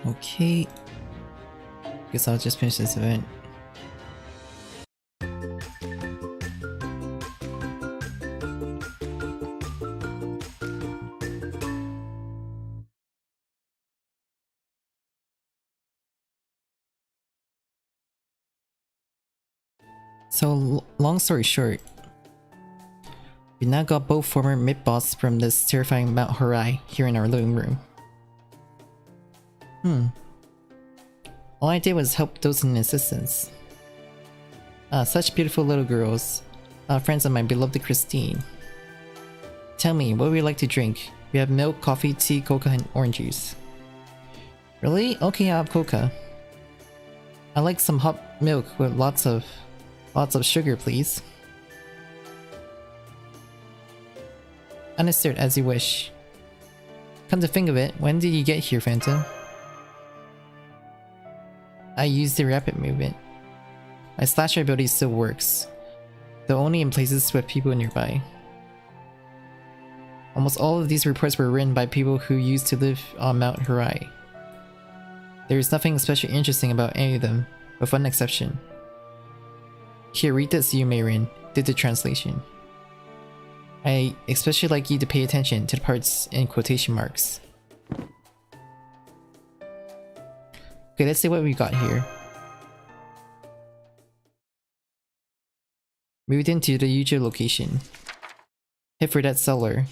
Okay. Guess I'll just finish this event. So, long story short, we now got both former mid-boss from this terrifying Mount Horai here in our living room. All I did was help those in assistance. Such beautiful little girls. Friends of my beloved Christine. Tell me, what would you like to drink? We have milk, coffee, tea, coca, and orange juice. Really? Okay, I'll have coca. I like some hot milk with lots of sugar, please. Understood, as you wish. Come to think of it, when did you get here, Phantom? I used the rapid movement. My slasher ability still works, though only in places with people nearby. Almost all of these reports were written by people who used to live on Mount Horai. There is nothing especially interesting about any of them, with one exception. Here, read this, Yumerin, did the translation. I especially like you to pay attention to the parts in quotation marks. Okay, let's see what we got here. Moved into the usual location. Head for that cellar.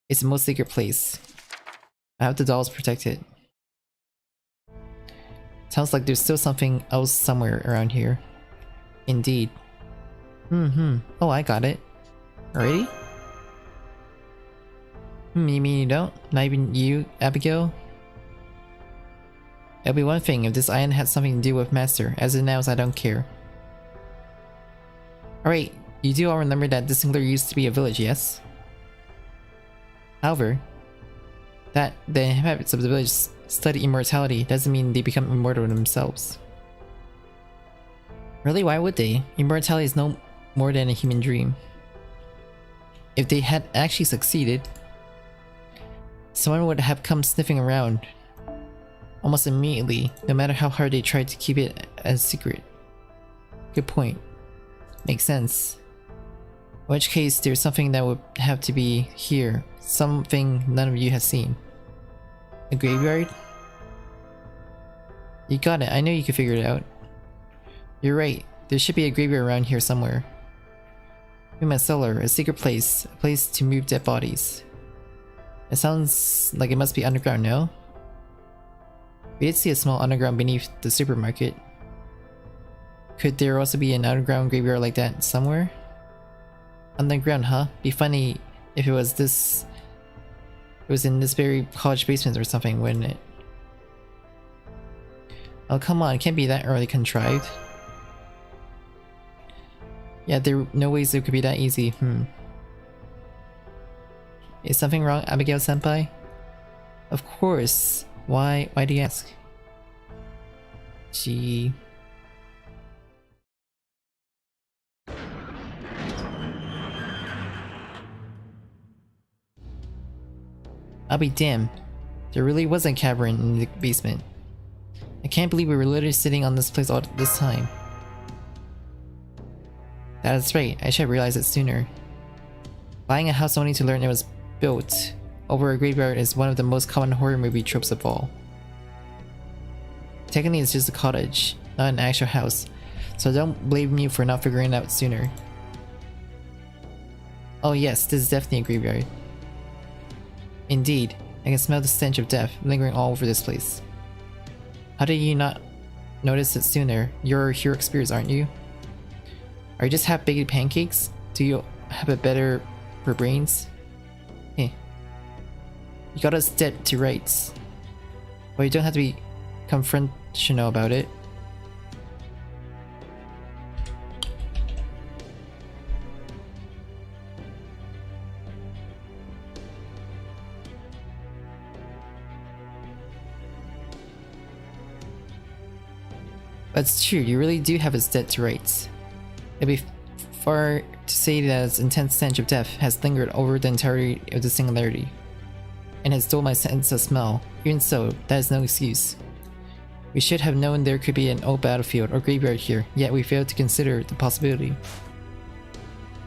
It's the most sacred place. I have the dolls protected. Sounds like there's still something else somewhere around here. Indeed. Oh, I got it. Already? You mean you don't? Not even you, Abigail? It'll be one thing if this island had something to do with Master. As it now is, I don't care. Alright, you do all remember that this singular used to be a village, yes? However, that the inhabitants of the village study immortality doesn't mean they become immortal themselves. Really, why would they? Immortality is no more than a human dream. If they had actually succeeded, someone would have come sniffing around almost immediately, no matter how hard they tried to keep it a secret. Good point. Makes sense. In which case, there's something that would have to be here. Something none of you have seen. A graveyard? You got it, I know you can figure it out. You're right, there should be a graveyard around here somewhere. In my cellar, a secret place, a place to move dead bodies. It sounds like it must be underground, no? We did see a small underground beneath the supermarket. Could there also be an underground graveyard like that somewhere? Underground, huh? Be funny if it was this... It was in this very college basement or something, wouldn't it? Oh come on, it can't be that early contrived. Yeah, no ways it could be that easy, Is something wrong, Abigail-senpai? Of course. Why do you ask? Gee... I'll be damned. There really was a cavern in the basement. I can't believe we were literally sitting on this place all this time. That's right, I should have realized it sooner. Buying a house only to learn it was built over a graveyard is one of the most common horror movie tropes of all. Technically it's just a cottage, not an actual house, so don't blame me for not figuring it out sooner. Oh yes, this is definitely a graveyard. Indeed, I can smell the stench of death lingering all over this place. How did you not notice it sooner? You're heroic spirits, aren't you? Are you just half-baked pancakes? Do you have a better for brains? Hey. You got us dead to rights. Well, you don't have to be confrontational about it. That's true, you really do have us dead to rights. It'd be far to say that its intense stench of death has lingered over the entirety of the singularity. and has dulled my sense of smell. Even so, that is no excuse. We should have known there could be an old battlefield or graveyard here, yet we failed to consider the possibility.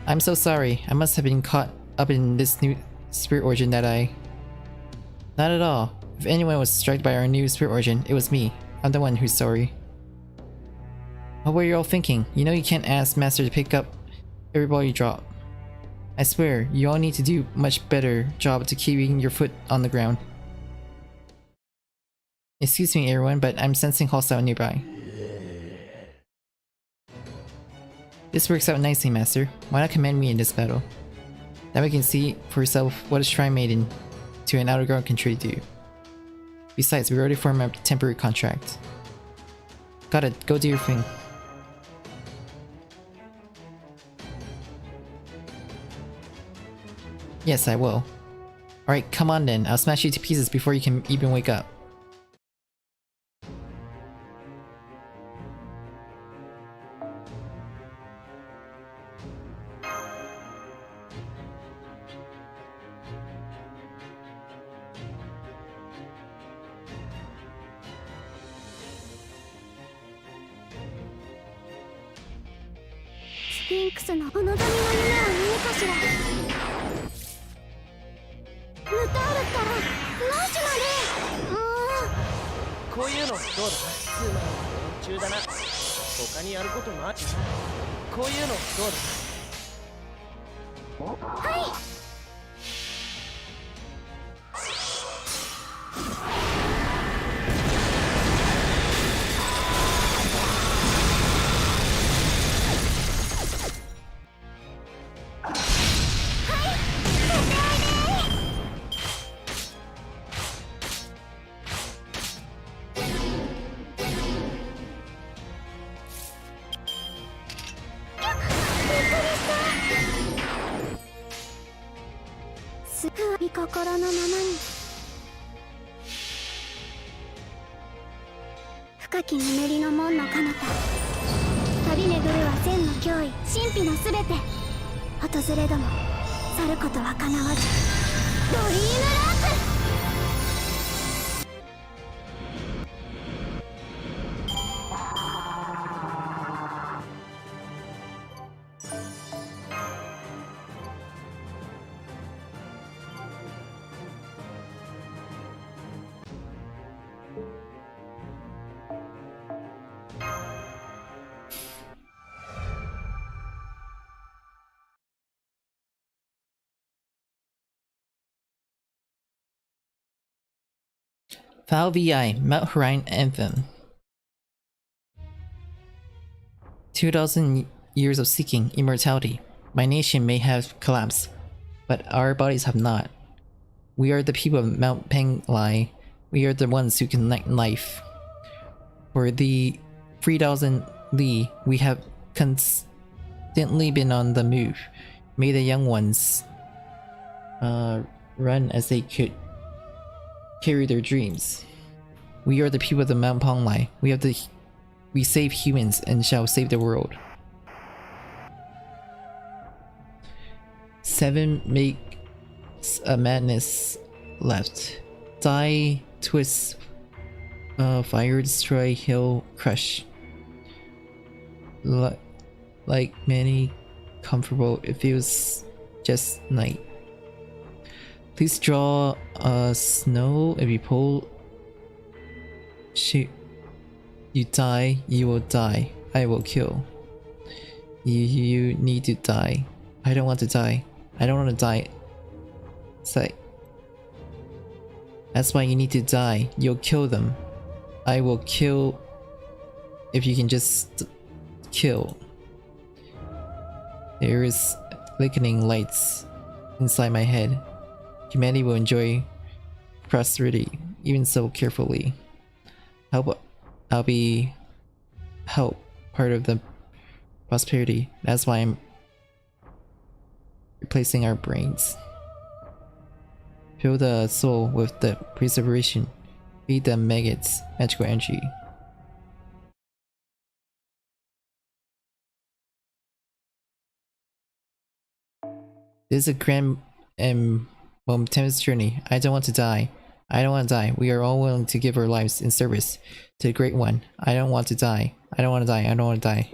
I'm so sorry. I must have been caught up in this new spirit origin that I... Not at all. If anyone was struck by our new spirit origin, it was me. I'm the one who's sorry. What were you all thinking? You know you can't ask Master to pick up every ball you drop. I swear, you all need to do much better job to keeping your foot on the ground. Excuse me everyone, but I'm sensing hostile nearby. This works out nicely, Master. Why not command me in this battle? Now we can see for yourself what a Shrine Maiden to an Outer Guard can truly do. Besides, we already formed a temporary contract. Got it, go do your thing. Yes, I will. Alright, come on then, I'll smash you to pieces before you can even wake up. FalVi, Mount Horion Anthem. 2,000 years of seeking immortality. My nation may have collapsed, but our bodies have not. We are the people of Mount Penglai. We are the ones who connect life. For the 3,000 li, we have constantly been on the move. May the young ones run as they could carry their dreams. We are the people of the Mount Penglai. We save humans and shall save the world. 7 makes a madness left. Die, twist, fire, destroy, heal, crush. Like many comfortable, it feels just night. Please draw a snow if you pull. Shoot. You die, you will die. I will kill. You need to die. I don't want to die. I don't want to die. Say. That's why you need to die. You'll kill them. I will kill if you can just kill. There is flickering lights inside my head. Humanity will enjoy prosperity, even so carefully. I'll be help part of the prosperity. That's why I'm replacing our brains. Fill the soul with the preservation. Feed the maggots magical energy. This is a grand and momentous journey. I don't want to die. I don't want to die. We are all willing to give our lives in service to the Great One. I don't want to die. I don't want to die. I don't want to die.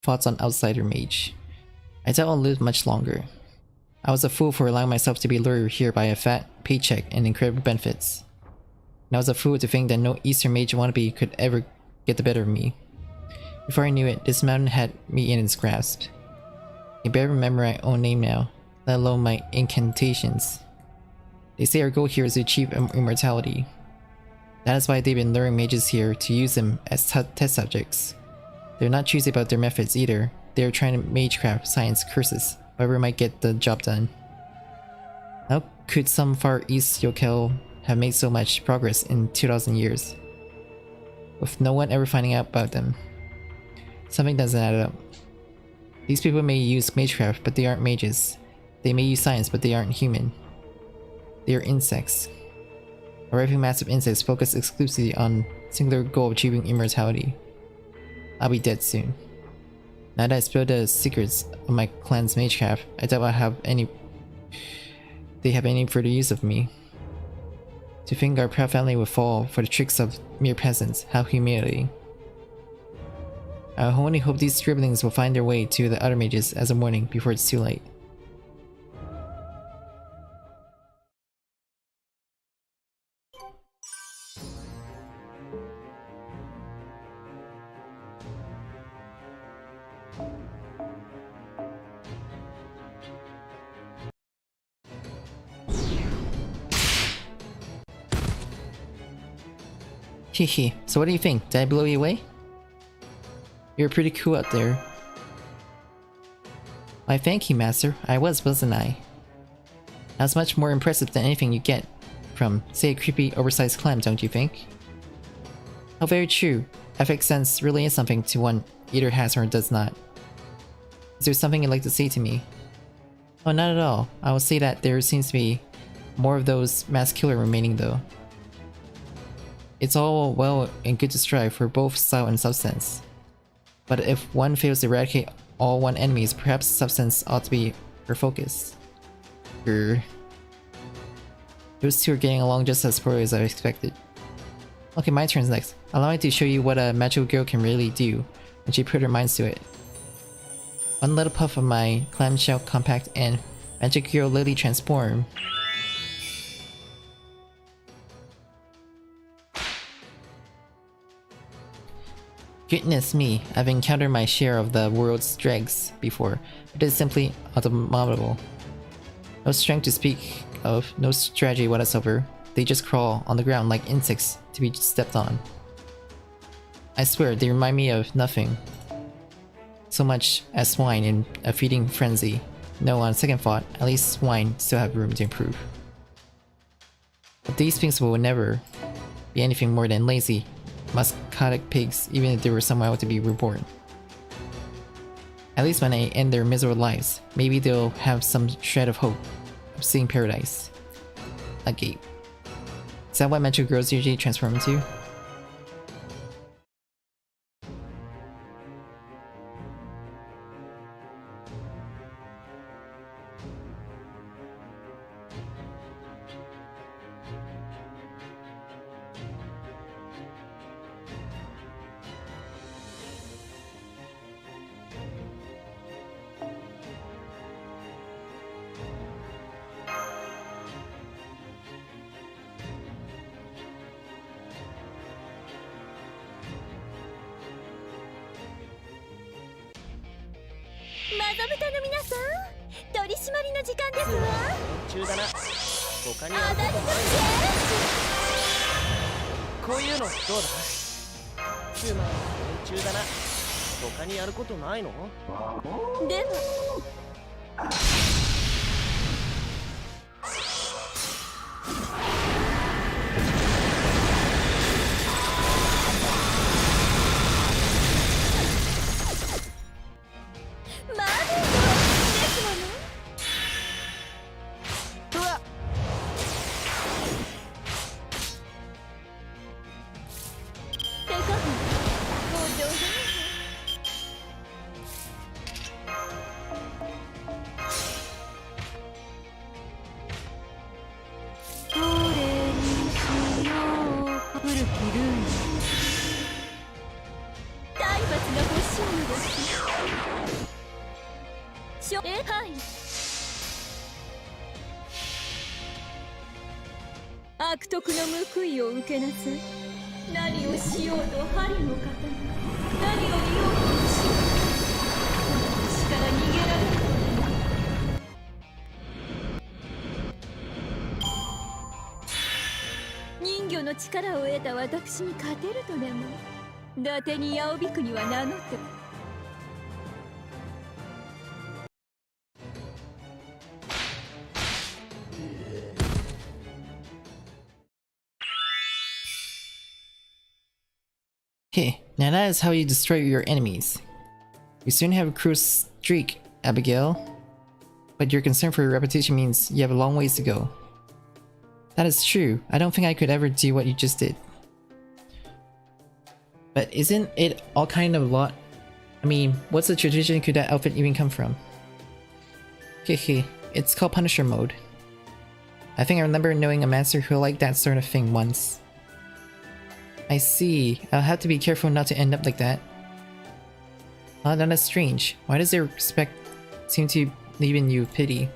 Thoughts on Outsider Mage. I doubt I'll live much longer. I was a fool for allowing myself to be lured here by a fat paycheck and incredible benefits. And I was a fool to think that no Eastern Mage wannabe could ever get the better of me. Before I knew it, this mountain had me in its grasp. I barely remember my own name now, let alone my incantations. They say our goal here is to achieve immortality. That is why they've been luring mages here to use them as test subjects. They're not choosy about their methods either. They're trying to magecraft science curses, whoever might get the job done. How could some Far East Yokel have made so much progress in 2000 years, with no one ever finding out about them? Something doesn't add up. These people may use magecraft, but they aren't mages. They may use science, but they aren't human. They are insects. Arriving massive insects focused exclusively on singular goal of achieving immortality. I'll be dead soon. Now that I spilled the secrets of my clan's magecraft, I doubt they have any further use of me. To think our proud family would fall for the tricks of mere peasants, how humiliating. I only hope these scribblings will find their way to the other mages as a warning before it's too late. Hehe, so what do you think? Did I blow you away? You're pretty cool out there. Why thank you, Master. I was, wasn't I? That's much more impressive than anything you get from, say, a creepy, oversized clam, don't you think? How very true. FX really is something to one either has or does not. Is there something you'd like to say to me? Oh, not at all. I will say that there seems to be more of those mass killer remaining though. It's all well and good to strive for both style and substance. But if one fails to eradicate all one enemies, perhaps substance ought to be her focus. Those two are getting along just as poorly as I expected. Okay, my turn's next. Allow me to show you what a magical girl can really do when she put her minds to it. One little puff of my clamshell compact and magic girl lily transform. Goodness me, I've encountered my share of the world's dregs before, but it is simply abominable. No strength to speak of, no strategy whatsoever. They just crawl on the ground like insects to be stepped on. I swear, they remind me of nothing so much as swine in a feeding frenzy. No, on second thought, at least swine still have room to improve. But these things will never be anything more than lazy, muscotic pigs, even if they were somehow to be reborn. At least when they end their miserable lives, maybe they'll have some shred of hope of seeing paradise. A gate. Is that what magical girls usually transform into? 悪徳の報いを受けなさい。何をしようと針の刀、何を言おうとしようと私から逃げられる。人魚の力を得た私に勝てるとでも伊達に八尾国は名乗って。Hey, now that is how you destroy your enemies. You soon have a cruel streak, Abigail. But your concern for your reputation means you have a long ways to go. That is true. I don't think I could ever do what you just did. But isn't it all kind of a lot? I mean, what's the tradition could that outfit even come from? Hehe, it's called Punisher mode. I think I remember knowing a master who liked that sort of thing once. I see. I'll have to be careful not to end up like that. Oh, that's strange. Why does their respect seem to leave in you pity?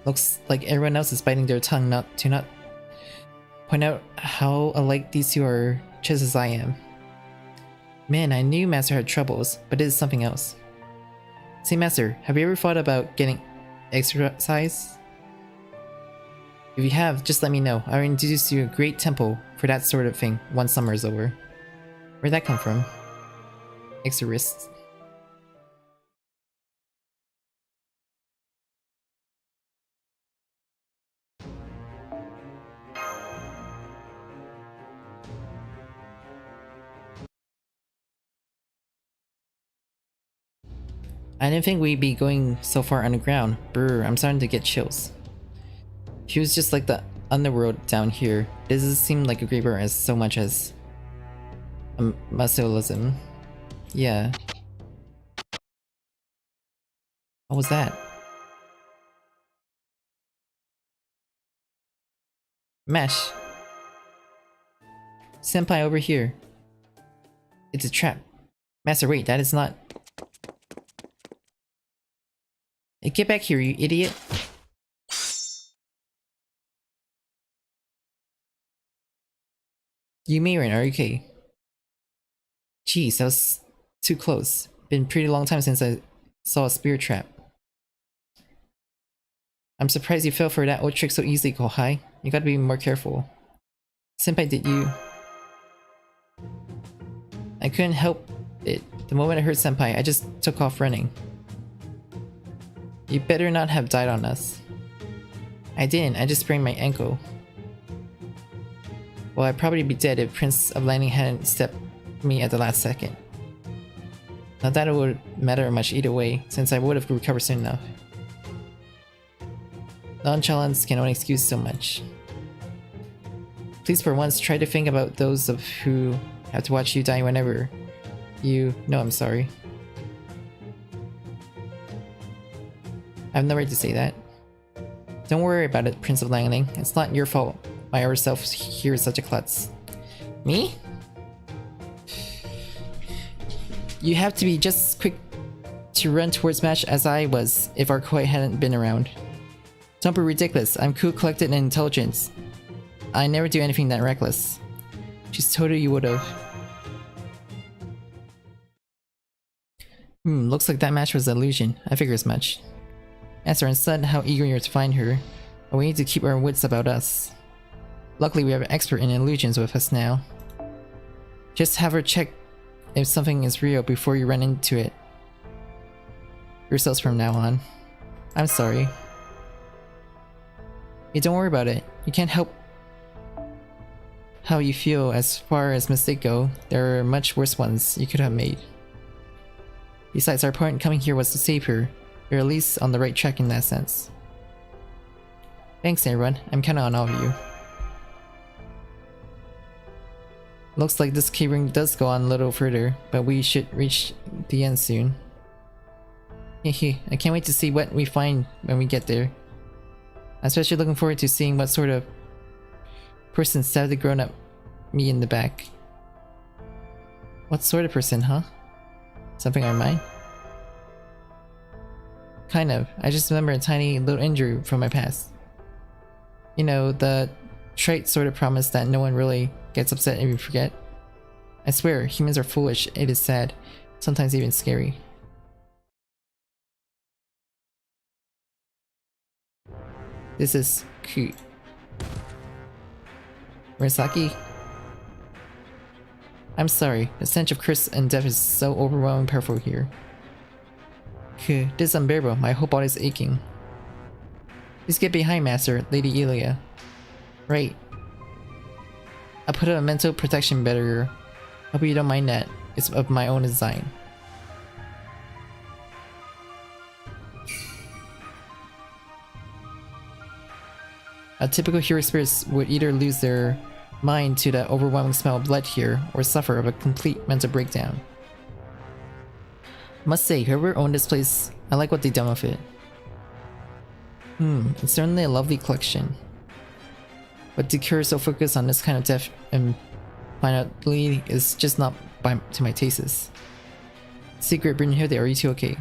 Looks like everyone else is biting their tongue not point out how alike these two are just as I am. Man, I knew Master had troubles, but it is something else. Say Master, have you ever thought about getting exercise? If you have, just let me know. I'll introduce you to a great temple for that sort of thing once summer is over. Where'd that come from? Exorcist. I didn't think we'd be going so far underground. Brr, I'm starting to get chills. He was just like the underworld down here. It doesn't seem like a graveyard as so much as a mausoleum. Yeah. What was that? Mesh. Senpai over here. It's a trap. Master, wait, that is not... Hey, get back here, you idiot. You Mayrin, are you okay? Jeez, that was too close. Been a pretty long time since I saw a spear trap. I'm surprised you fell for that old trick so easily, Kohai. You gotta be more careful. Senpai, did you... I couldn't help it. The moment I heard Senpai, I just took off running. You better not have died on us. I didn't, I just sprained my ankle. Well, I'd probably be dead if Prince of Lightning hadn't stepped me at the last second. Not that it would matter much either way, since I would have recovered soon enough. Nonchalance can only excuse so much. Please for once try to think about those of who have to watch you die whenever you know I'm sorry. I have no right to say that. Don't worry about it, Prince of Lightning. It's not your fault my other self here is such a klutz. Me? You have to be just as quick to run towards Smash as I was if our koi hadn't been around. Don't be ridiculous. I'm cool, collected, and intelligent. I never do anything that reckless. Just told her you would've. Looks like that match was an illusion. I figure as much. Ask her instead how eager you are to find her, but we need to keep our wits about us. Luckily we have an expert in illusions with us now. Just have her check if something is real before you run into it yourselves from now on. I'm sorry. Hey, don't worry about it. You can't help how you feel as far as mistakes go. There are much worse ones you could have made. Besides, our point coming here was to save her. You're at least on the right track in that sense. Thanks everyone, I'm kinda on all of you. Looks like this key ring does go on a little further, but we should reach the end soon. Hehe, I can't wait to see what we find when we get there. I'm especially looking forward to seeing what sort of person stabbed the grown-up me in the back. What sort of person, huh? Something on mine? Kind of. I just remember a tiny little injury from my past. You know, the trite sort of promise that no one really gets upset if you forget. I swear, humans are foolish. It is sad. Sometimes even scary. This is cute. Murasaki? I'm sorry, the stench of curse and death is so overwhelming powerful here. This is unbearable, my whole body is aching. Please get behind, Master, Lady Elia. Right. I put up a mental protection barrier. Hope you don't mind that. It's of my own design. A typical hero spirits would either lose their mind to the overwhelming smell of blood here, or suffer of a complete mental breakdown. Must say, whoever owned this place, I like what they done with it. It's certainly a lovely collection. But the cure so focused on this kind of death and finality is just not to my tastes. Secret, Brynhilde, are you two okay?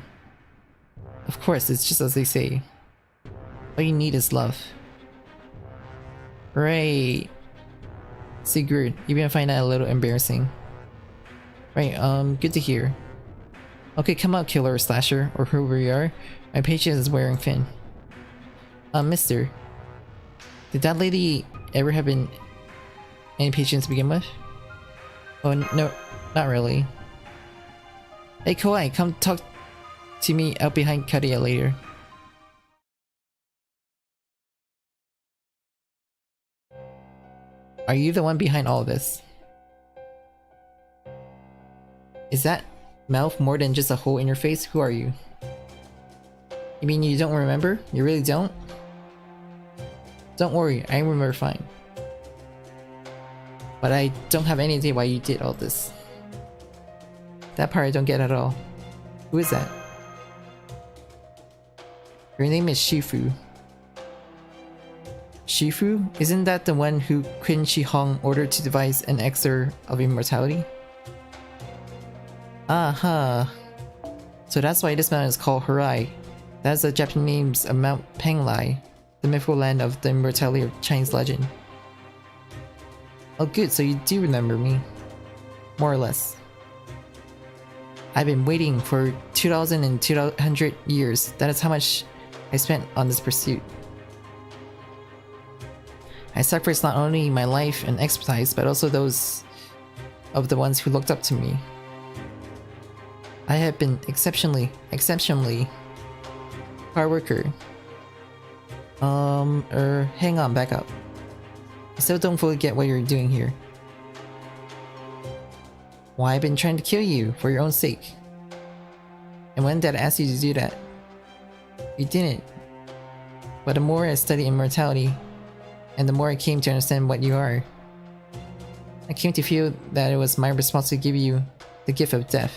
Of course, it's just as they say. All you need is love. Right. Sigurd, you gonna find that a little embarrassing. Right, good to hear. Okay, come out, killer or slasher, or whoever you are. My patient is wearing thin. Mister. Did that lady ever have been any patients to begin with? Oh, no, not really. Hey, Kawaii, come talk to me out behind Chaldea later. Are you the one behind all of this? Is that mouth more than just a hole in your face? Who are you? You mean you don't remember? You really don't? Don't worry, I remember fine. But I don't have any idea why you did all this. That part I don't get at all. Who is that? Your name is Shifu. Shifu? Isn't that the one who Qin Shi Huang ordered to devise an elixir of immortality? Aha. So that's why this mountain is called Harai. That's the Japanese name of Mount Penglai, the mythical land of the immortality of Chinese legend. Oh good, so you do remember me. More or less. I've been waiting for 2,200 years. That is how much I spent on this pursuit. I sacrificed not only my life and expertise, but also those of the ones who looked up to me. I have been exceptionally hard worker. Hang on, back up. I still don't fully get what you're doing here. Why, I've been trying to kill you, for your own sake. And when did I ask you to do that? You didn't. But the more I study immortality, and the more I came to understand what you are, I came to feel that it was my responsibility to give you the gift of death.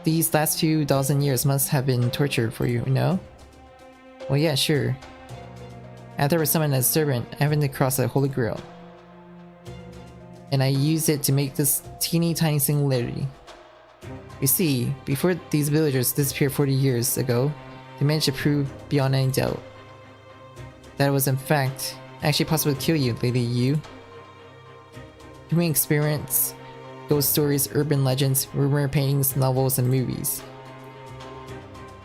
These last few dozen years must have been torture for you, no? Well, yeah, sure. After I was summoned as a servant, I happened to cross a holy grail. And I used it to make this teeny tiny singularity. You see, before these villagers disappeared 40 years ago, they managed to prove beyond any doubt that it was in fact actually possible to kill you, Lady Yu. Human experience, ghost stories, urban legends, rumor paintings, novels, and movies.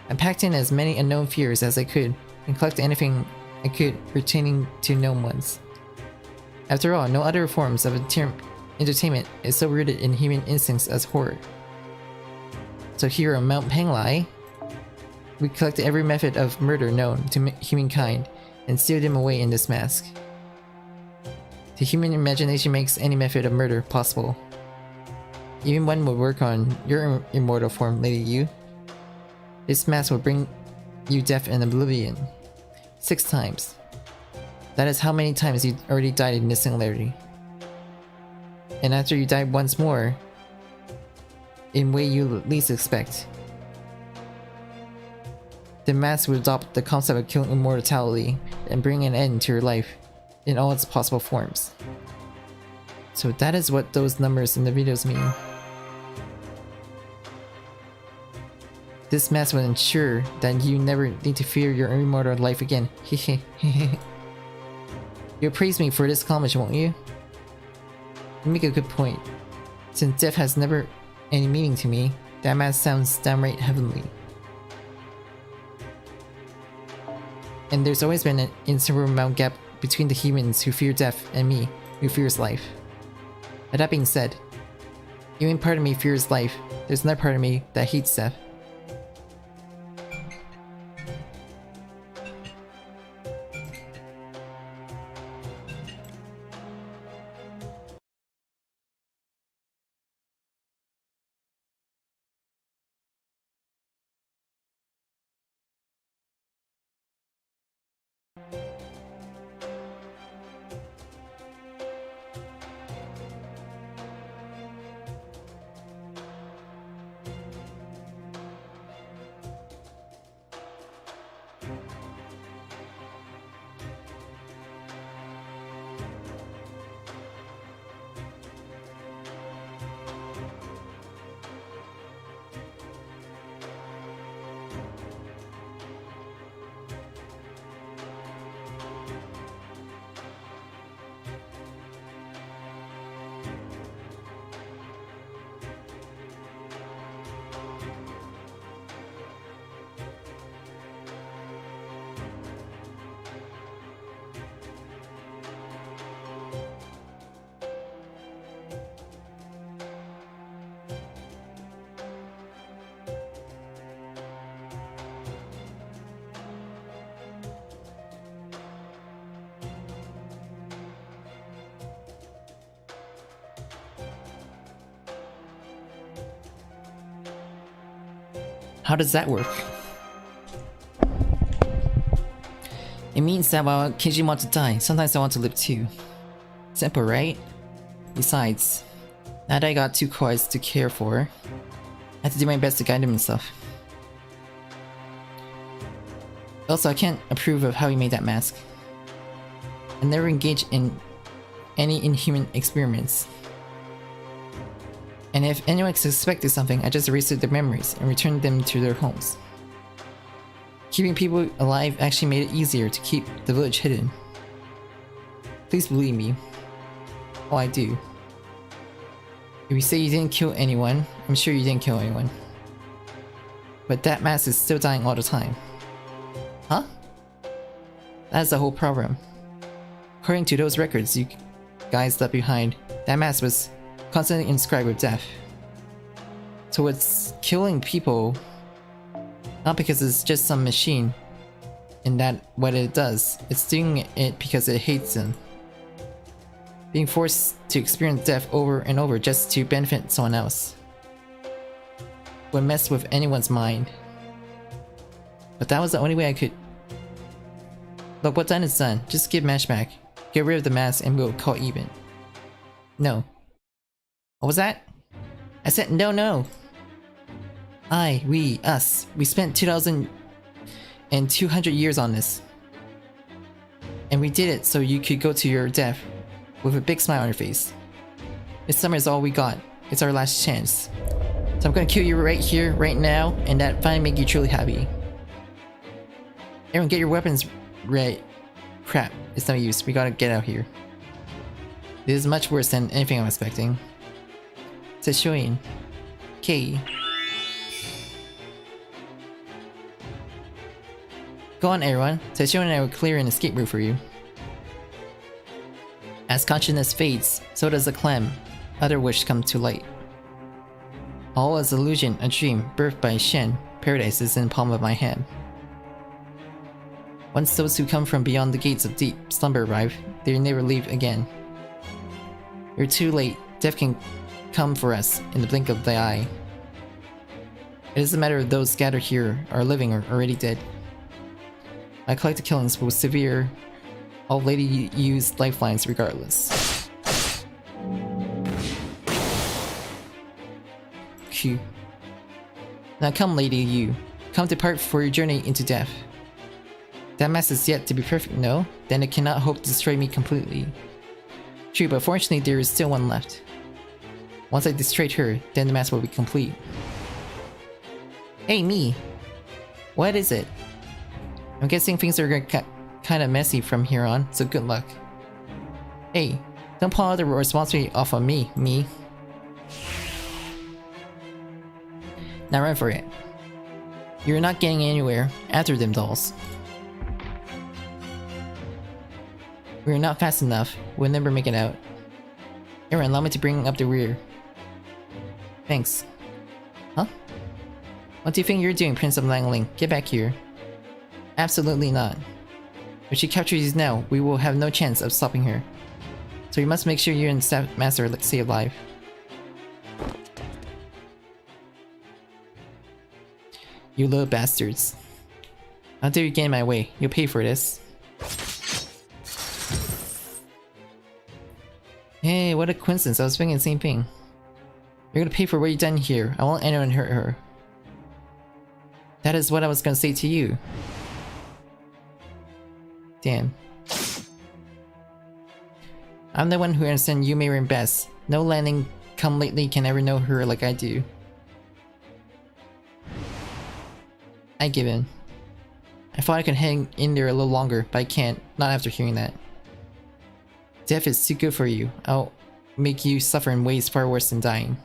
I packed in as many unknown fears as I could and collected anything I could pertaining to known ones. After all, no other forms of entertainment is so rooted in human instincts as horror. So here on Mount Penglai, we collected every method of murder known to humankind and sealed them away in this mask. The human imagination makes any method of murder possible. Even one would work on your immortal form, Lady Yu. This mask will bring you death and oblivion. 6 times. That is how many times you already died in this singularity. And after you die once more, in way you least expect, the mask will adopt the concept of killing immortality and bring an end to your life in all its possible forms. So that is what those numbers in the videos mean. This mask will ensure that you never need to fear your immortal life again. Hehe. You'll praise me for this accomplishment, won't you? You make a good point. Since death has never any meaning to me, that mask sounds downright heavenly. And there's always been an insurmountable gap between the humans who fear death and me, who fears life. But that being said, even part of me fears life, there's another part of me that hates death. How does that work? It means that while I occasionally want to die, sometimes I want to live too. Simple, right? Besides, now that I got 2 koi's to care for, I have to do my best to guide them and stuff. Also, I can't approve of how he made that mask. I never engaged in any inhuman experiments. And if anyone suspected something, I just erased their memories and returned them to their homes. Keeping people alive actually made it easier to keep the village hidden. Please believe me. Oh, I do. If you say you didn't kill anyone, I'm sure you didn't kill anyone. But that mask is still dying all the time. Huh? That's the whole problem. According to those records you guys left behind, that mask was constantly inscribed with death. So it's killing people, not because it's just some machine and that what it does, it's doing it because it hates them. Being forced to experience death over and over just to benefit someone else would mess with anyone's mind. But that was the only way I could. Look, what's done is done. Just give Mash back. Get rid of the mask and we'll call even. No. What was that? I said no. Us. We spent 2,200 years on this. And we did it so you could go to your death with a big smile on your face. This summer is all we got. It's our last chance. So I'm gonna kill you right here, right now, and that finally make you truly happy. Everyone, get your weapons ready. Crap, it's no use. We gotta get out here. This is much worse than anything I'm expecting. Teshuin. Okay. Go on, everyone. Teshuin and I will clear an escape route for you. As consciousness fades, so does the clam. Other wishes come to light. All is illusion, a dream, birthed by Shen. Paradise is in the palm of my hand. Once those who come from beyond the gates of deep slumber arrive, they never leave again. You're too late. Death can come for us in the blink of the eye. It doesn't matter if those scattered here are living or already dead. I collect the killings with severe. All Lady use lifelines regardless. Q. Now come, Lady Yu. Come depart for your journey into death. That mask is yet to be perfect, no? Then it cannot hope to destroy me completely. True, but fortunately there is still one left. Once I destroy her, then the mask will be complete. Hey, me! What is it? I'm guessing things are kinda messy from here on, so good luck. Hey, don't pawn the responsibility off on me. Now run for it. You're not getting anywhere after them dolls. We're not fast enough. We'll never make it out. Aaron, allow me to bring up the rear. Thanks. Huh? What do you think you're doing, Prince of Langling? Get back here. Absolutely not. If she captures you now, we will have no chance of stopping her. So you must make sure you and Staff Master stay alive. You little bastards. How dare you get in my way? You'll pay for this. Hey, what a coincidence. I was thinking the same thing. You're gonna pay for what you've done here. I won't let anyone hurt her. That is what I was gonna say to you. Damn. I'm the one who understands Yumirin best. No landing come lately can ever know her like I do. I give in. I thought I could hang in there a little longer, but I can't. Not after hearing that. Death is too good for you. I'll make you suffer in ways far worse than dying.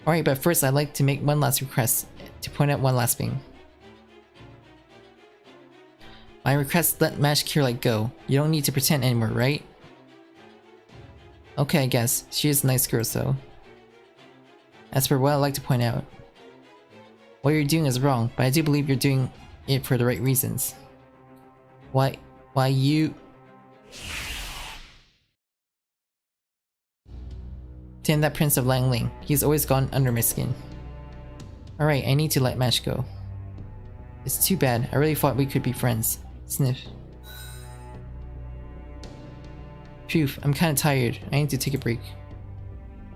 Alright, but first I'd like to make one last request, to point out one last thing. My request, let Mash Kirlight go. You don't need to pretend anymore, right? Okay, I guess. She is a nice girl, so. As for what I'd like to point out. What you're doing is wrong, but I do believe you're doing it for the right reasons. Why you... Damn that Prince of Langling. He's always gone under my skin. Alright, I need to let Mash go. It's too bad. I really thought we could be friends. Sniff. Phew, I'm kinda tired. I need to take a break.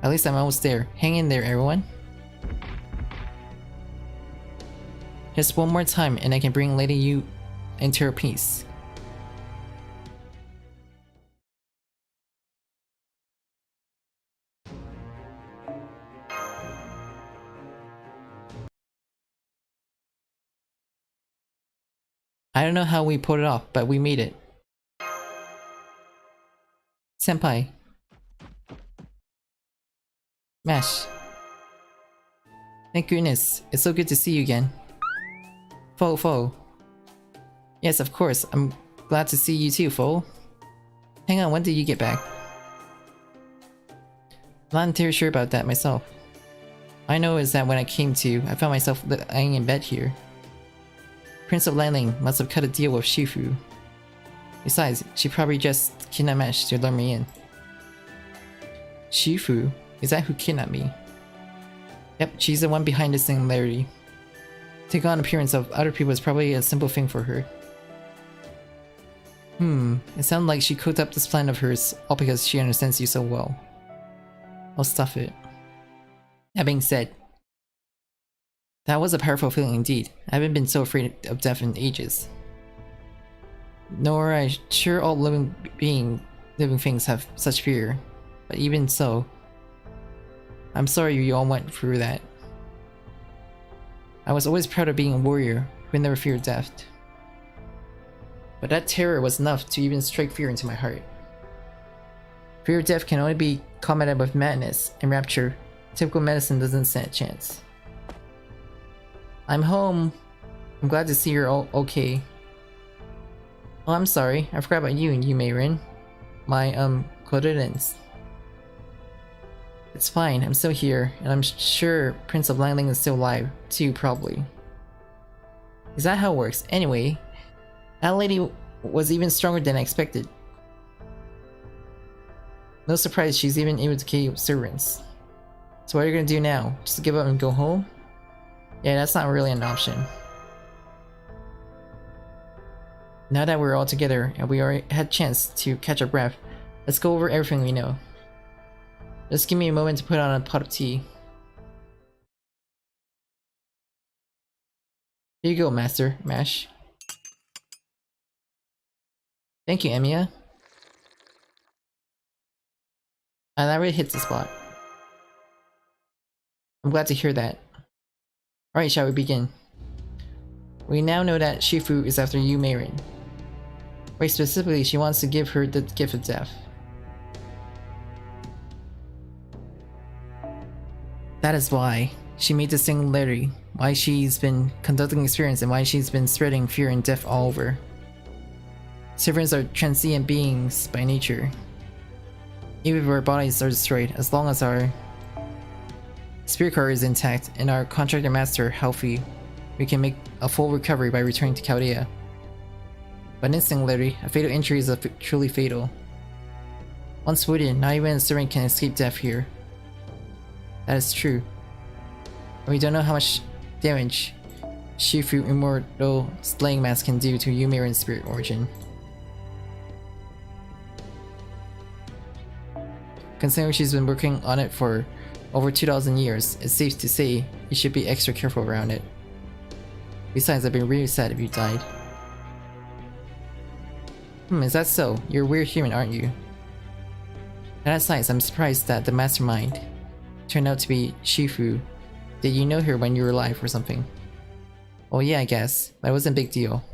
At least I'm almost there. Hang in there, everyone. Just one more time and I can bring Lady Yu into her peace. I don't know how we pulled it off, but we made it. Senpai. Mash. Thank goodness. It's so good to see you again. Fo. Yes, of course. I'm glad to see you too, Fo. Hang on, when did you get back? I'm not entirely sure about that myself. All I know is that when I came to, I found myself lying in bed here. Prince of Langling must have cut a deal with Shifu. Besides, she probably just kidnapped Mash to lure me in. Shifu? Is that who kidnapped me? Yep, she's the one behind this singularity. Take on appearance of other people is probably a simple thing for her. It sounds like she cooked up this plan of hers all because she understands you so well. I'll stuff it. That being said, that was a powerful feeling indeed. I haven't been so afraid of death in ages. Nor I'm sure all living things have such fear, but even so, I'm sorry you all went through that. I was always proud of being a warrior who never feared death. But that terror was enough to even strike fear into my heart. Fear of death can only be combated with madness and rapture. Typical medicine doesn't stand a chance. I'm home. I'm glad to see you're all okay. Oh, I'm sorry. I forgot about you and Yumirin. My, condolences. It's fine. I'm still here, and I'm sure Prince of Langling is still alive, too, probably. Is that how it works? Anyway, that lady was even stronger than I expected. No surprise she's even able to kill servants. So what are you gonna do now? Just give up and go home? Yeah, that's not really an option. Now that we're all together and we already had a chance to catch our breath, let's go over everything we know. Just give me a moment to put on a pot of tea. Here you go, Master Mash. Thank you, Emiya. And that really hits the spot. I'm glad to hear that. Alright, shall we begin? We now know that Shifu is after Yumerin. Quite specifically, she wants to give her the gift of death. That is why she made this singularity, why she's been conducting experiments, and why she's been spreading fear and death all over. Servants are transient beings by nature. Even if our bodies are destroyed, as long as our spirit car is intact and our contractor master healthy, we can make a full recovery by returning to Chaldea. But in singularity, a fatal injury is truly fatal. Once wounded, not even a servant can escape death here. That is true. And we don't know how much damage Shifu Immortal Slaying Mask can do to Yumeirin's spirit origin. Considering she's been working on it for over 2,000 years, it's safe to say you should be extra careful around it. Besides, I'd be really sad if you died. Is that so? You're a weird human, aren't you? And that's nice. I'm surprised that the mastermind turned out to be Shifu. Did you know her when you were alive or something? Well, yeah, I guess. But it wasn't a big deal.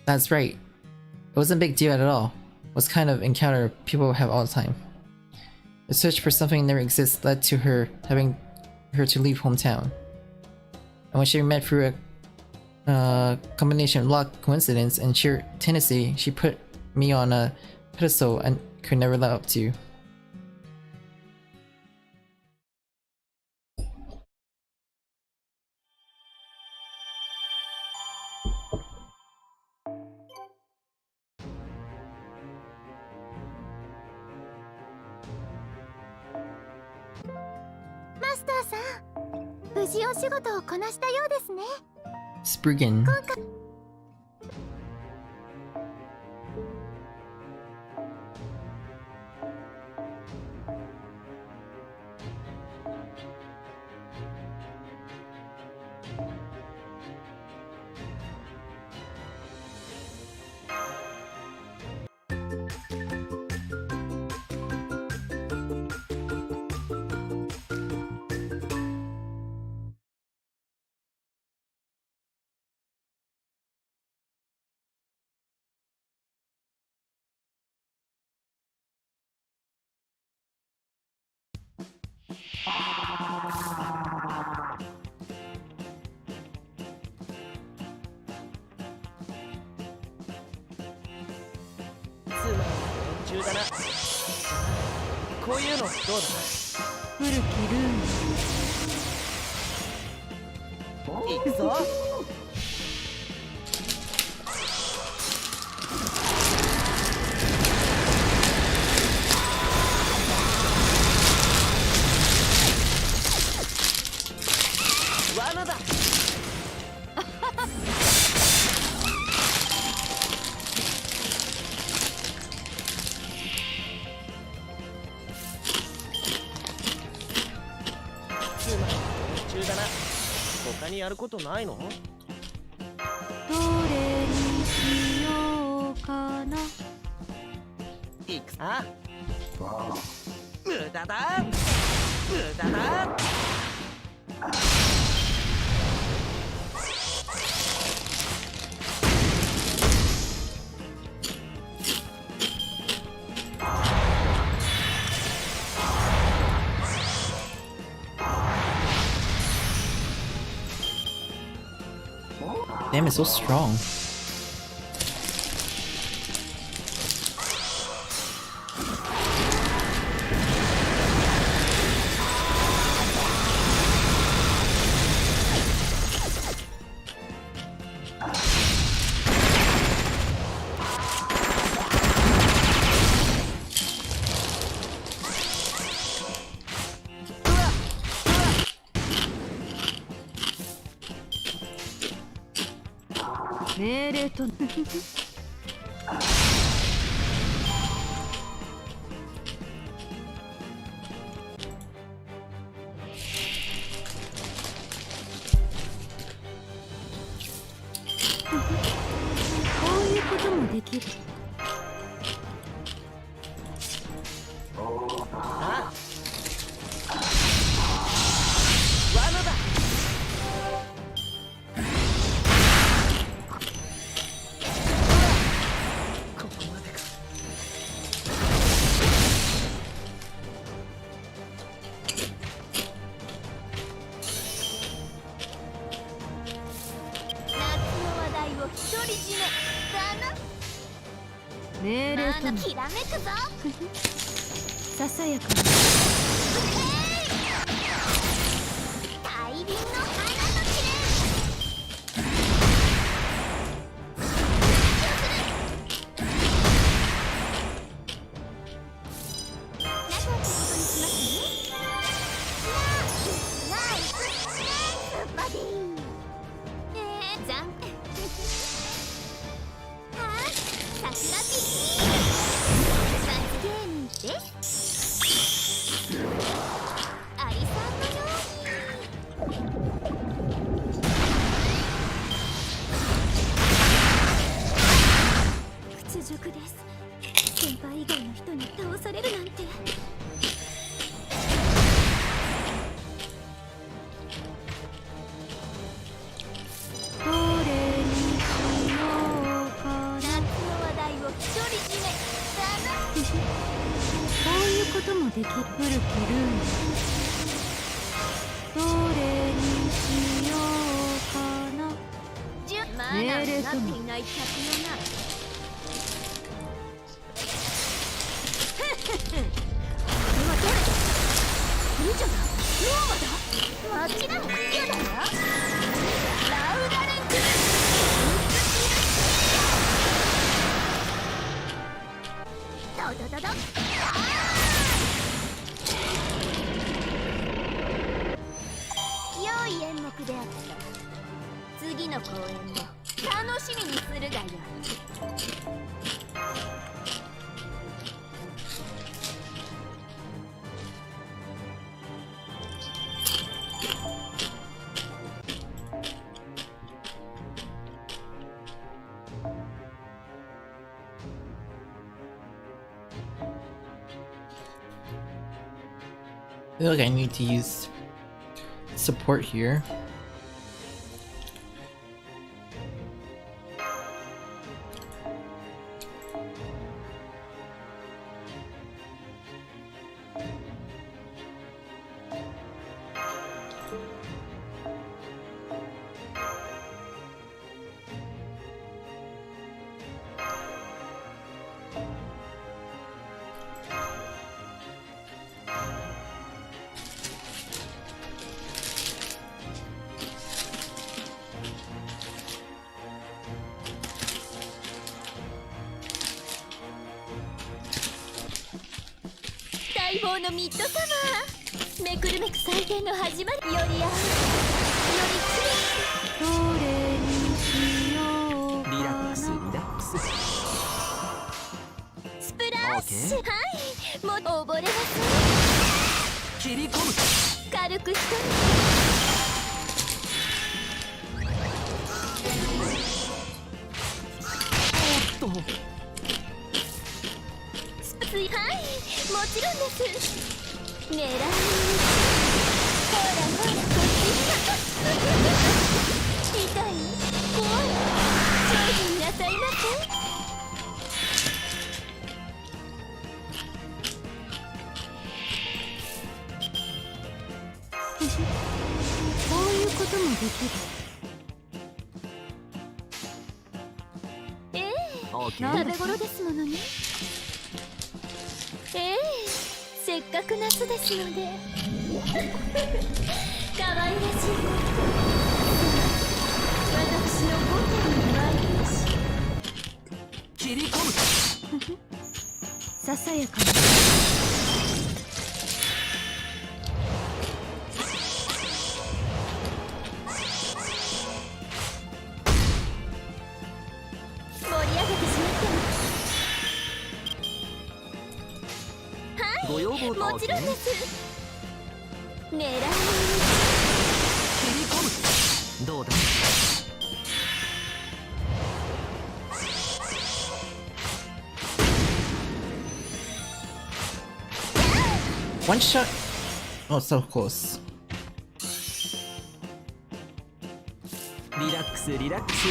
That's right. It wasn't a big deal at all. It was kind of encounter people have all the time. The search for something that never exists led to her having her to leave hometown. And when she met through a combination of luck, coincidence, and sheer tenacity, she put me on a pedestal and could never live up to. Spriggan. Damn, it's so strong. 締めだな。命令ともきらめくぞ。ささやかな大輪の花の記念。できる気ルームどれにしようかな。命令ともない客よな。これじゃな。ノーマだ。もちろん嫌だよ。ラウダレンク。ドドドド。良い演目であった。次の公演も楽しみにするがよい。I feel like I need to use support here.待望のミッドサマー。めくるめく祭典の始まり。より合うよりどれにしようかな。リラックスリラックス。スプラッシュ。はい、もう溺れます。切り込む。軽く一人。おっと。はい、もちろんです。狙いに。ほらほら、こっち。痛い？怖い？精進なさいませ。こういうこともできる。ええ、オッケー。食べ頃ですものね。ええ、せっかく夏ですので。可愛らしい子。私のご飯に参りまし。切り込む。ささやかな盛り上げてしまっても。ご要望ともちろんです。狙いに。切り込む。どうだ。One shot. Oh, so close. リラックスリラックス。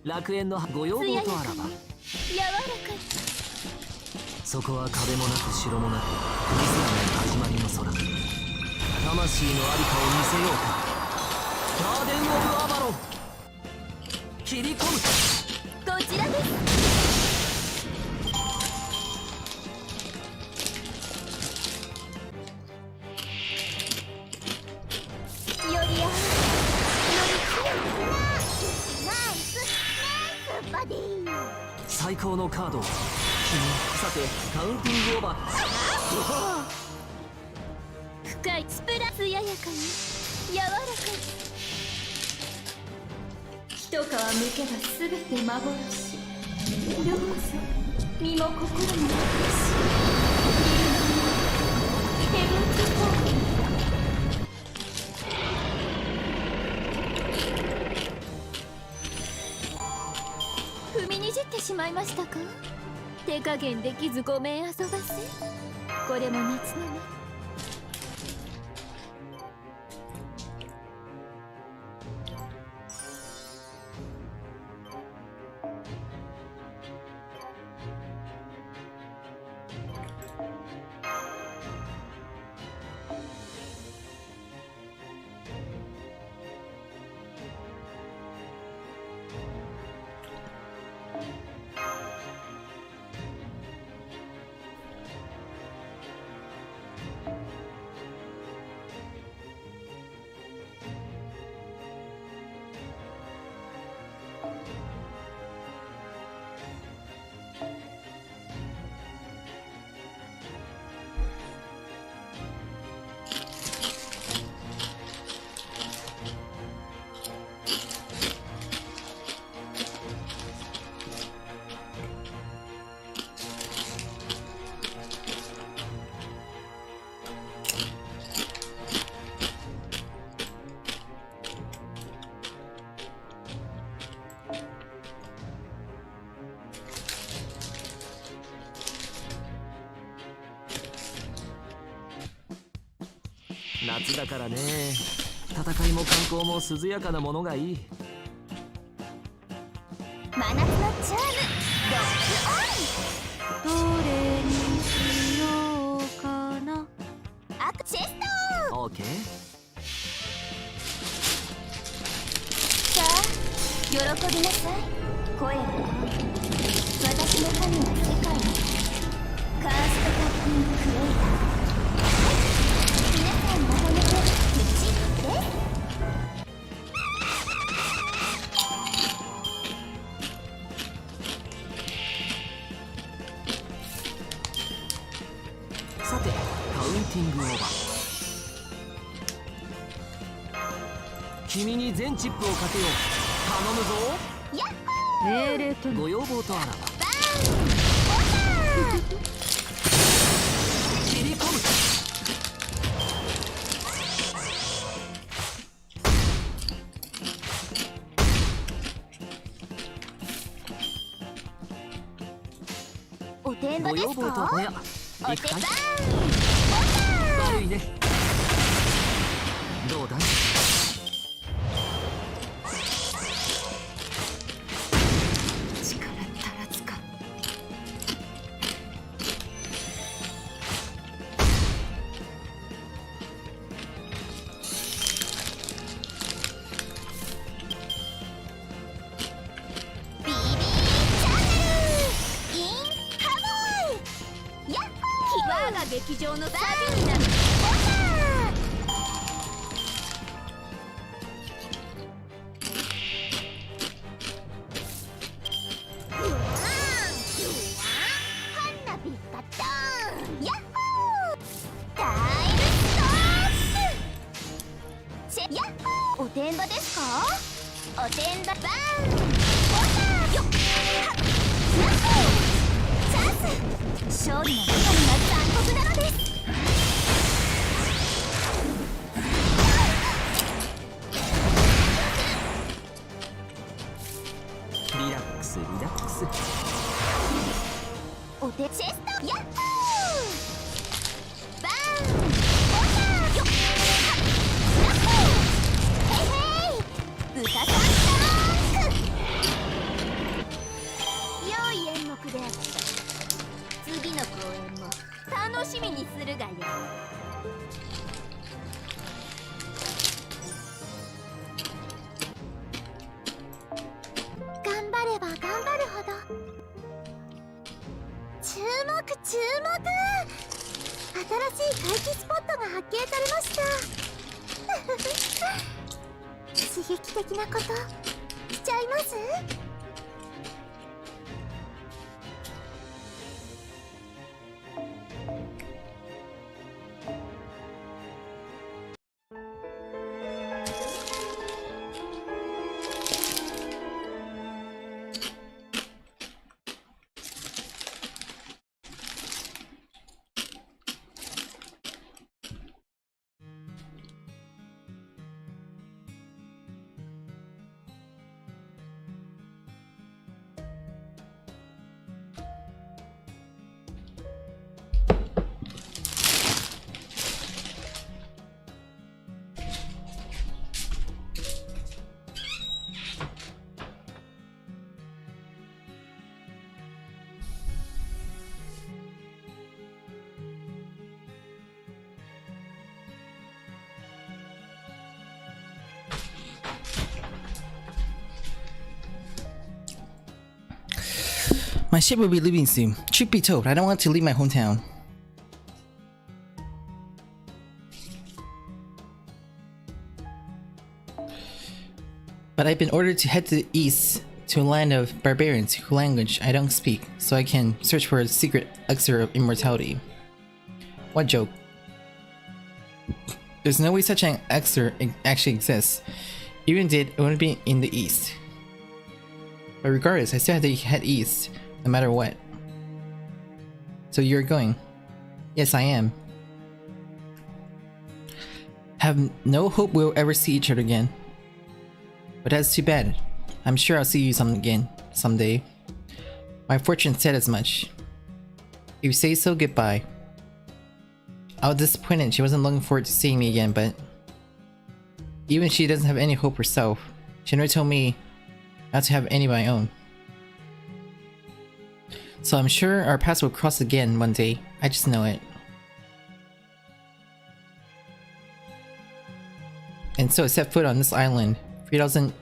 楽園のご要望艶やかとあらば。に柔らかに。そこは壁もなく城もなく見せない始まりの空。魂のありかを見せようか。ガーデン・オブ・アバロン切り込む。こちらです。よりあナイスバディ。最高のカードを君。さてカウンティングオーバー。深いスプラスややかに柔らかに。一皮むけば全て幻。どうぞ身も心も私。ヘブンズフォーク。踏みにじってしまいましたか。手加減できずごめん遊ばせ。これも夏のね。夏だからね。戦いも観光も涼やかなものがいい。真夏のチャームロックオン。どれにしようかな。アクチェスト。オーケー。さあ喜びなさい。声を私の神は世界にカーストカッピングクレイター。皆さんまとめてプチです。さてカウンティングオーバー。君に全チップをかけよう。頼むぞ。やっ命令とご要望とあらば切り込む。おてんばごですか。要望とおやお行くかい。てば悪いね。どうだい。力足らずか。ビビーチャンネルインハモイ。やっほー。我が劇場のサビになる。おてんばですか。おてんばバーン。よっはっチャンス。勝利の女神は残酷なのです。リラックスリラックス。お手チェストやっほーバーン。よっはっ豚さんタンク。良い演目であった。次の公演も楽しみにするがよ。注目。新しい怪奇スポットが発見されました。刺激的なことしちゃいます？My ship will be leaving soon. Truth be told, I don't want to leave my hometown. But I've been ordered to head to the east to a land of barbarians whose language I don't speak, so I can search for a secret elixir of immortality. What joke. There's no way such an elixir actually exists. Even did, it wouldn't be in the east. But regardless, I still have to head east, no matter what. So you're going? Yes, I am. Have no hope we'll ever see each other again. But that's too bad. I'm sure I'll see you someday. My fortune said as much. If you say so, goodbye. I was disappointed she wasn't looking forward to seeing me again, but even she doesn't have any hope herself. She never told me not to have any of my own. So I'm sure our paths will cross again one day. I just know it. And so I set foot on this island. 3,000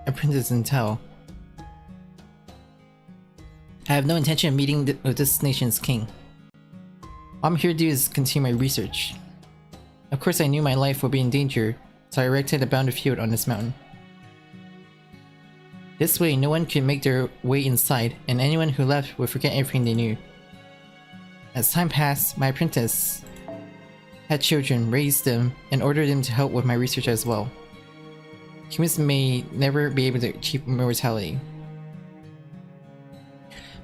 apprentices until. I have no intention of meeting with this nation's king. All I'm here to do is continue my research. Of course I knew my life would be in danger, so I erected a boundary field on this mountain. This way, no one could make their way inside, and anyone who left would forget everything they knew. As time passed, my apprentice had children, raised them, and ordered them to help with my research as well. Humans may never be able to achieve immortality,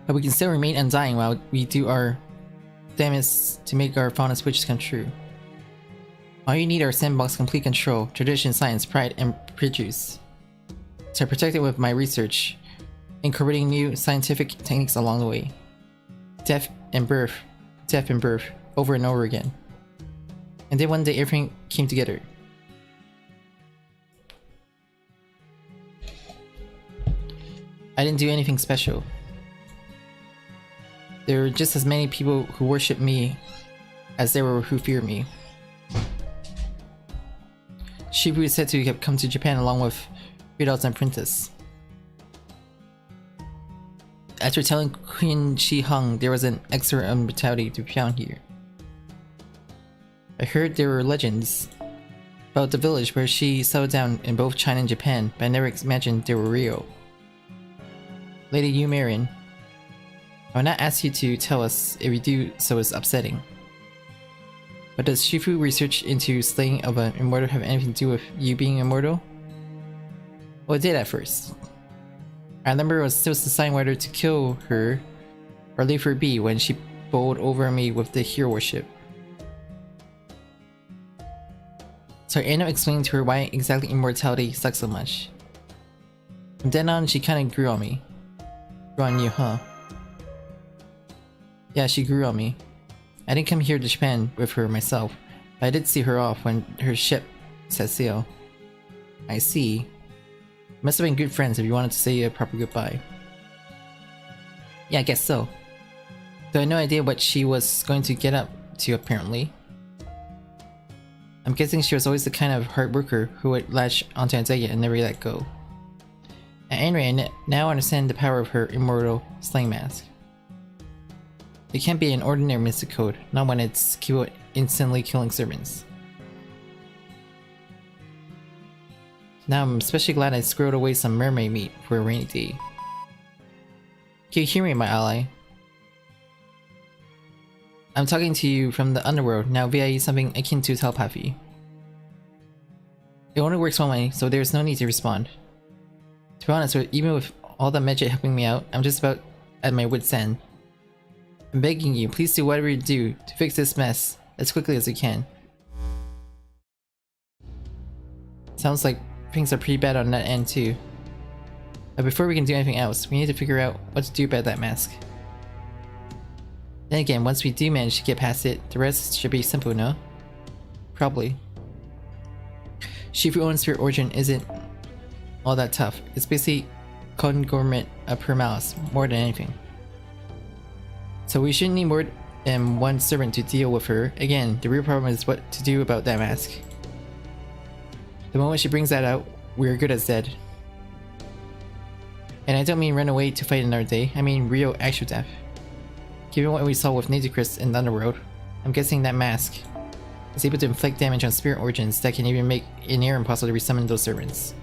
but we can still remain undying while we do our damnedest to make our fondest wishes come true. All you need are sandbox complete control, tradition, science, pride, and prejudice. So I protect it with my research, incorporating new scientific techniques along the way. Death and birth, over and over again. And then one day everything came together. I didn't do anything special. There were just as many people who worship me as there were who fear me. Shibu is said to have come to Japan along with 3,000 apprentices. After telling Queen Shi Hung there was an elixir of immortality to be found here, I heard there were legends about the village where she settled down in both China and Japan, but I never imagined they were real. Lady Yu Marion, I will not ask you to tell us if you do so is upsetting. But does Shifu research into slaying of an immortal have anything to do with you being immortal? Well, it did at first. I remember I was still deciding whether to kill her or leave her be when she bowled over me with the hero worship. So I ended up explaining to her why exactly immortality sucks so much. From then on, she kinda grew on me. Grew on you, huh? Yeah, she grew on me. I didn't come here to Japan with her myself, but I did see her off when her ship set sail. I see. Must have been good friends if you wanted to say a proper goodbye. Yeah, I guess so. Though I had no idea what she was going to get up to, apparently. I'm guessing she was always the kind of hard worker who would latch onto an idea and never let go. At any rate, I now understand the power of her immortal slaying mask. It can't be an ordinary mystic code, not when it's capable of instantly killing servants. Now I'm especially glad I squirreled away some mermaid meat for a rainy day. Can you hear me, my ally? I'm talking to you from the underworld now via something akin to telepathy. It only works one way, so there's no need to respond. To be honest, even with all the magic helping me out, I'm just about at my wit's end. I'm begging you, please do whatever you do to fix this mess as quickly as you can. Sounds like things are pretty bad on that end too. But before we can do anything else, we need to figure out what to do about that mask. Then again, once we do manage to get past it, the rest should be simple, no? Probably. Shifu own spirit origin isn't all that tough. It's basically conglomerate of pure malice, more than anything. So we shouldn't need more than one servant to deal with her. Again, the real problem is what to do about that mask. The moment she brings that out, we're good as dead. And I don't mean run away to fight another day, I mean real actual death. Given what we saw with Nidicris in the Underworld, I'm guessing that mask is able to inflict damage on spirit origins that can even make it near impossible to resummon those servants.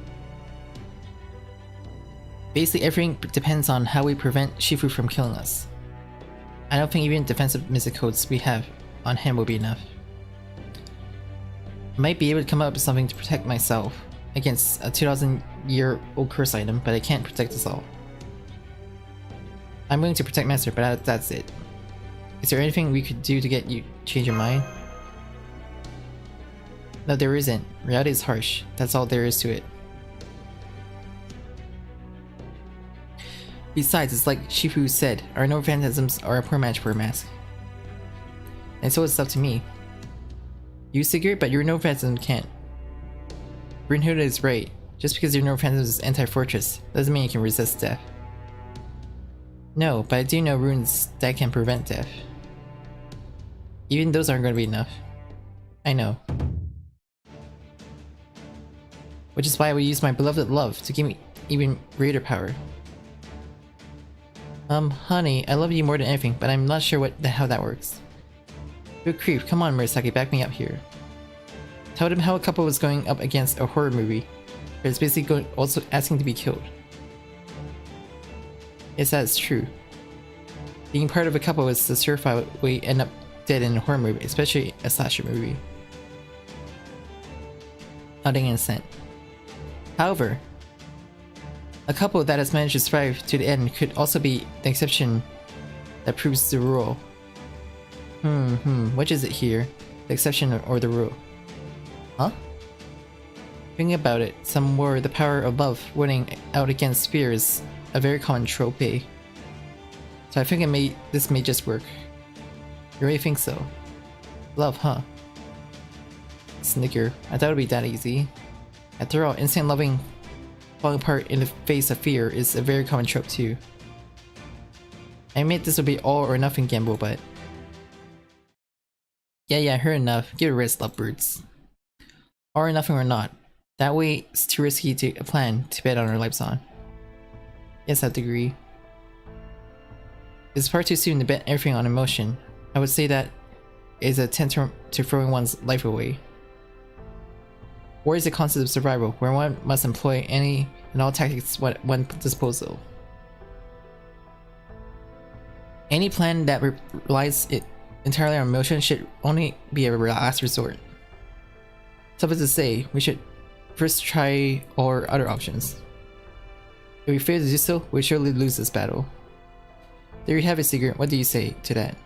Basically everything depends on how we prevent Shifu from killing us. I don't think even defensive mystic codes we have on him will be enough. I might be able to come up with something to protect myself against a 2000-year-old curse item, but I can't protect us all. I'm willing to protect Master, but that's it. Is there anything we could do to get you to change your mind? No, there isn't. Reality is harsh. That's all there is to it. Besides, it's like Shifu said, our no phantasms are a poor match for a mask. And so it's up to me. You Sigurd, but your no phantasm can't. Brynhilde is right. Just because your no phantasm is anti-fortress doesn't mean you can resist death. No, but I do know runes that can prevent death. Even those aren't going to be enough. I know. Which is why I would use my beloved love to give me even greater power. Honey, I love you more than anything, but I'm not sure how that works. You're a creep, come on Murasaki, back me up here. Told him how a couple was going up against a horror movie, but it's basically also asking to be killed. Yes, that is true. Being part of a couple is the surefire way to end up dead in a horror movie, especially a slasher movie. Nodding in assent. However, a couple that has managed to survive to the end could also be the exception that proves the rule. Which is it here? The exception or the rule? Huh? Thinking about it, some more the power of love winning out against fear is a very common trope. So I think this may just work. You really think so? Love, huh? Snicker. I thought it'd be that easy. After all, instant loving falling apart in the face of fear is a very common trope too. I admit this would be all or nothing gamble, but... Yeah, I heard enough. Give it a rest, lovebirds. All or nothing or not. That way, it's too risky to plan to bet on our lives on. Yes, I'd agree. It's far too soon to bet everything on emotion. I would say that is a tantamount to throwing one's life away. War is a concept of survival, where one must employ any and all tactics at one's disposal. Any plan that relies entirely on emotion should only be a last resort. Suffice to say, we should first try our other options. If we fail to do so, we surely lose this battle. There you have it, Sigurd. What do you say to that?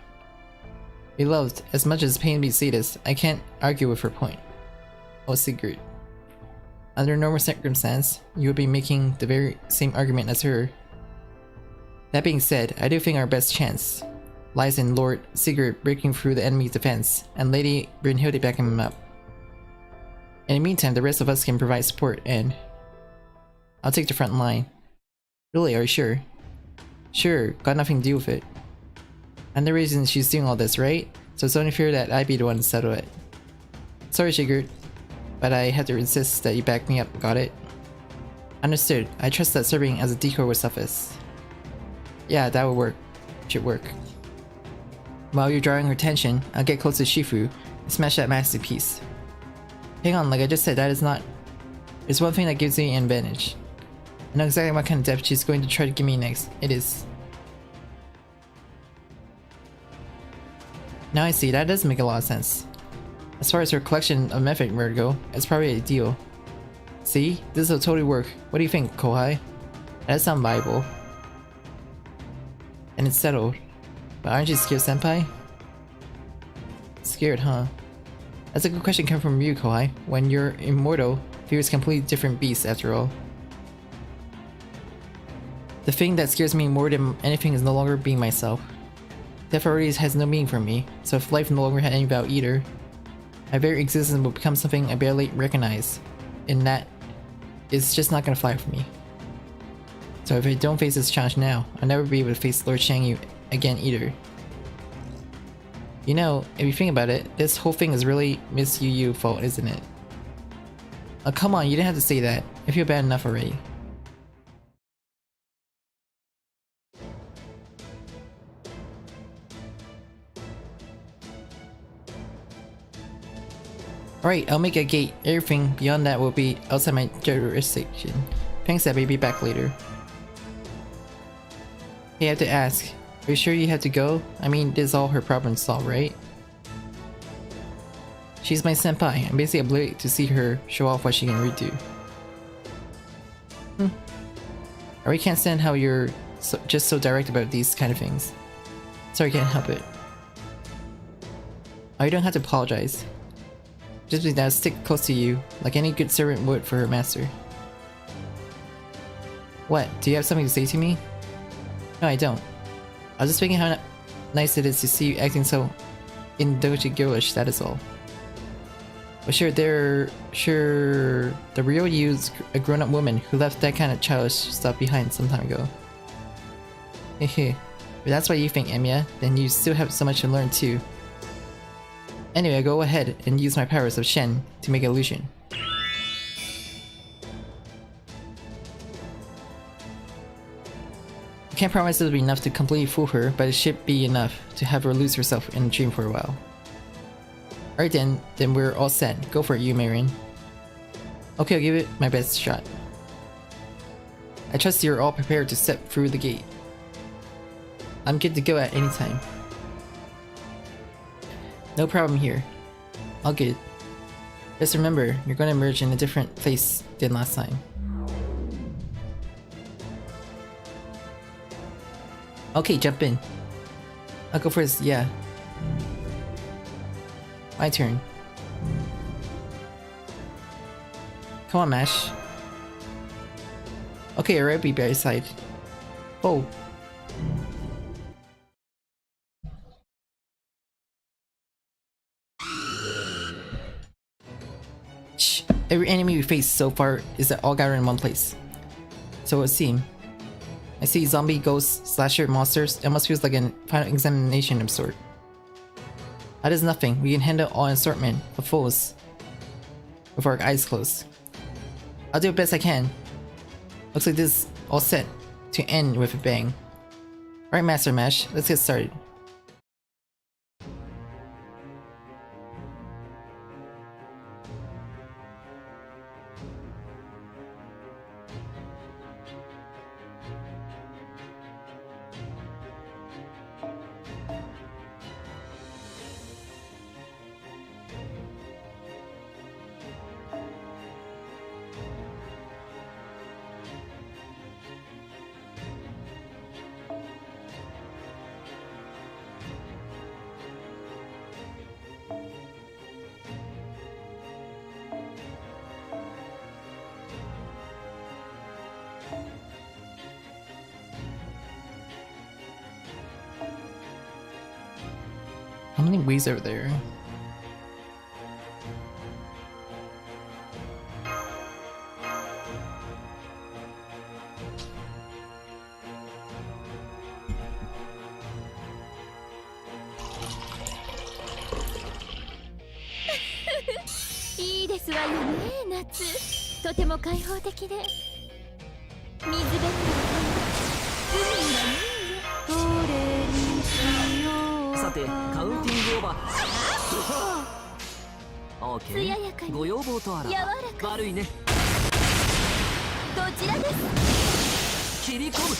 Beloved, as much as pain me to say this, I can't argue with her point. Oh, Sigurd. Under normal circumstance, you would be making the very same argument as her. That being said, I do think our best chance lies in Lord Sigurd breaking through the enemy's defense and Lady Brynhilde backing him up. In the meantime, the rest of us can provide support and... I'll take the front line. Really, are you sure? Sure, got nothing to do with it. And the reason she's doing all this, right? So it's only fair that I be the one to settle it. Sorry, Sigurd, but I had to insist that you back me up, got it? Understood. I trust that serving as a decoy will suffice. Yeah, that will work. Should work. While you're drawing her attention, I'll get close to Shifu and smash that masterpiece. Hang on, like I just said, that is not... There's one thing that gives me an advantage. I know exactly what kind of depth she's going to try to give me next. It is. Now I see, that does make a lot of sense. As far as her collection of method where to go, it's probably ideal. See? This will totally work. What do you think, Kohai? That sounds viable. And it's settled. But aren't you scared, senpai? Scared, huh? That's a good question coming from you, Kohai. When you're immortal, fear is a completely different beast after all. The thing that scares me more than anything is no longer being myself. Death already has no meaning for me, so if life no longer had any value either, my very existence will become something I barely recognize, and that is just not gonna fly for me. So if I don't face this challenge now, I'll never be able to face Lord Shangyu again either. You know, if you think about it, this whole thing is really Miss Yu fault, isn't it? Oh, come on, you didn't have to say that. I feel bad enough already. Alright, I'll make a gate. Everything beyond that will be outside my jurisdiction. Thanks, Abby. Be back later. Hey, I have to ask. Are you sure you have to go? I mean, this is all her problem to solve, right? She's my senpai. I'm basically obligated to see her show off what she can really do. I really can't stand how you're just so direct about these kind of things. Sorry, can't help it. Oh, you don't have to apologize. Just because I'll stick close to you, like any good servant would for her master. What? Do you have something to say to me? No, I don't. I was just thinking how nice it is to see you acting so indulgent girlish, that is all. But sure, the real you's a grown-up woman who left that kind of childish stuff behind some time ago. Hehe. If that's what you think, Emiya, then you still have so much to learn too. Anyway, go ahead and use my powers of Shen to make an illusion. I can't promise it'll be enough to completely fool her, but it should be enough to have her lose herself in a dream for a while. Alright then we're all set. Go for it, you Marion. Okay, I'll give it my best shot. I trust you're all prepared to step through the gate. I'm good to go at any time. No problem here. All good. Just remember, you're gonna emerge in a different place than last time. Okay, jump in. I'll go first, yeah. My turn. Come on, Mash. Okay, alright, be by your side. Oh. Shh. Every enemy we face so far is all gathered in one place. So it would seem. I see zombie, ghosts, slasher, monsters. It almost feels like a final examination of sort. That is nothing. We can handle all assortment of foes with our eyes closed. I'll do the best I can. Looks like this is all set to end with a bang. Alright, Master Mash, let's get started. How many ways are there?いいですわよね、夏。とても開放的で。水辺から海が見える。どれにしようかさてカウンティングオーバー。オーケ艶やかー。にご要望とあら柔らば悪いね。どちらです。切り込む。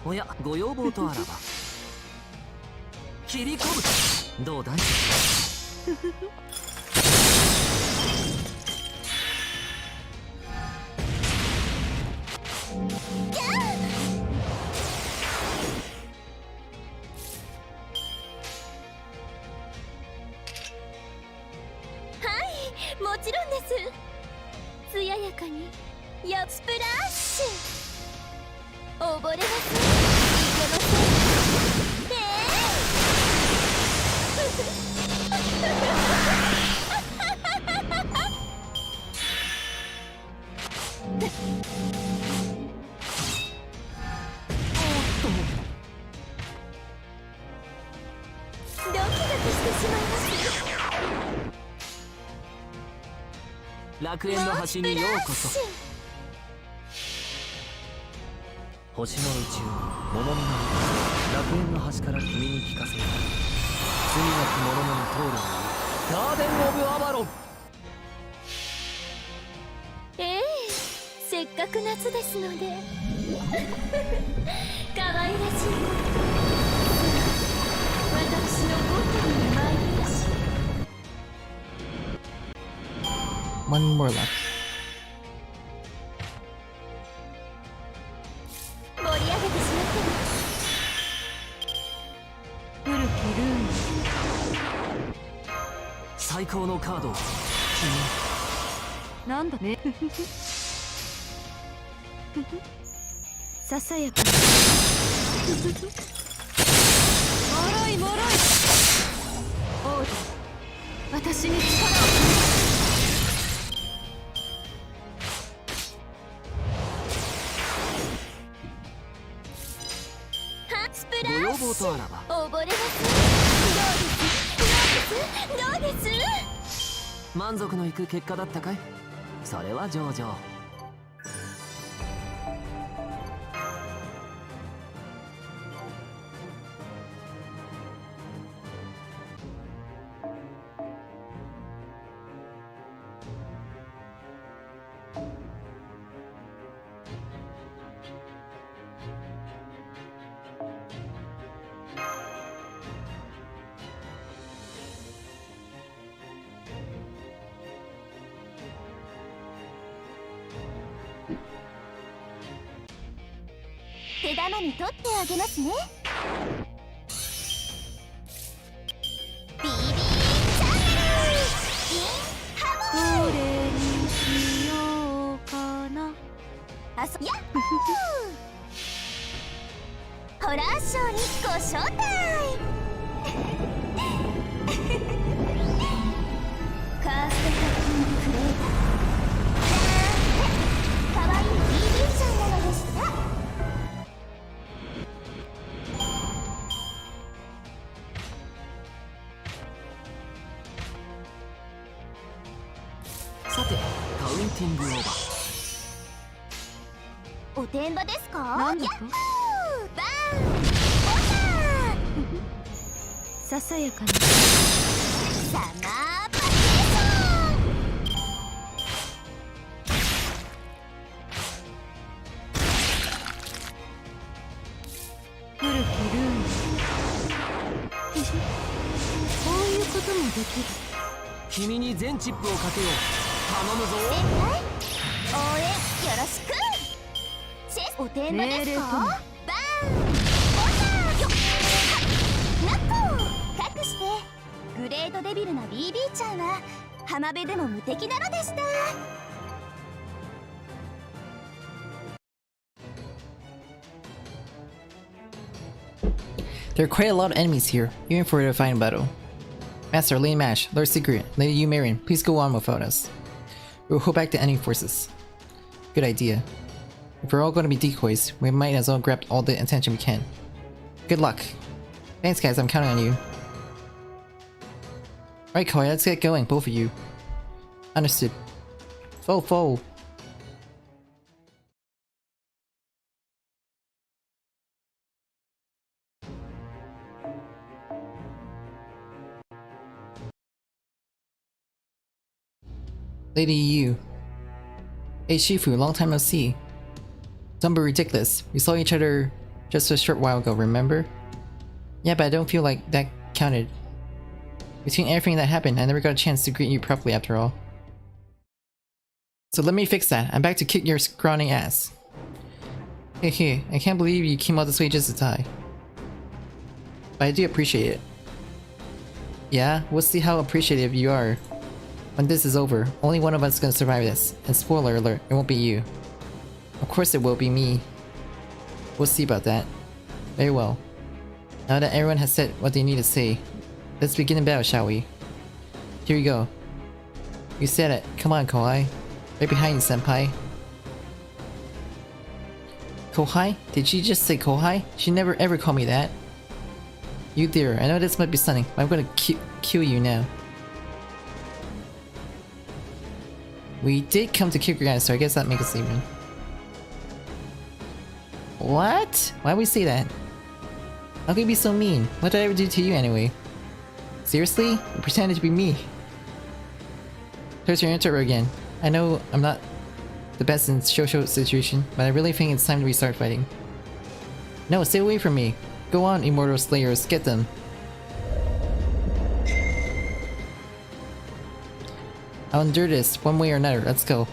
おや、ご要望とあらば切り込む。どうだい。もちろんです。艶やかにやスプラッシュ。溺れません。いけません。ドキドキしてしまいます。楽園の端にようこそ。星の宇宙に物の名を楽園の端から君に聞かせる。罪なき者のに通るガーデン・オブ・アバロン。せっかく夏ですので可愛らしい私のボトルに参りましょう。 One more left. 盛り上げてしまって古きルー最高のカードをンなんだね。ささやかにもろいもろい。王子、私に力を。スプラご要ッシ望とあらばュ。溺れます。どうです満足のいく結果だったかい。それは上々。手玉に取ってあげますね。BB チャンネルインハモどれにしようかな。やっほーホラーショーにご招待カーストカッティングクレーターかわいい BB ちゃんなのでした。さてカウンティングオーバー。おてんばですか。なんだとやっほーバーンボタンささやかにサマーパケーション。古きルーンこういうこともできる。君に全チップをかけよう。頼むぞ。先輩応援よろしく。おてんばですか。命令ともバーンボタンよっナッコー隠して。グレートデビルな BB ちゃんは浜辺でも無敵なのでした。There are quite a lot of enemies here, even for a final battle. Master, Lady Mash, Lord Secret, Lady Yumarian, please go on without us. We'll hold back the enemy forces. Good idea. If we're all going to be decoys, we might as well grab all the attention we can. Good luck. Thanks guys, I'm counting on you. Right, Koi, let's get going, both of you. Understood. Fo. Lady Yu. Hey Shifu, long time no see. Don't be ridiculous. We saw each other just a short while ago, remember? Yeah, but I don't feel like that counted. Between everything that happened, I never got a chance to greet you properly after all. So let me fix that. I'm back to kick your scrawny ass. Hey, I can't believe you came all this way just to die. But I do appreciate it. Yeah, we'll see how appreciative you are. When this is over, only one of us is gonna survive this. And spoiler alert, it won't be you. Of course it will be me. We'll see about that. Very well. Now that everyone has said what they need to say, let's begin the battle, shall we? Here we go. You said it. Come on, Kohai. Right behind you, senpai. Kohai? Did she just say Kohai? She never ever called me that. You dear, I know this might be stunning, but I'm gonna kill you now. We did come to kick your ass, so I guess that makes us even. What? Why would we say that? How can you be so mean? What did I ever do to you anyway? Seriously? You pretended to be me. There's your interview again. I know I'm not the best in social situation, but I really think it's time to restart fighting. No, stay away from me. Go on, immortal slayers, get them. I'll endure this, one way or another, let's go.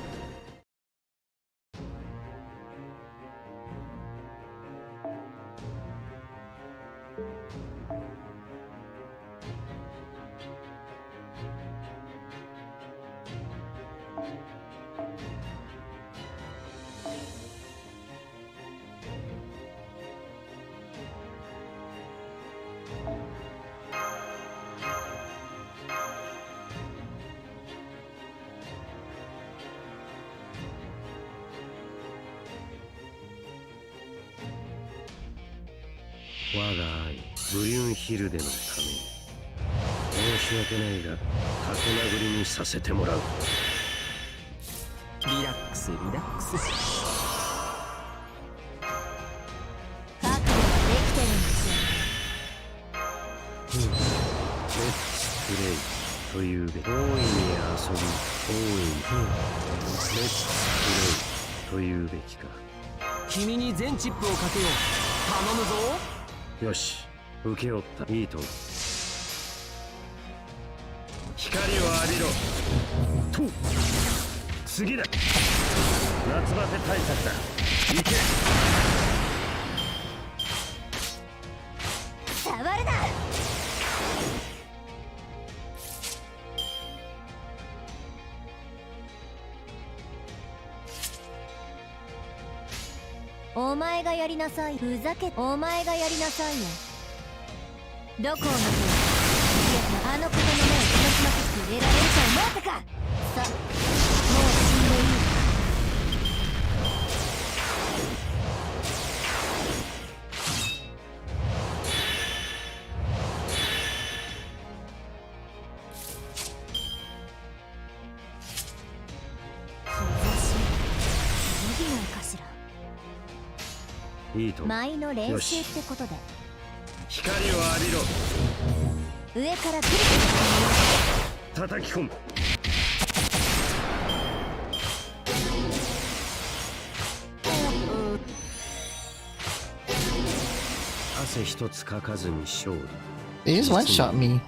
They just one-shot me.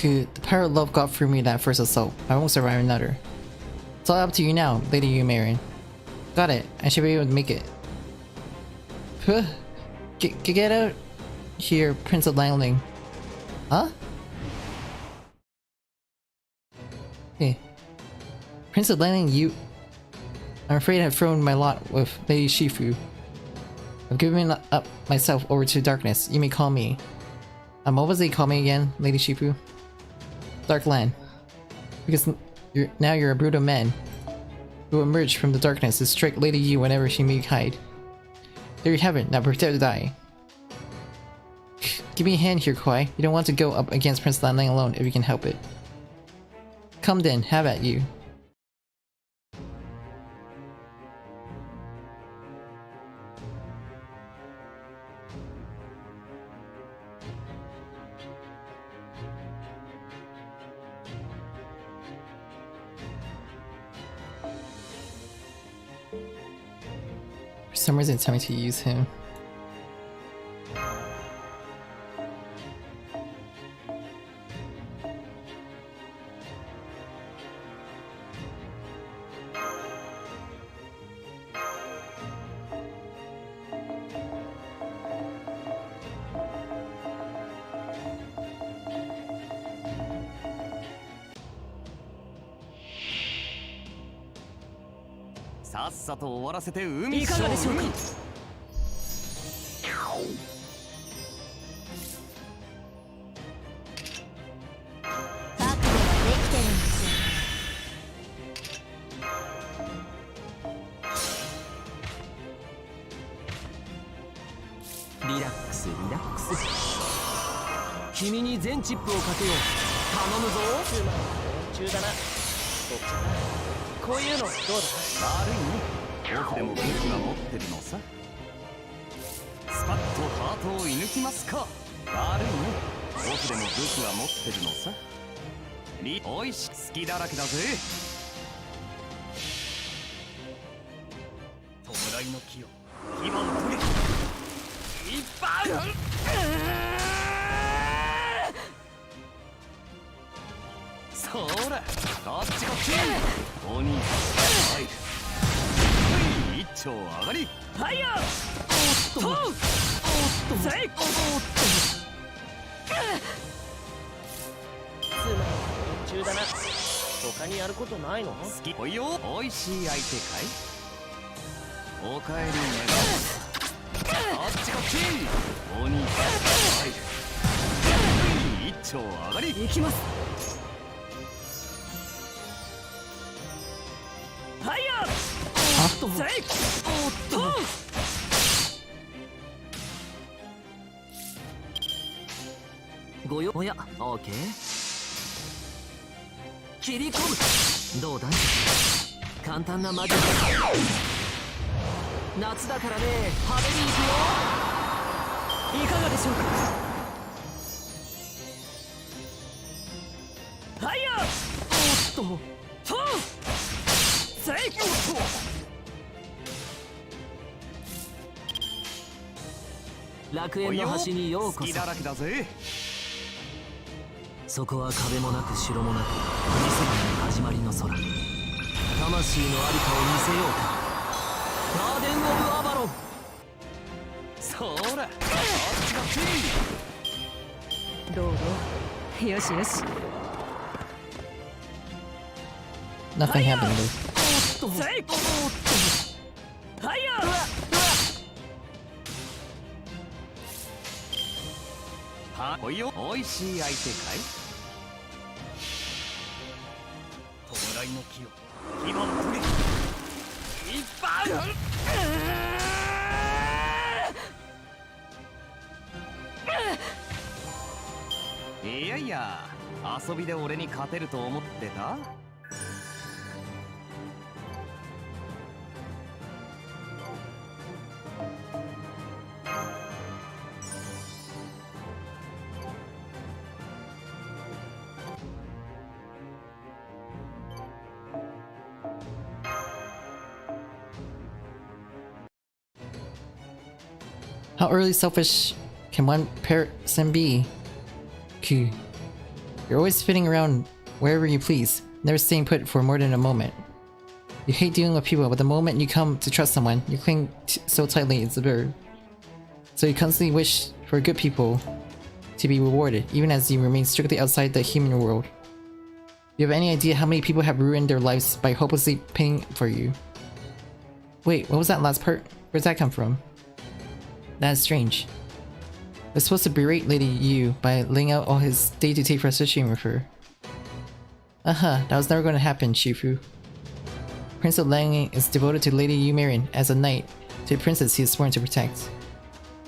The power of love got through me that first assault. I won't survive another. It's all up to you now, Lady Yu Marin. Got it. I should be able to make it. Get out here, Prince of Langling. Huh? Hey. Prince of Langling, you... I'm afraid I've thrown my lot with Lady Shifu. I've given up myself over to darkness. You may call me... what was they call me again, Lady Shifu? Dark Land. Because now you're a brutal man who emerged from the darkness to strike Lady Yu whenever she may hide. There you have it, now prepare to die. Give me a hand here, Koi. You don't want to go up against Prince Lanling alone if you can help it. Come then, have at you. For some reason it's telling me to use him.さっさと終わらせて海いかがでしょうか。バクではできてるんですよ。リラックスリラックス。君に全チップをかけよう。頼むぞ。つまり中だな。こういうのどうだ。悪いね。オフでも武器は持ってるのさ。スパッとハートを射抜きますか。悪いね。オフでも武器は持ってるのさ。おいし好きだらけだぜ。弔いの木を牙を取れ。一番そらこっちこっち。鬼入る。一丁上がり。ファイヤー。おっとセイ。つまり中だな。他にやることないの。好きおいよ。おいしい相手かい。おかえり願う。こっちこっち。鬼入る。一丁上がり。行きます。ファイヤー。おっとセイ。おっとごよおやオーケー。切り込む。どうだい。簡単なマジック。夏だからね。派手に行くよ。いかがでしょうか。ファイヤー。おっとトーセイ。楽園の端にようこそ。好きだらけだぜ。そこは壁もなく城もなく、見せ場の始まりの空。魂のありかを見せようか。ガーデン・オブ・アバロン。そらこっちこっち。どうぞ。よしよし。 Nothing happened though. おっとセイ。おっとファイヤー。はおいよ。おいしい相手かい。弔いの木を牙を取れ。一番いやいや、遊びで俺に勝てると思ってた。How early selfish can one person be? Q. You're always spinning around wherever you please, never staying put for more than a moment. You hate dealing with people, but the moment you come to trust someone, you cling so tightly it's absurd. So you constantly wish for good people to be rewarded, even as you remain strictly outside the human world. Do you have any idea how many people have ruined their lives by hopelessly paying for you? Wait, what was that last part? Where'd that come from? That's strange. They're supposed to berate Lady Yu by laying out all his day-to-day frustration with her. That was never going to happen, Shifu. Prince of Langley is devoted to Lady Yumarian as a knight to the princess he is sworn to protect.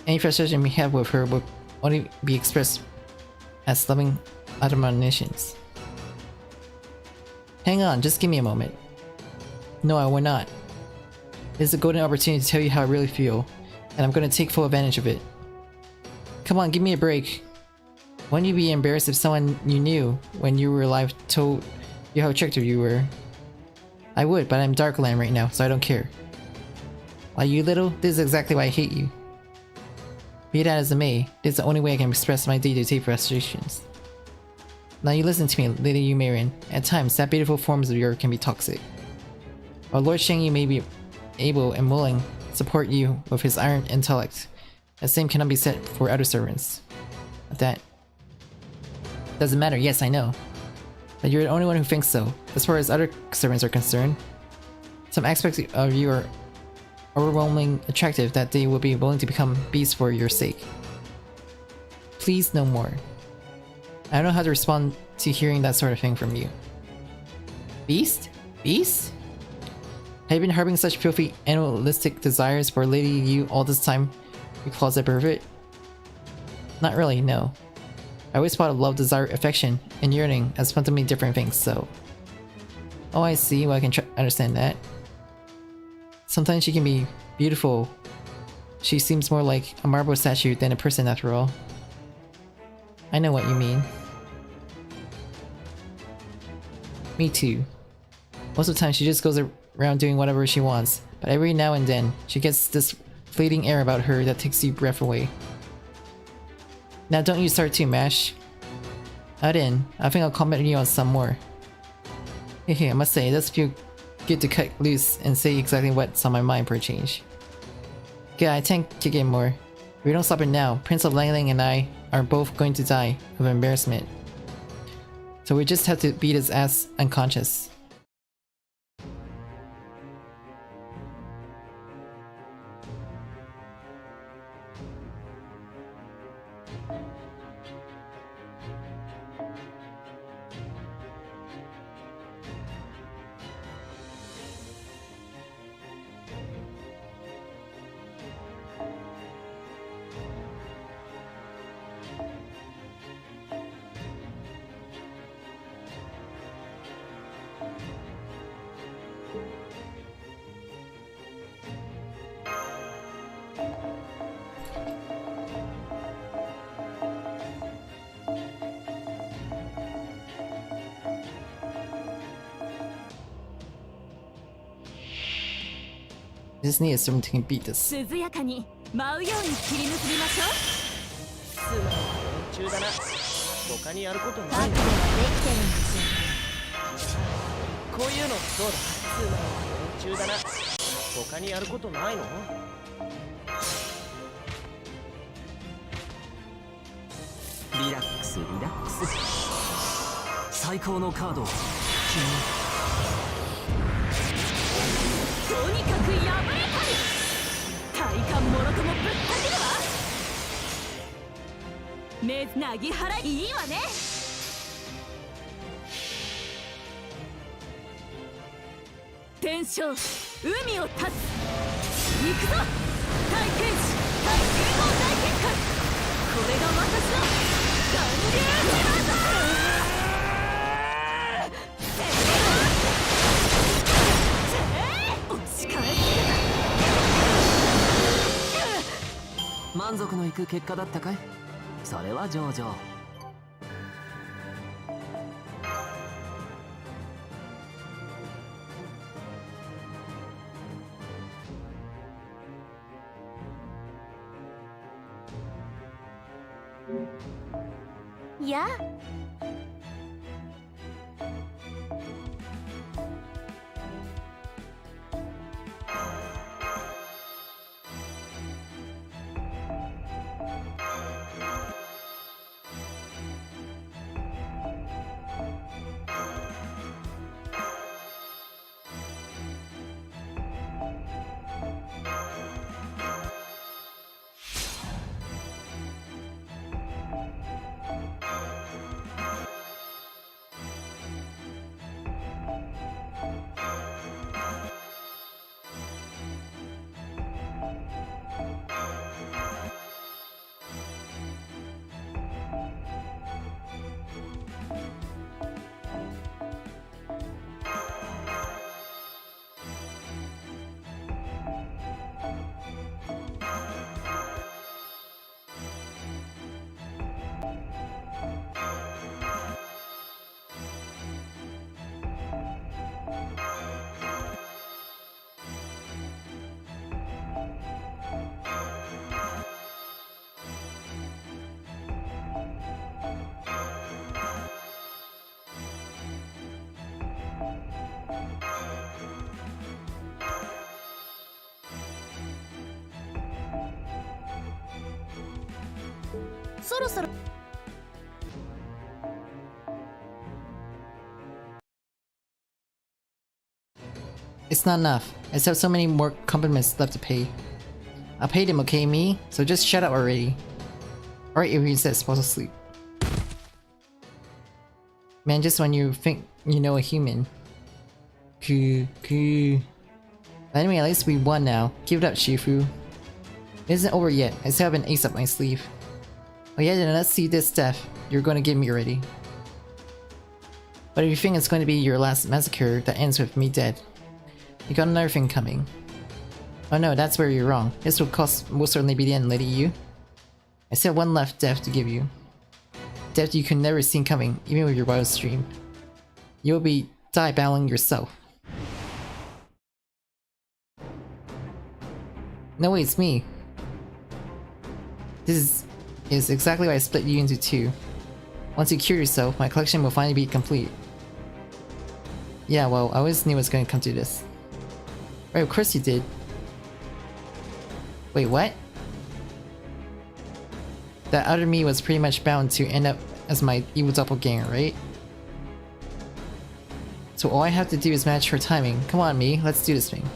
Any frustration we have with her will only be expressed as loving admonitions. Hang on, just give me a moment. No, I will not. This is a golden opportunity to tell you how I really feel, and I'm going to take full advantage of it. Come on, give me a break. Wouldn't you be embarrassed if someone you knew when you were alive told you how tricked you were? I would, but I'm Darkland right now, so I don't care. Why, you little? This is exactly why I hate you. Be that as it may, this is the only way I can express my day-to-day frustrations. Now you listen to me, Lady Yumarian. At times, that beautiful forms of yours can be toxic. While Lord Shangyu may be able and willing to support you with his iron intellect, the same cannot be said for other servants. That doesn't matter, yes, I know. But you're the only one who thinks so. As far as other servants are concerned, some aspects of you are overwhelmingly attractive that they will be willing to become beasts for your sake. Please, no more. I don't know how to respond to hearing that sort of thing from you. Beast? Beast? Have you been harboring such filthy, animalistic desires for Lady Yu all this time, you closet pervert? Not really, no. I always thought of love, desire, affection, and yearning as fundamentally different things, so... Oh, I see, well I can understand that. Sometimes she can be beautiful. She seems more like a marble statue than a person after all. I know what you mean. Me too. Most of the time she just goes around doing whatever she wants, but every now and then she gets this fleeting air about her that takes your breath away. Now don't you start too, Mash. I think I'll comment you on some more. Hehe, I must say, it does feel good to cut loose and say exactly what's on my mind for a change. Yeah, I can't kick it more. If we don't stop it now, Prince of Langling and I are both going to die of embarrassment. So we just have to beat his ass unconscious. I just need someone to beat this. 涼やかに舞うように切り抜きましょう。素直な連中だな。他にやることないの。覚悟はできてるんですよ。こういうのどうだ。素直な連中だな。他にやることないの。リラックスリラックス。最高のカードをとにかく破れたり体感もろともぶった切るわ。目なぎ払いいいわね。天将海を立つ。行くぞ大剣士大剣豪大結界。これが私の巌流島だ。満足のいく結果だったかい？それは上々。いや。そろそろ It's not enough. I still have so many more compliments left to pay. I'll pay them, okay, me? So just shut up already. Alright, Avery says, supposed to sleep. Man, just when you think you know a human. But anyway, at least we won now. Give it up, Shifu. It isn't over yet. I still have an ace up my sleeve. Oh yeah, then let's see this death you're going to give me already. But if you think it's going to be your last massacre that ends with me dead, you got another thing coming. Oh no, that's where you're wrong. This will certainly be the end, Lady Yu. I still have one left death to give you. Death you could never see coming, even with your wildest dream. You'll be die-battling yourself. No wait, it's me. This is exactly why I split you into two. Once you cure yourself, my collection will finally be complete. Yeah, well, I always knew it was going to come to this. Right, of course you did. Wait, what? That other me was pretty much bound to end up as my evil doppelganger, right? So all I have to do is match her timing. Come on, me, let's do this thing.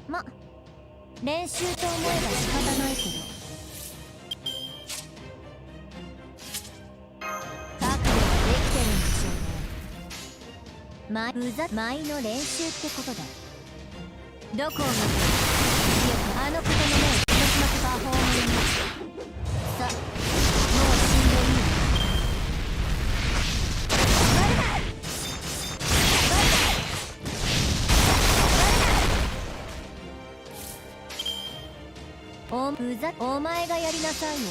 ま、練習と思えば仕方ないけど。覚悟ができてるんでしょうね。舞の練習ってことだ。どこを見てもあの方の目を楽しませパフォーマンス。さあ、もう死んでいいわ。お前がやりなさいよ。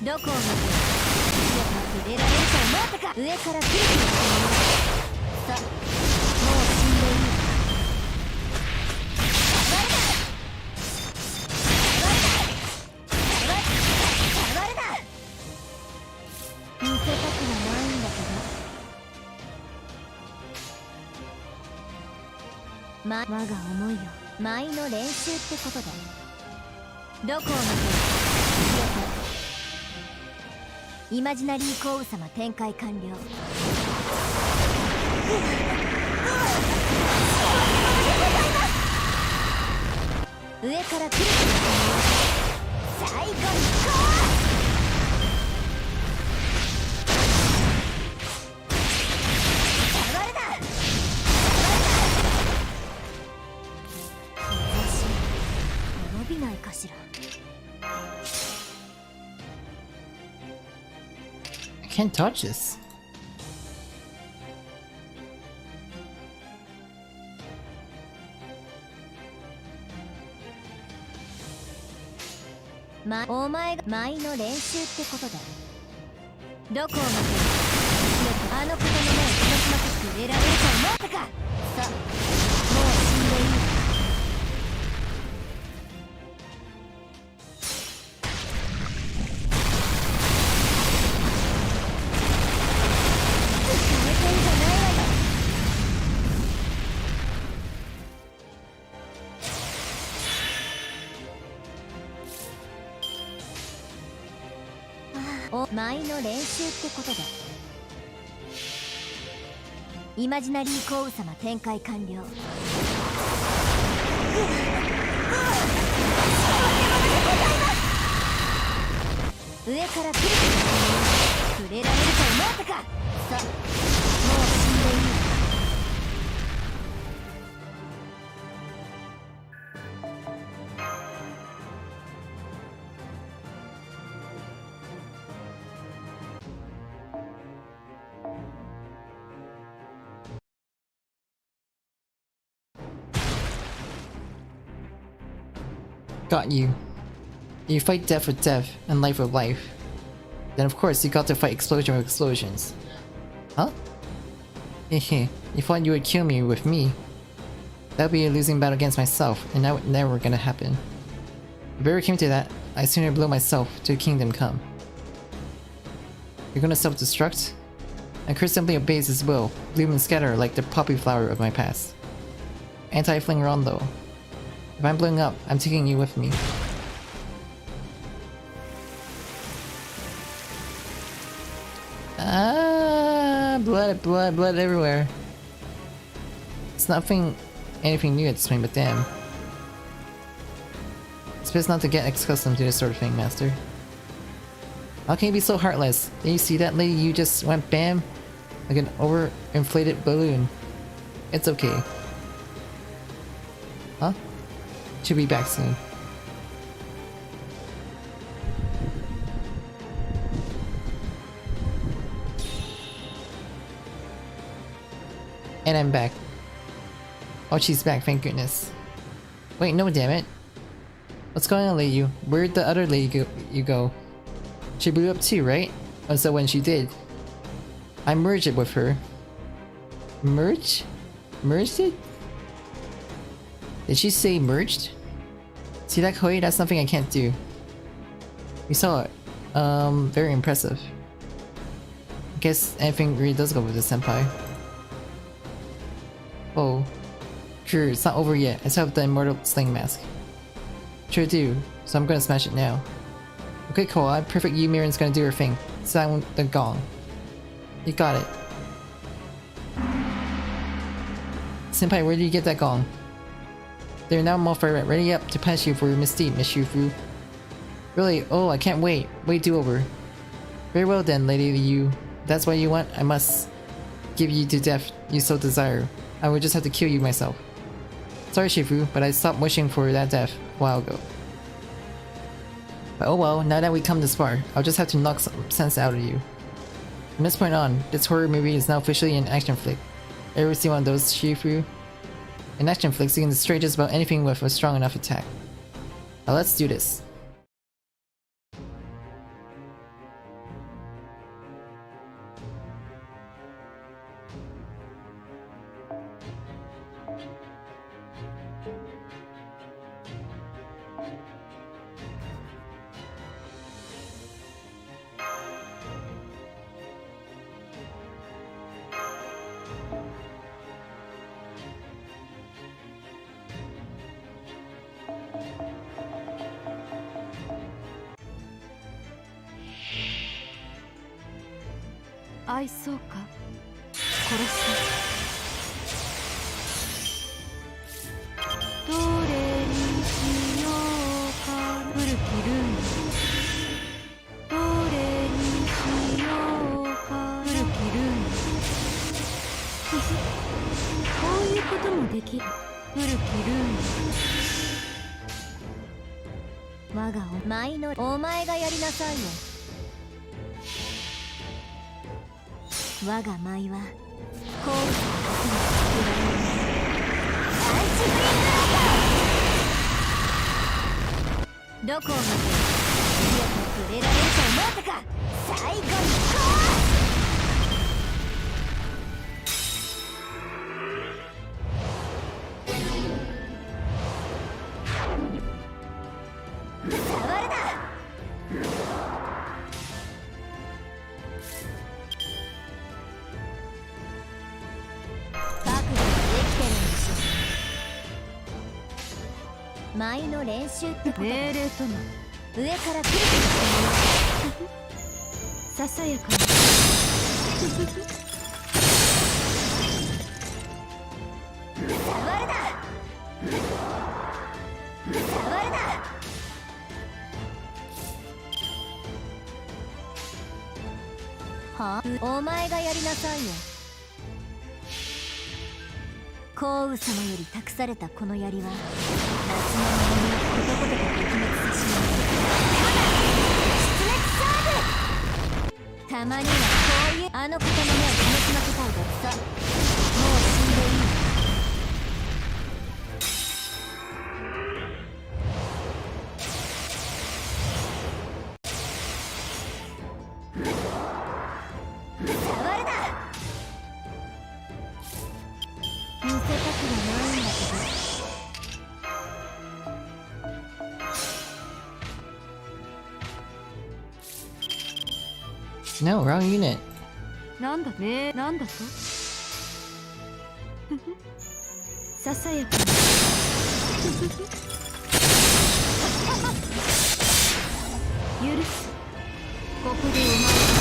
どこを見て入れられると思ったか。上から来る気がする。さあ、もう死んでいい。下がるな。見せたくはないんだけど。我が思いよ。舞の練習ってことだ。どこを見てイマジナリー降雨様展開完了。上から来る最後にこう下がるな。私滅びないかしら。I can't touch this.お前が舞の練習ってことだ。どこを見てあの方の目を楽しませて入れられると思ったか。さあ、もう死んでいい。舞の練習ってことだ。イマジナリー降雨様展開完了。上から来る触れられると思ったか。さあ、もう死んでいい。Got you. You fight death with death and life with life. Then of course you got to fight explosion with explosions. Huh? Hehe, you thought you would kill me with me. That would be a losing battle against myself, and that would never gonna happen. If it ever came to that, I'd sooner blow myself to the kingdom come. You're gonna self-destruct? And Chris simply obeys his will, bloom and scatter like the poppy flower of my past. Anti-fling Rondo. If I'm blowing up, I'm taking you with me. Ah, blood everywhere. It's anything new at this point, but damn. It's best not to get accustomed to this sort of thing, Master. How can you be so heartless? Did you see that lady you just went bam? Like an overinflated balloon. It's okay. Huh? Should be back soon. And I'm back. Oh, she's back, thank goodness. Wait, no, damn it. What's going on, lady? Where'd the other lady go? She blew up too, right? Oh, so when she did, I merged it with her. Merged? Merged it? Did she say merged? See that, Koi? That's something I can't do. We saw it. Very impressive. I guess anything really does go with the senpai. Oh. Sure, it's not over yet. I still have the immortal sling mask. Sure do, so I'm gonna smash it now. Okay, Koa, perfect Yumirin's gonna do her thing. Sound the gong. You got it. Senpai, where did you get that gong? They're now Malfire ready up to punish you for your misdeed, Miss Shufu. Really? Oh, I can't wait. Wait, do over. Very well then, Lady Yu. If that's what you want, I must give you to death you so desire. I would just have to kill you myself. Sorry, Shifu, but I stopped wishing for that death a while ago. But oh well, now that we come this far, I'll just have to knock some sense out of you. From this point on, this horror movie is now officially an action flick. Ever see one of those, Shifu? In action flicks, you can destroy just about anything with a strong enough attack. Now let's do this.愛そうか殺すどれにしようか古きルーンどれにしようか古きルーンこういうこともできる古きルーン我が舞のお前がやりなさいよ我が舞はこういうどこを見て強く触れられると思ったか最後にこう触るな舞の練習ってこと命令とも上から来るささやかな触るな触るなはあお前がやりなさいよ幸雨様より託されたこの槍は夏の魔物をことごとく撃滅さしまう出撃サーブたまにはこういうあの方の目を楽しませたいだってさもう死んでいい触るな No, wrong unit. なんだね、なんだとささやかな許す。ここでお前が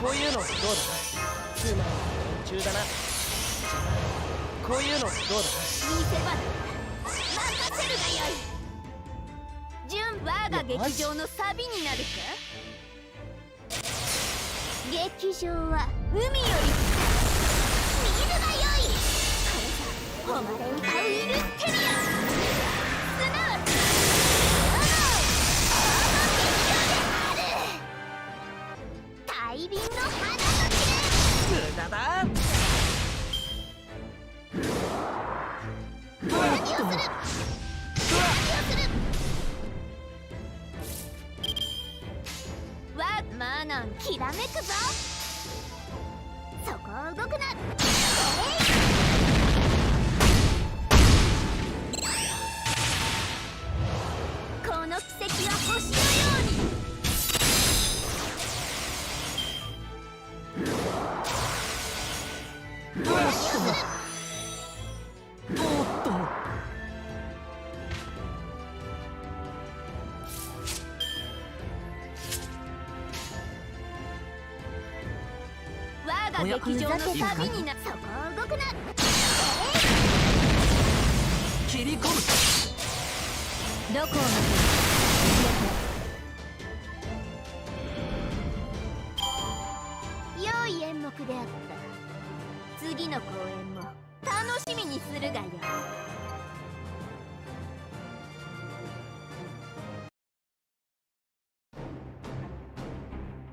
こういうのどうだ。つまり中だな。こういうのどうだ。見せ場だ。任せるがよい。純我が劇場のサビになるか。劇場は海より見るがよい。これがお前歌うイルステリア。すなわち大輪の花の無駄だ。何をする。マーナンきらめくぞ。そこを動くな。この奇跡は星のように。我が劇場のサビにな。そこを動くな。切り込む。どこを良い演目であった。次の公演も楽しみにするがよい。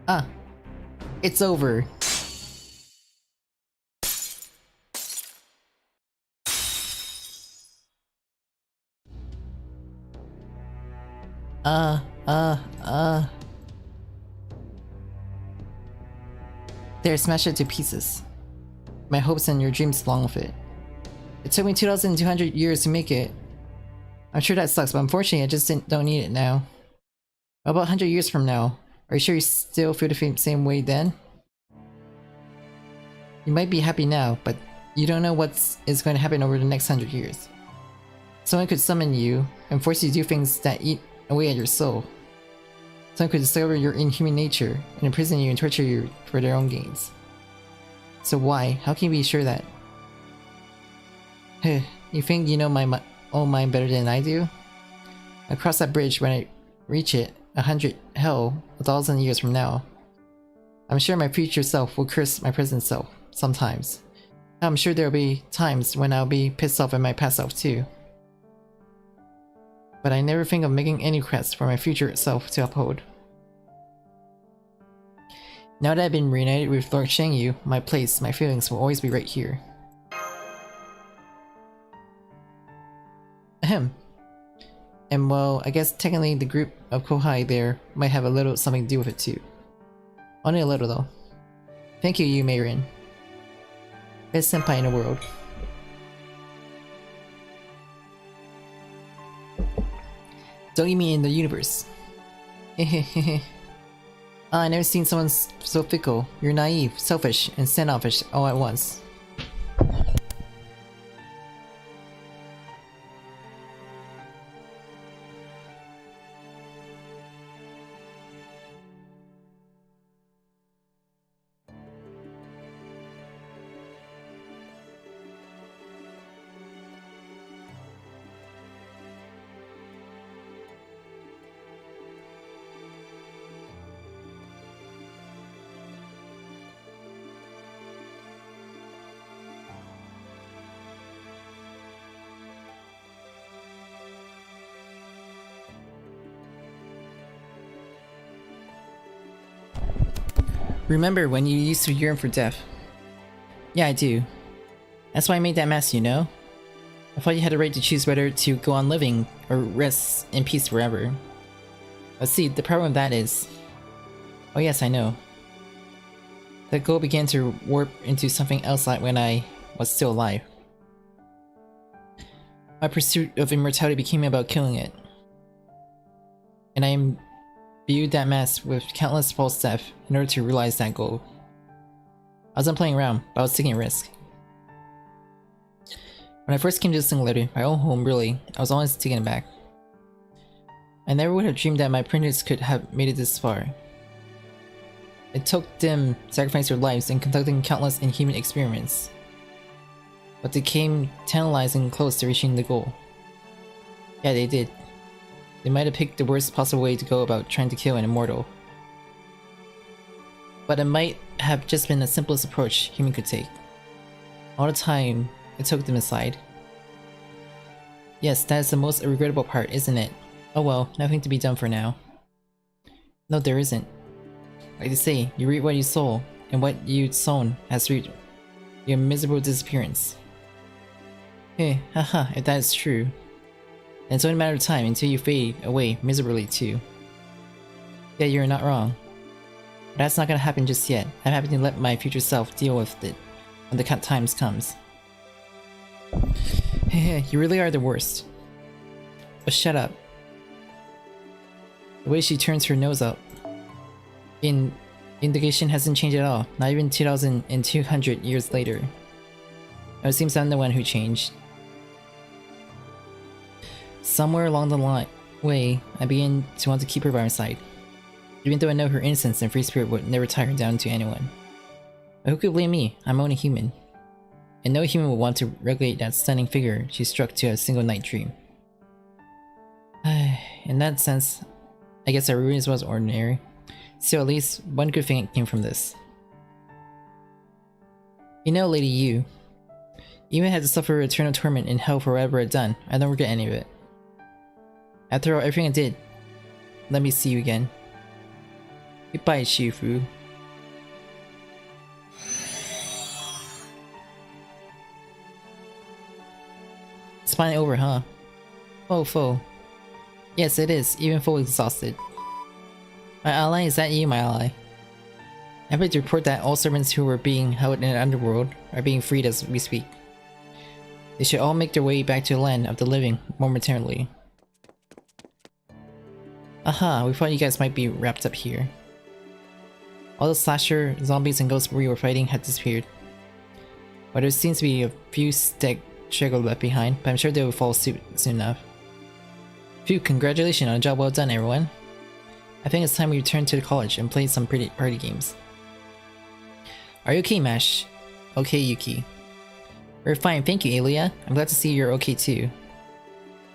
Ah, it's over. There, smash it to pieces. My hopes and your dreams along with it. It took me 2,200 years to make it. I'm sure that sucks, but unfortunately I just don't need it now. What about 100 years from now? Are you sure you still feel the same way then? You might be happy now, but you don't know what is going to happen over the next 100 years. Someone could summon you and force you to do things that eat away at your soul. Someone could discover your inhuman nature and imprison you and torture you for their own gains. So why? How can you be sure that? You think you know my own mind better than I do? I'll cross that bridge when I reach it 1,000 years from now. I'm sure my future self will curse my present self sometimes. I'm sure there'll be times when I'll be pissed off at my past self too. But I never think of making any requests for my future self to uphold. Now that I've been reunited with Lord Shangyu, my place, my feelings will always be right here. Ahem. And well, I guess technically the group of Kohai there might have a little something to do with it too. Only a little though. Thank you, Yu-Meirin. Best senpai in the world. Don't leave me in the universe. I never seen someone so fickle. You're naive, selfish, and standoffish all at once. Remember when you used to yearn for death? Yeah, I do. That's why I made that mask, you know? I thought you had the right to choose whether to go on living or rest in peace forever. But see, the problem with that is... Oh yes, I know. That goal began to warp into something else like when I was still alive. My pursuit of immortality became about killing it. And I imbued that mask with countless false death in order to realize that goal. I wasn't playing around, but I was taking a risk. When I first came to the Singularity, my own home really, I was always taken aback. I never would have dreamed that my apprentices could have made it this far. It took them sacrificing their lives and conducting countless inhuman experiments. But they came tantalizing close to reaching the goal. Yeah, they did. They might have picked the worst possible way to go about trying to kill an immortal. But it might have just been the simplest approach human could take. All the time, it took them aside. Yes, that is the most regrettable part, isn't it? Oh well, nothing to be done for now. No, there isn't. Like they say, you reap what you sow, and what you'd sown has reaped your miserable disappearance. Hey, haha, if that is true, then it's only a matter of time until you fade away miserably too. Yeah, you're not wrong. But that's not gonna happen just yet. I'm happy to let my future self deal with it when the times comes. Hey, you really are the worst. But shut up. The way she turns her nose up. Indication hasn't changed at all, not even 2,200 years later. Now it seems I'm the one who changed. Somewhere along the way, I began to want to keep her by my side. Even though I know her innocence and free spirit would never tie her down to anyone. But who could blame me? I'm only human. And no human would want to regulate that stunning figure she struck to a single night dream. In that sense, I guess our ruins was ordinary. Still, at least one good thing came from this. You know, Lady Yu, even had to suffer eternal torment in hell for whatever I'd done, I don't regret any of it. After all, everything I did, let me see you again. Goodbye, Shifu. It's finally over, huh? Oh, foe. Yes, it is, even fully exhausted. My ally, is that you, my ally? I'm happy to report that all servants who were being held in the underworld are being freed as we speak. They should all make their way back to the land of the living momentarily. Aha, we thought you guys might be wrapped up here. All the slasher, zombies, and ghosts we were fighting had disappeared. But there seems to be a few stragglers left behind, but I'm sure they will follow suit soon enough. Phew, congratulations on a job well done, everyone. I think it's time we return to the college and play some pretty party games. Are you okay, Mash? Okay, Yuki. We're fine, thank you, Alia. I'm glad to see you're okay too.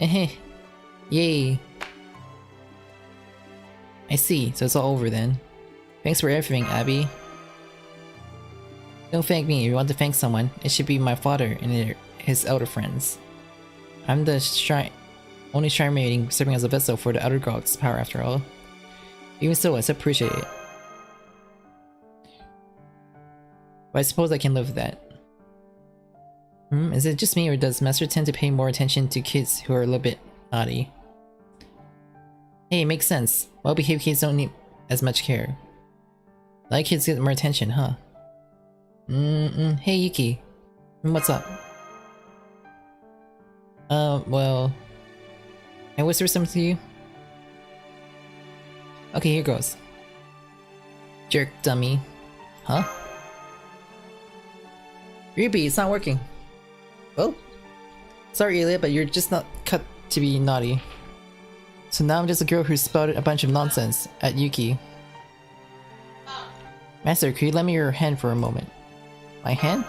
Heh. Yay. I see, so it's all over then. Thanks for everything, Abby. Don't thank me. If you want to thank someone, it should be my father and his elder friends. I'm the only shrine remaining serving as a vessel for the outer god's power after all. Even so, I still appreciate it. But I suppose I can live with that. Is it just me, or does Master tend to pay more attention to kids who are a little bit naughty? Hey, it makes sense. Well-behaved kids don't need as much care. Like kids get more attention, huh? Hey Yuki. What's up? Well... Can I whisper something to you? Okay, here goes. Jerk dummy. Huh? Ruby, it's not working. Oh? Sorry, Elia, but you're just not cut to be naughty. So now I'm just a girl who spouted a bunch of nonsense at Yuki. Master, could you lend me your hand for a moment? My hand?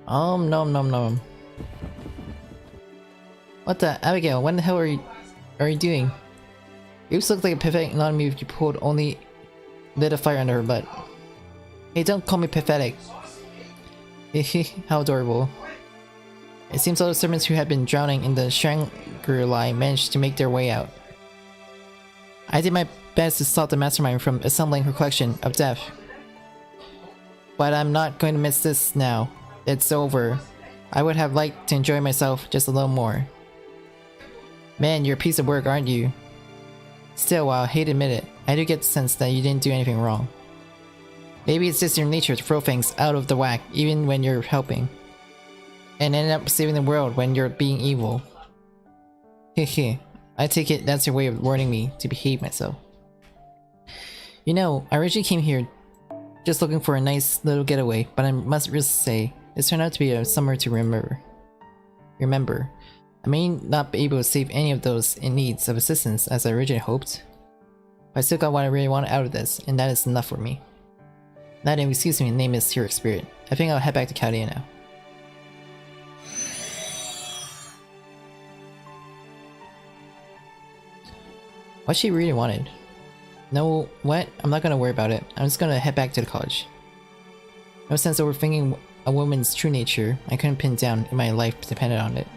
Nom nom nom. What the? Abigail, what the hell are you doing? Oops, looked like a pathetic non-move you pulled, only lit a fire under her butt. Hey, don't call me pathetic. Hehe, how adorable. It seems all the servants who had been drowning in the Shangri-La managed to make their way out. I did my best to stop the mastermind from assembling her collection of death. But I'm not going to miss this now. It's over. I would have liked to enjoy myself just a little more. Man, you're a piece of work, aren't you? Still, while I hate to admit it, I do get the sense that you didn't do anything wrong. Maybe it's just your nature to throw things out of the whack even when you're helping. And end up saving the world when you're being evil. Hehe, I take it that's your way of warning me to behave myself. You know, I originally came here just looking for a nice little getaway, but I must really say, this turned out to be a summer to remember. I may not be able to save any of those in need of assistance as I originally hoped, but I still got what I really wanted out of this, and that is enough for me. That name, excuse me, name is Heroic Spirit. I think I'll head back to Chaldea now. What she really wanted. No, what? I'm not gonna worry about it. I'm just gonna head back to the college. No sense overthinking a woman's true nature. I couldn't pin down if my life depended on it.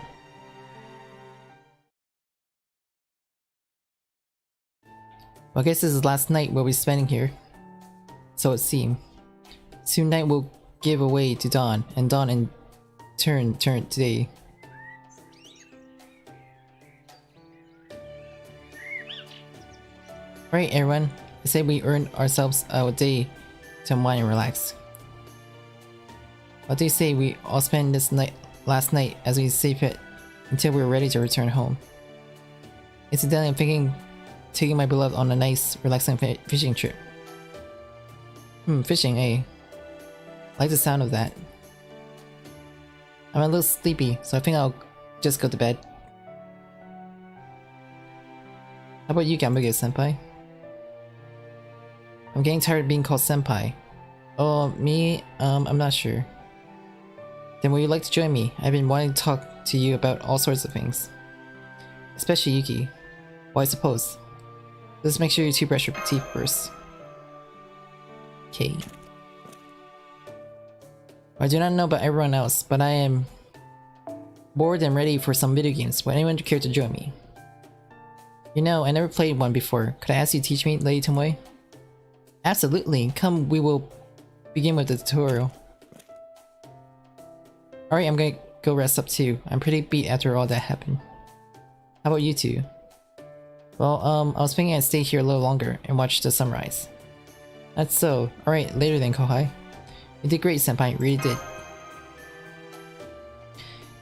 Well, I guess this is the last night we'll be spending here. So it seemed. Soon night will give away to dawn, and dawn in turn to day. Right, everyone. I say we earned ourselves a day to unwind and relax. What do you say we all spend this last night as we see fit until we're ready to return home? Incidentally, I'm thinking taking my beloved on a nice, relaxing fishing trip. Fishing, eh? I like the sound of that. I'm a little sleepy, so I think I'll just go to bed. How about you, Gambuge-senpai? I'm getting tired of being called senpai. Oh, me? I'm not sure. Then would you like to join me? I've been wanting to talk to you about all sorts of things. Especially Yuki. Well, I suppose. Just make sure you two brush your teeth first. Okay. I do not know about everyone else, but I am bored and ready for some video games. Would anyone care to join me? You know, I never played one before. Could I ask you to teach me, Lady Tomoe? Absolutely. Come, we will begin with the tutorial. Alright, I'm gonna go rest up too. I'm pretty beat after all that happened. How about you two? Well, I was thinking I'd stay here a little longer and watch the sunrise. That's so. Alright, later then, Kohai. You did great, senpai. You really did.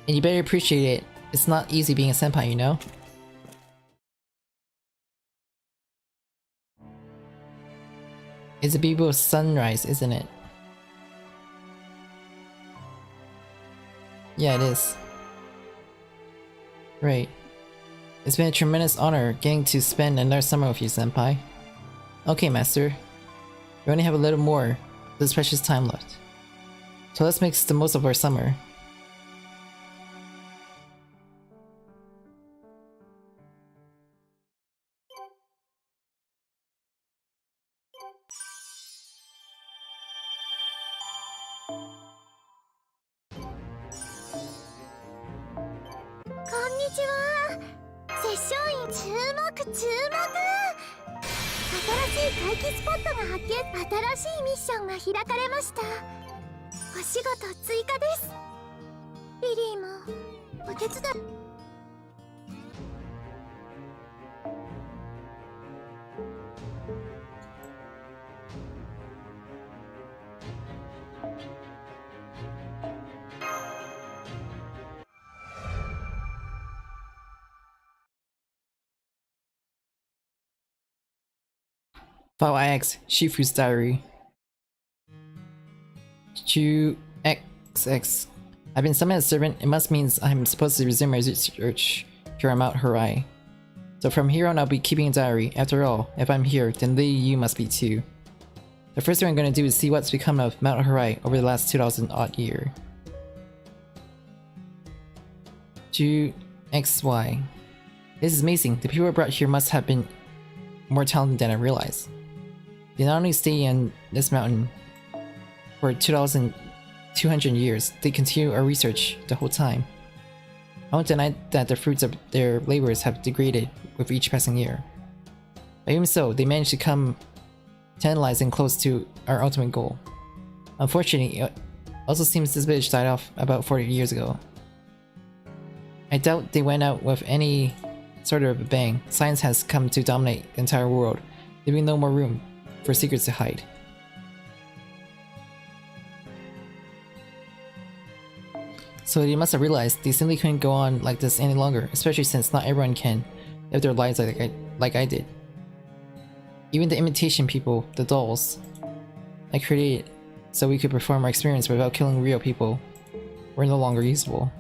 And you better appreciate it. It's not easy being a senpai, you know? It's a beautiful sunrise, isn't it? Yeah, it is. Right. It's been a tremendous honor getting to spend another summer with you, senpai. Okay, master. We only have a little more of this precious time left. So let's make the most of our summer. File IX, Shifu's diary. JP-rKyECtnz. I've been summoned as a servant. It must mean I'm supposed to resume my research here on Mount Habriiel. So from here on I'll be keeping a diary. After all, if I'm here, then Lady you must be too. The first thing I'm going to do is see what's become of Mount Habriiel over the last 2000 odd year. JP-rKyECtnz. This is amazing. The people I brought here must have been more talented than I realized. They not only stay on this mountain for 2,200 years, they continue our research the whole time. I won't deny that the fruits of their labors have degraded with each passing year. But even so, they managed to come tantalizing close to our ultimate goal. Unfortunately, it also seems this village died off about 40 years ago. I doubt they went out with any sort of a bang. Science has come to dominate the entire world, leaving no more room for secrets to hide. So they must have realized they simply couldn't go on like this any longer, especially since not everyone can live their lives like I did. Even the imitation people, the dolls, I created so we could perform our experience without killing real people, were no longer usable.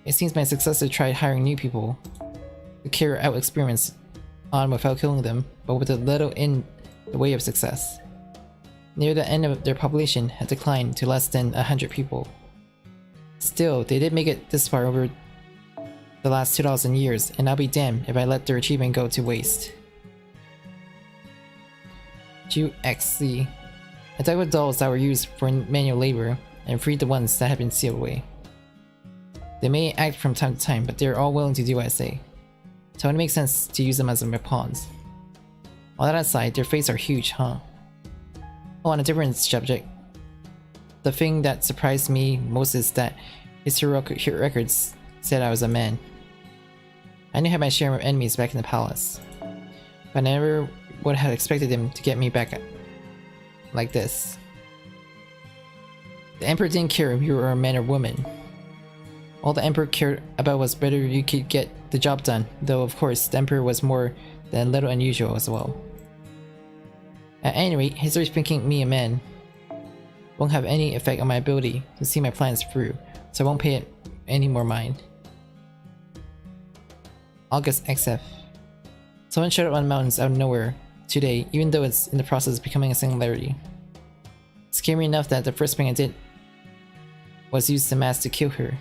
It seems my successor tried hiring new people to carry out experiments on without killing them, but with a little in the way of success. Near the end of their population had declined to less than 100 people. Still, they did make it this far over the last 2,000 years, and I'll be damned if I let their achievement go to waste. JP-rKyECtnz. I dug with dolls that were used for manual labor, and freed the ones that had been sealed away. They may act from time to time, but they're all willing to do what I say, so it makes sense to use them as my pawns. All that aside, their faces are huge, huh? Oh, on a different subject. The thing that surprised me most is that Magia Record said I was a man. I knew I had my share of enemies back in the palace, but I never would have expected them to get me back like this. The Emperor didn't care if you were a man or woman. All the Emperor cared about was whether you could get the job done, though of course the Emperor was more than a little unusual as well. At any rate, his always thinking me a man won't have any effect on my ability to see my plans through, so I won't pay it any more mind. August XF. Someone showed up on the mountains out of nowhere today, even though it's in the process of becoming a singularity. It scared me enough that the first thing I did was use the mask to kill her.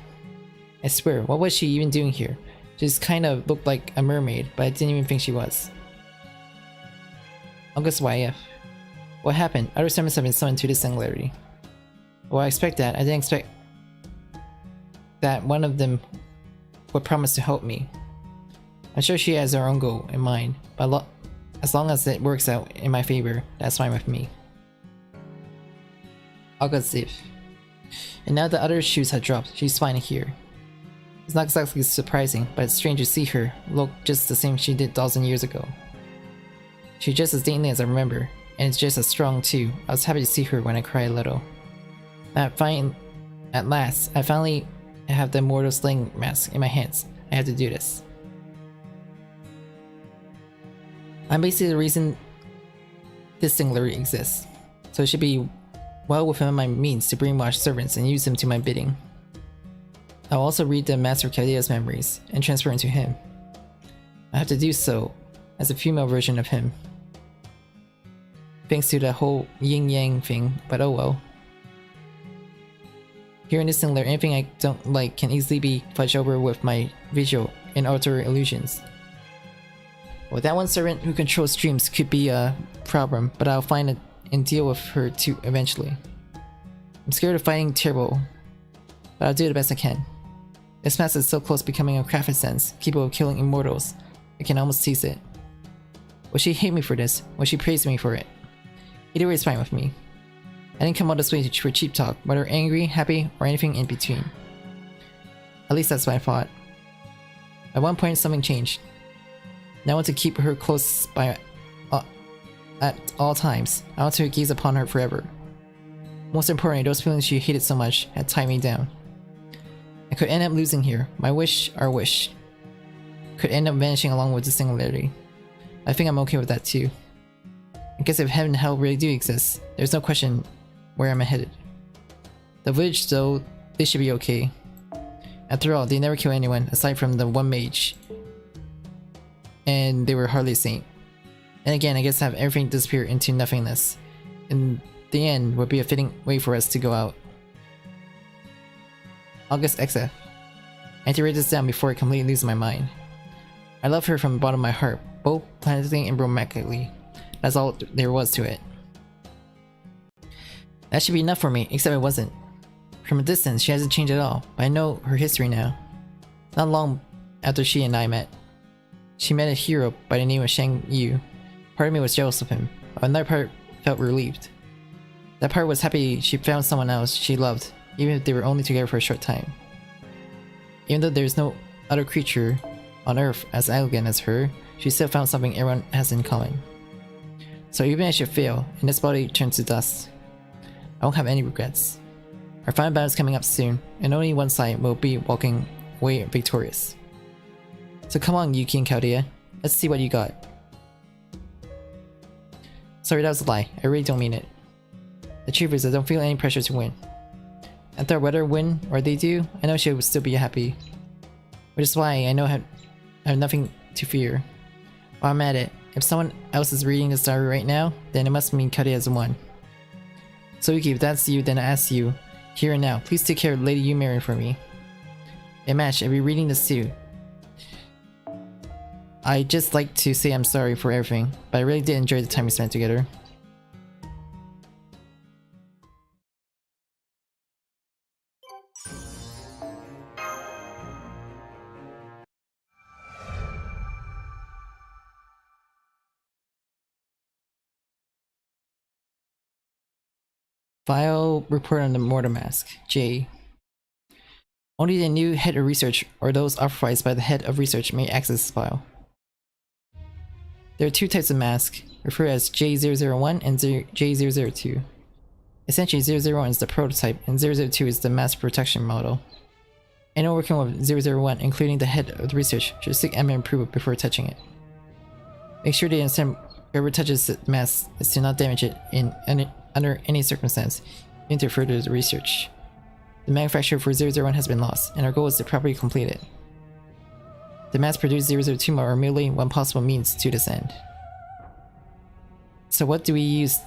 I swear, what was she even doing here? She just kind of looked like a mermaid, but I didn't even think she was. August YF. What happened? Other summons have been summoned to this singularity. Well, I expect that. I didn't expect that one of them would promise to help me. I'm sure she has her own goal in mind, but as long as it works out in my favor, that's fine with me. August 5th. And now the other shoes have dropped, she's finally here. It's not exactly surprising, but it's strange to see her look just the same she did 1,000 years ago. She's just as dainty as I remember, and it's just as strong too. I was happy to see her when I cried a little. At last, I finally have the immortal sling mask in my hands. I have to do this. I'm basically the reason this singularity exists, so it should be well within my means to brainwash servants and use them to my bidding. I'll also read the Master Chaldea's memories and transfer into him. I have to do so as a female version of him, thanks to the whole yin-yang thing, but oh well. Here in this singularity, anything I don't like can easily be fudged over with my visual and auditory illusions. Well, that one servant who controls streams could be a problem, but I'll find it and deal with her too eventually. I'm scared of fighting terrible, but I'll do the best I can. This mask is so close to becoming a crafted sense, capable of killing immortals, I can almost taste it. Will she hate me for this? Will she praise me for it? Either way is fine with me. I didn't come all this way for cheap talk, whether angry, happy, or anything in between. At least that's what I thought. At one point something changed. Now I want to keep her close by at all times. I want to gaze upon her forever. Most importantly, those feelings she hated so much had tied me down. I could end up losing here. My wish, our wish, could end up vanishing along with the singularity. I think I'm okay with that too. I guess if heaven and hell really do exist, there's no question where I'm headed. The village though, they should be okay. After all, they never kill anyone aside from the one mage. And they were hardly a saint. And again, I guess have everything disappear into nothingness. In the end would be a fitting way for us to go out. August XF. I need to write this down before I completely lose my mind. I love her from the bottom of my heart, both planetically and romantically. That's all there was to it. That should be enough for me, except it wasn't. From a distance, she hasn't changed at all, but I know her history now. Not long after she and I met. She met a hero by the name of Shang Yu, Part of me was jealous of him, but another part felt relieved. That part was happy she found someone else she loved, even if they were only together for a short time. Even though there's no other creature on Earth as elegant as her, she still found something everyone has in common. So even if she fail, and this body turns to dust, I won't have any regrets. Our final battle is coming up soon, and only one side will be walking away victorious. So come on, Yuki and Chaldea, let's see what you got. Sorry, that was a lie. I really don't mean it. The truth is, I don't feel any pressure to win. After whether win or they do, I know she will still be happy. Which is why I know I have nothing to fear. While I'm at it, if someone else is reading the story right now, then it must mean Chaldea has won. So Yuki, if that's you, then I ask you, here and now, please take care of Lady Yumerin for me. In match, I'll be reading this too. I'd just like to say I'm sorry for everything, but I really did enjoy the time we spent together. File report on the mortar mask. J. Only the new head of research or those authorized by the head of research may access this file. There are two types of mask, referred as J001 and J002. Essentially, 001 is the prototype and 002 is the mass production model. Anyone working with 001, including the head of the research, should seek admin approval before touching it. Make sure they understand whoever touches the mask is to not damage it under any circumstance, even to further the research. The manufacturer for 001 has been lost, and our goal is to properly complete it. The mass-produced 002 model are merely one possible means to this end. So what do we use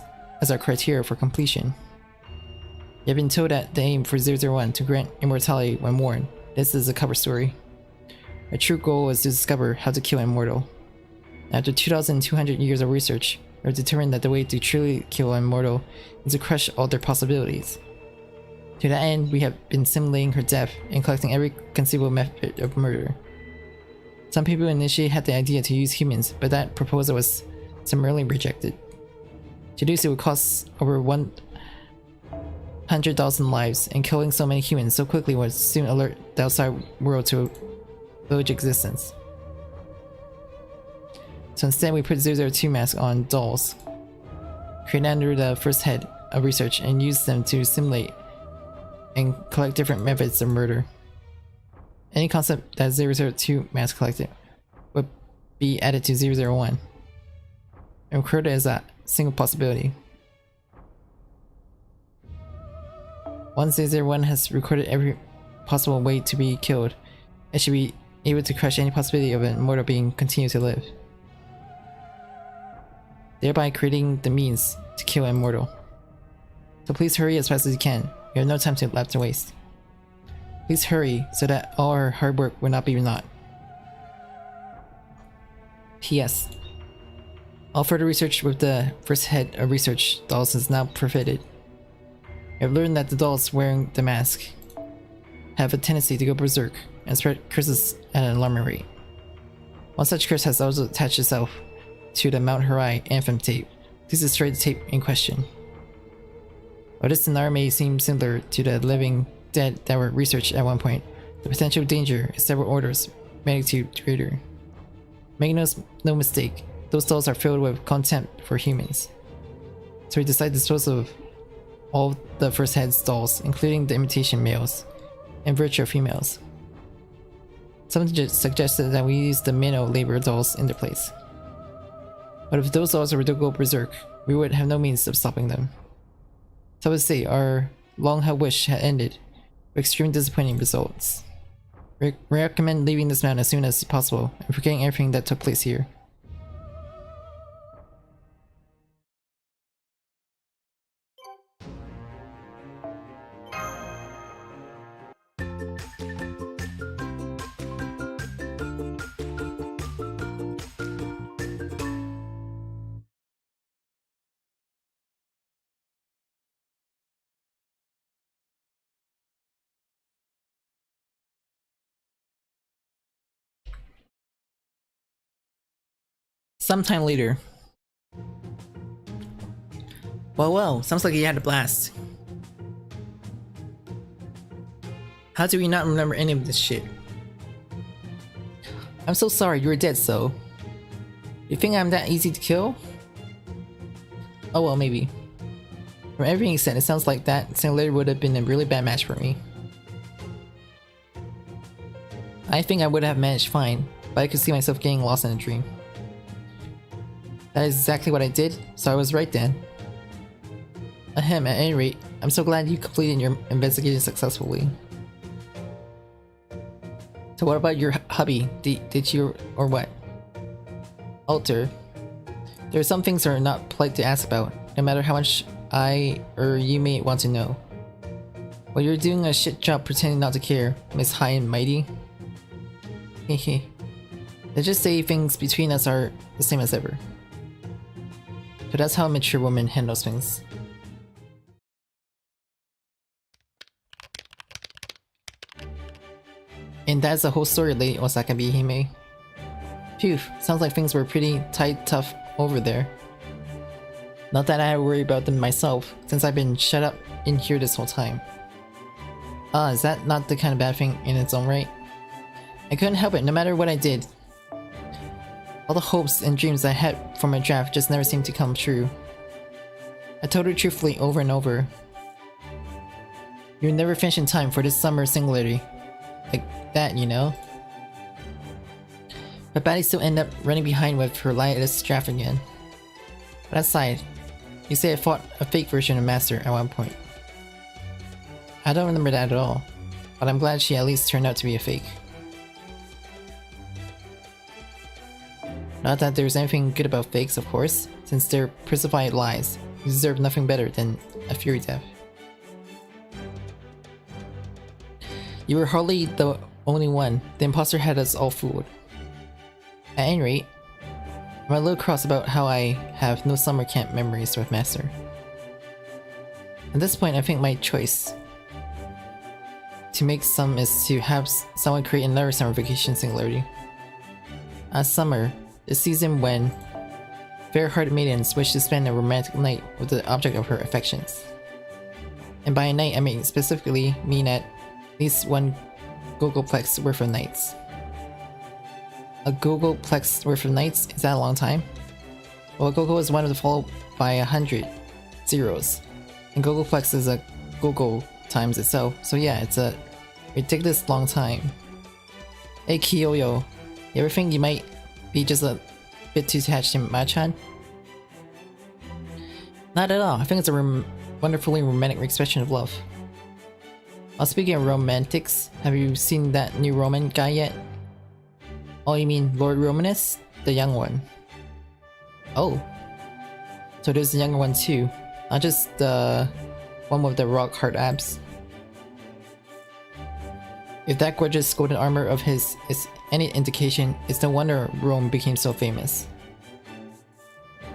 as our criteria for completion? You have been told that the aim for 001 to grant immortality when worn. This is a cover story. Our true goal is to discover how to kill an immortal. After 2,200 years of research, we have determined that the way to truly kill an immortal is to crush all their possibilities. To that end, we have been simulating her death and collecting every conceivable method of murder. Some people initially had the idea to use humans, but that proposal was summarily rejected. To do so would cost over 100,000 lives, and killing so many humans so quickly would soon alert the outside world to village existence. So instead we put 002 masks on dolls, created under the first head of research, and used them to simulate and collect different methods of murder. Any concept that 002 mask collected would be added to 001 and recorded as a single possibility. Once 001 has recorded every possible way to be killed, it should be able to crush any possibility of an immortal being continue to live, thereby creating the means to kill an immortal. So please hurry as fast as you can. We have no time left to waste. Please hurry so that all our hard work will not be for naught. P.S. All further research with the first head of research dolls is now prohibited. We have learned that the dolls wearing the mask have a tendency to go berserk and spread curses at an alarming rate. One such curse has also attached itself to the Mount Harai anthem tape. Please destroy the tape in question. While this scenario may seem similar to the living dead that were researched at one point, the potential danger is several orders magnitude greater. Make no mistake, those dolls are filled with contempt for humans. So we decided to dispose of all the first head's dolls, including the imitation males and virtual females. Someone just suggested that we use the manual labor dolls in their place. But if those dolls were to go berserk, we would have no means of stopping them. So I would say our long-held wish had ended with extremely disappointing results. We recommend leaving this mountain as soon as possible and forgetting everything that took place here. Sometime later, Well, sounds like you had a blast. How do we not remember any of this shit? I'm so sorry, you were dead, so... You think I'm that easy to kill? Oh well, maybe. From everything said, it sounds like that singularity would have been a really bad match for me. I think I would have managed fine, but I could see myself getting lost in a dream. That is exactly what I did, so I was right then. Ahem, at any rate, I'm so glad you completed your investigation successfully. So what about your hubby? Did you, or what? Alter. There are some things that are not polite to ask about, no matter how much I or you may want to know. Well, you're doing a shit job pretending not to care, Miss High and Mighty. Hehe. Let's just say things between us are the same as ever. So that's how a mature woman handles things. And that's the whole story, Lady Osaka Bihime. Phew, sounds like things were pretty tight tough over there. Not that I had to worry about them myself, since I've been shut up in here this whole time. Ah, is that not the kind of bad thing in its own right? I couldn't help it, no matter what I did. All the hopes and dreams I had for my draft just never seemed to come true. I told her truthfully over and over. You'll never finish in time for this summer singularity. Like that, you know? But Batty still ended up running behind with her latest draft again. But aside, you say I fought a fake version of Master at one point. I don't remember that at all, but I'm glad she at least turned out to be a fake. Not that there's anything good about fakes, of course, since they're personified lies. You deserve nothing better than a fury death. You were hardly the only one. The imposter had us all fooled. At any rate, I'm a little cross about how I have no summer camp memories with Master. At this point, I think my choice to make some is to have someone create another summer vacation singularity. As summer, the season when fair-hearted maidens wish to spend a romantic night with the object of her affections. And by a night, I mean specifically mean at least one Gogolplex worth of nights. A Gogolplex worth of nights? Is that a long time? Well, Gogo is one of the followed by 100 zeros, and Gogolplex is a Gogo times itself, so yeah, it's a ridiculous long time. Hey Kiyoyo, you ever think you might be just a bit too attached to Machan? Not at all, I think it's a wonderfully romantic expression of love. Well, speaking of romantics, have you seen that new Roman guy yet? Oh, you mean Lord Romanus? The young one. Oh. So there's the younger one too, not just the one with the rock hard abs. If that gorgeous golden armor of his is any indication, it's no wonder Rome became so famous.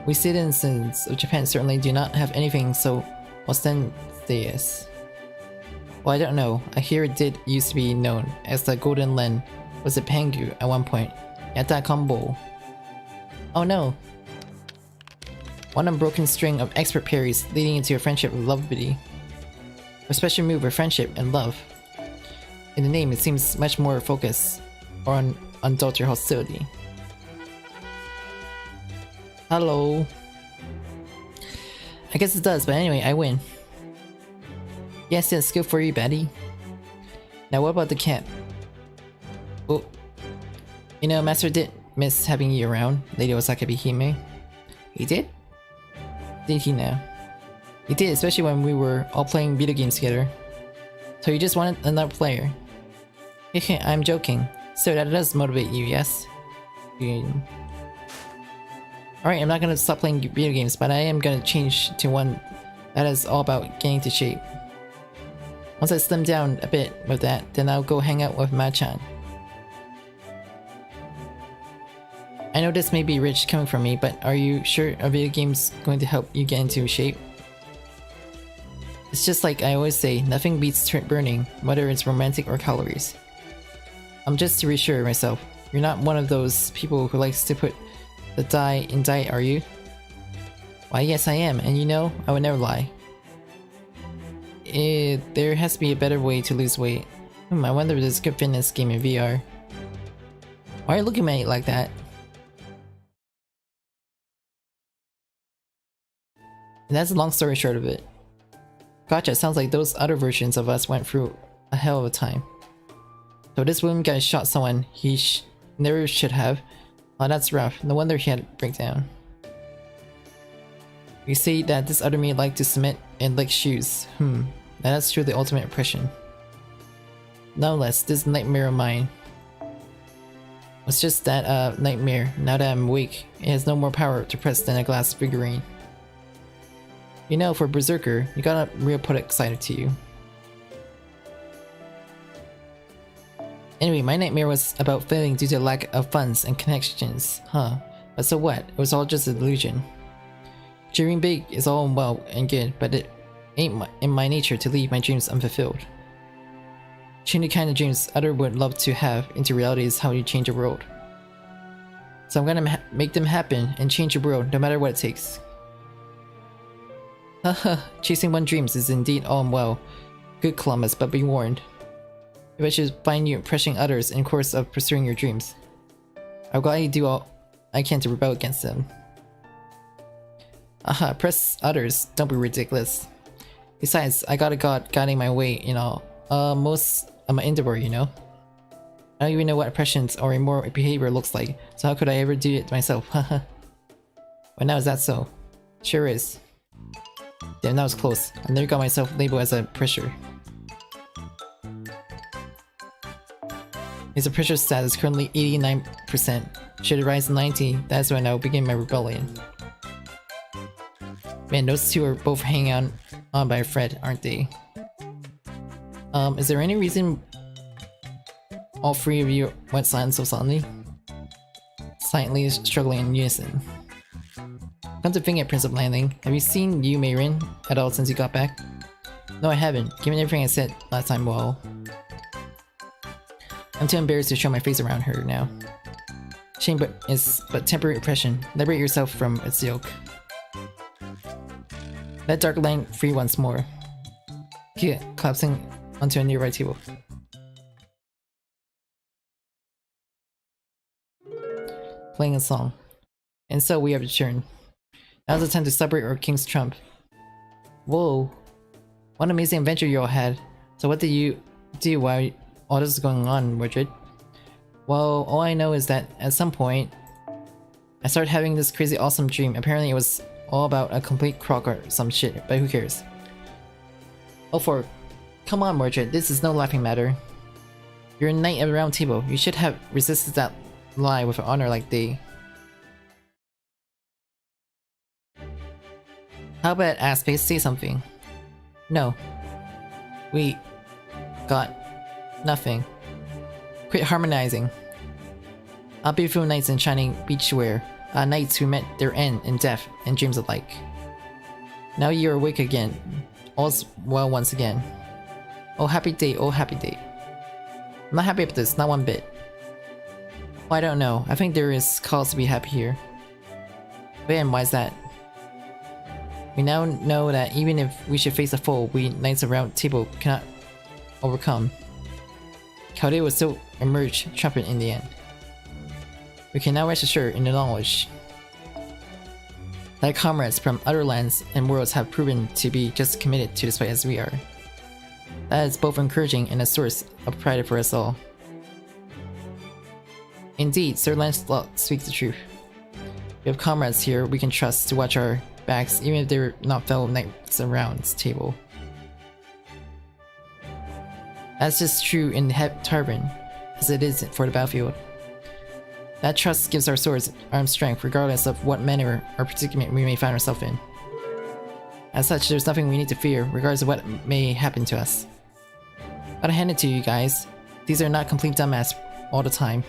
We citizens of Japan certainly do not have anything so ostentatious. Well, I don't know. I hear it did used to be known as the Golden Len was a Pangu at one point. Yatta combo. Oh no. One unbroken string of expert parries leading into a friendship with Lovebiddy. A special move of friendship and love. In the name, it seems much more focused on unadulterated hostility. Hello. I guess it does, but anyway, I win. Yes, yes, good for you, Betty. Now what about the camp? Oh. You know, Master did miss having you around, Lady Osaka Bihime. He did? Did he now? He did, especially when we were all playing video games together. So you just wanted another player. I'm joking. So that does motivate you, yes? Alright, I'm not gonna stop playing video games, but I am gonna change to one that is all about getting to shape. Once I slim down a bit with that, then I'll go hang out with Machan. I know this may be rich coming from me, but are you sure a video game's going to help you get into shape? It's just like I always say, nothing beats burning, whether it's romantic or calories. Just to reassure myself, you're not one of those people who likes to put the dye in diet, are you? Why, yes I am, and you know, I would never lie. There has to be a better way to lose weight. I wonder if there's a good fitness game in VR. Why are you looking at me like that? And that's a long story short of it. Gotcha, sounds like those other versions of us went through a hell of a time. So this woman guy shot someone he never should have. Oh, that's rough. No wonder he had a breakdown. You say that this other me liked to submit and lick shoes. Now that's truly the ultimate impression. Nonetheless, this nightmare of mine was just that nightmare. Now that I'm awake, it has no more power to press than a glass figurine. You know, for Berserker, you got a real poetic side to you. Anyway, my nightmare was about failing due to lack of funds and connections. But so what? It was all just a delusion. Dreaming big is all well and good, but it ain't in my nature to leave my dreams unfulfilled. Changing the kind of dreams others would love to have into reality is how you change the world. So I'm gonna make them happen and change the world no matter what it takes. Haha, chasing one's dreams is indeed all well. Good Columbus, but be warned. If I should find you pressuring others in the course of pursuing your dreams, I'll gladly do all I can to rebel against them. Press others, don't be ridiculous. Besides, I got a god guiding my way in all. Most of my endeavor, you know. I don't even know what oppressions or immoral behavior looks like, so how could I ever do it myself, haha. But now is that so? Sure is. Damn, that was close. I never got myself labeled as a pressure. His pressure stat is currently 89%. Should it rise to 90, that's when I will begin my rebellion. Man, those two are both hanging on by a thread, aren't they? Is there any reason all three of you went silent so suddenly? Silently struggling in unison. Come to think at Prince of Landing, have you seen you, Mayrin, at all since you got back? No, I haven't. Given everything I said last time, well... I'm too embarrassed to show my face around her now. Shame is but temporary oppression. Liberate yourself from its yoke. Let dark land free once more. Keep collapsing onto a nearby table. Playing a song. And so we have returned. Now's the time to celebrate our King's Trump. Whoa. What an amazing adventure you all had. So what did you do while all this is going on, Mordred? Well, all I know is that at some point, I started having this crazy awesome dream. Apparently it was all about a complete crock or some shit, but who cares? Oh, come on, Mordred, this is no laughing matter. You're a knight of the round table. You should have resisted that lie with honor like they. How about Aspect say something? No. We got nothing. Quit harmonizing. Our beautiful knights in shining beachwear, knights who met their end in death and dreams alike. Now you're awake again. All's well once again. Oh happy day, oh happy day. I'm not happy about this, not one bit. Well, I don't know. I think there is cause to be happy here. But and why is that? We now know that even if we should face a foe we knights of round table cannot overcome, Chaldea will still emerge triumphant in the end. We can now rest assured in the knowledge that comrades from other lands and worlds have proven to be just as committed to this fight as we are. That is both encouraging and a source of pride for us all. Indeed, Sir Lancelot speaks the truth. We have comrades here we can trust to watch our backs even if they're not fellow knights around this table. That's just true in the tavern as it is for the battlefield. That trust gives our swords arm strength regardless of what manner or predicament we may find ourselves in. As such, there's nothing we need to fear regardless of what may happen to us. Gotta hand it to you guys, these are not complete dumbass all the time.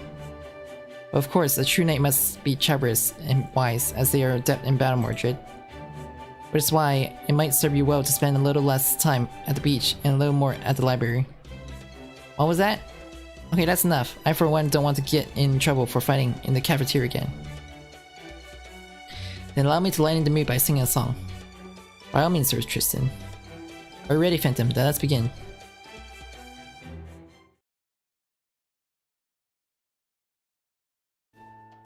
But of course, a true knight must be chivalrous and wise as they are adept in battle, Mordred. Which is why it might serve you well to spend a little less time at the beach and a little more at the library. What was that? Okay, that's enough. I for one don't want to get in trouble for fighting in the cafeteria again. Then allow me to lighten the mood by singing a song. By all means, Sir Tristan. Are you ready, Phantom? Then let's begin.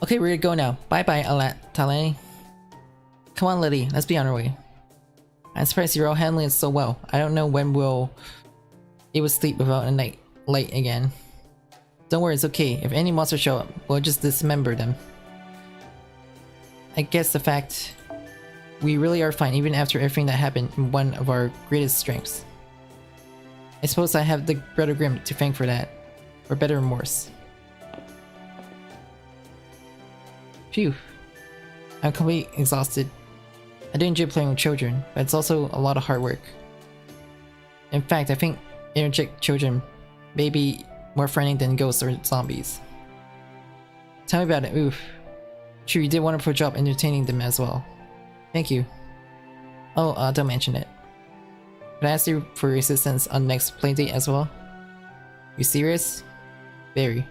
Okay, we're gonna go now. Bye bye, Talani. Come on, Liddy, let's be on our way. I'm surprised you're all handling it so well. I don't know when we'll able to sleep without a night light again. Don't worry, it's okay. If any monsters show up, we'll just dismember them. I guess the fact we really are fine even after everything that happened in one of our greatest strengths. I suppose I have the Brother Grimm to thank for that. Or better, remorse. Phew. I'm completely exhausted. I do enjoy playing with children, but it's also a lot of hard work. In fact, I think energetic children may be more frightening than ghosts or zombies. Tell me about it, oof. Sure, you did a wonderful job entertaining them as well. Thank you. Oh, don't mention it. Can I ask you for your assistance on the next playdate as well? You serious? Very.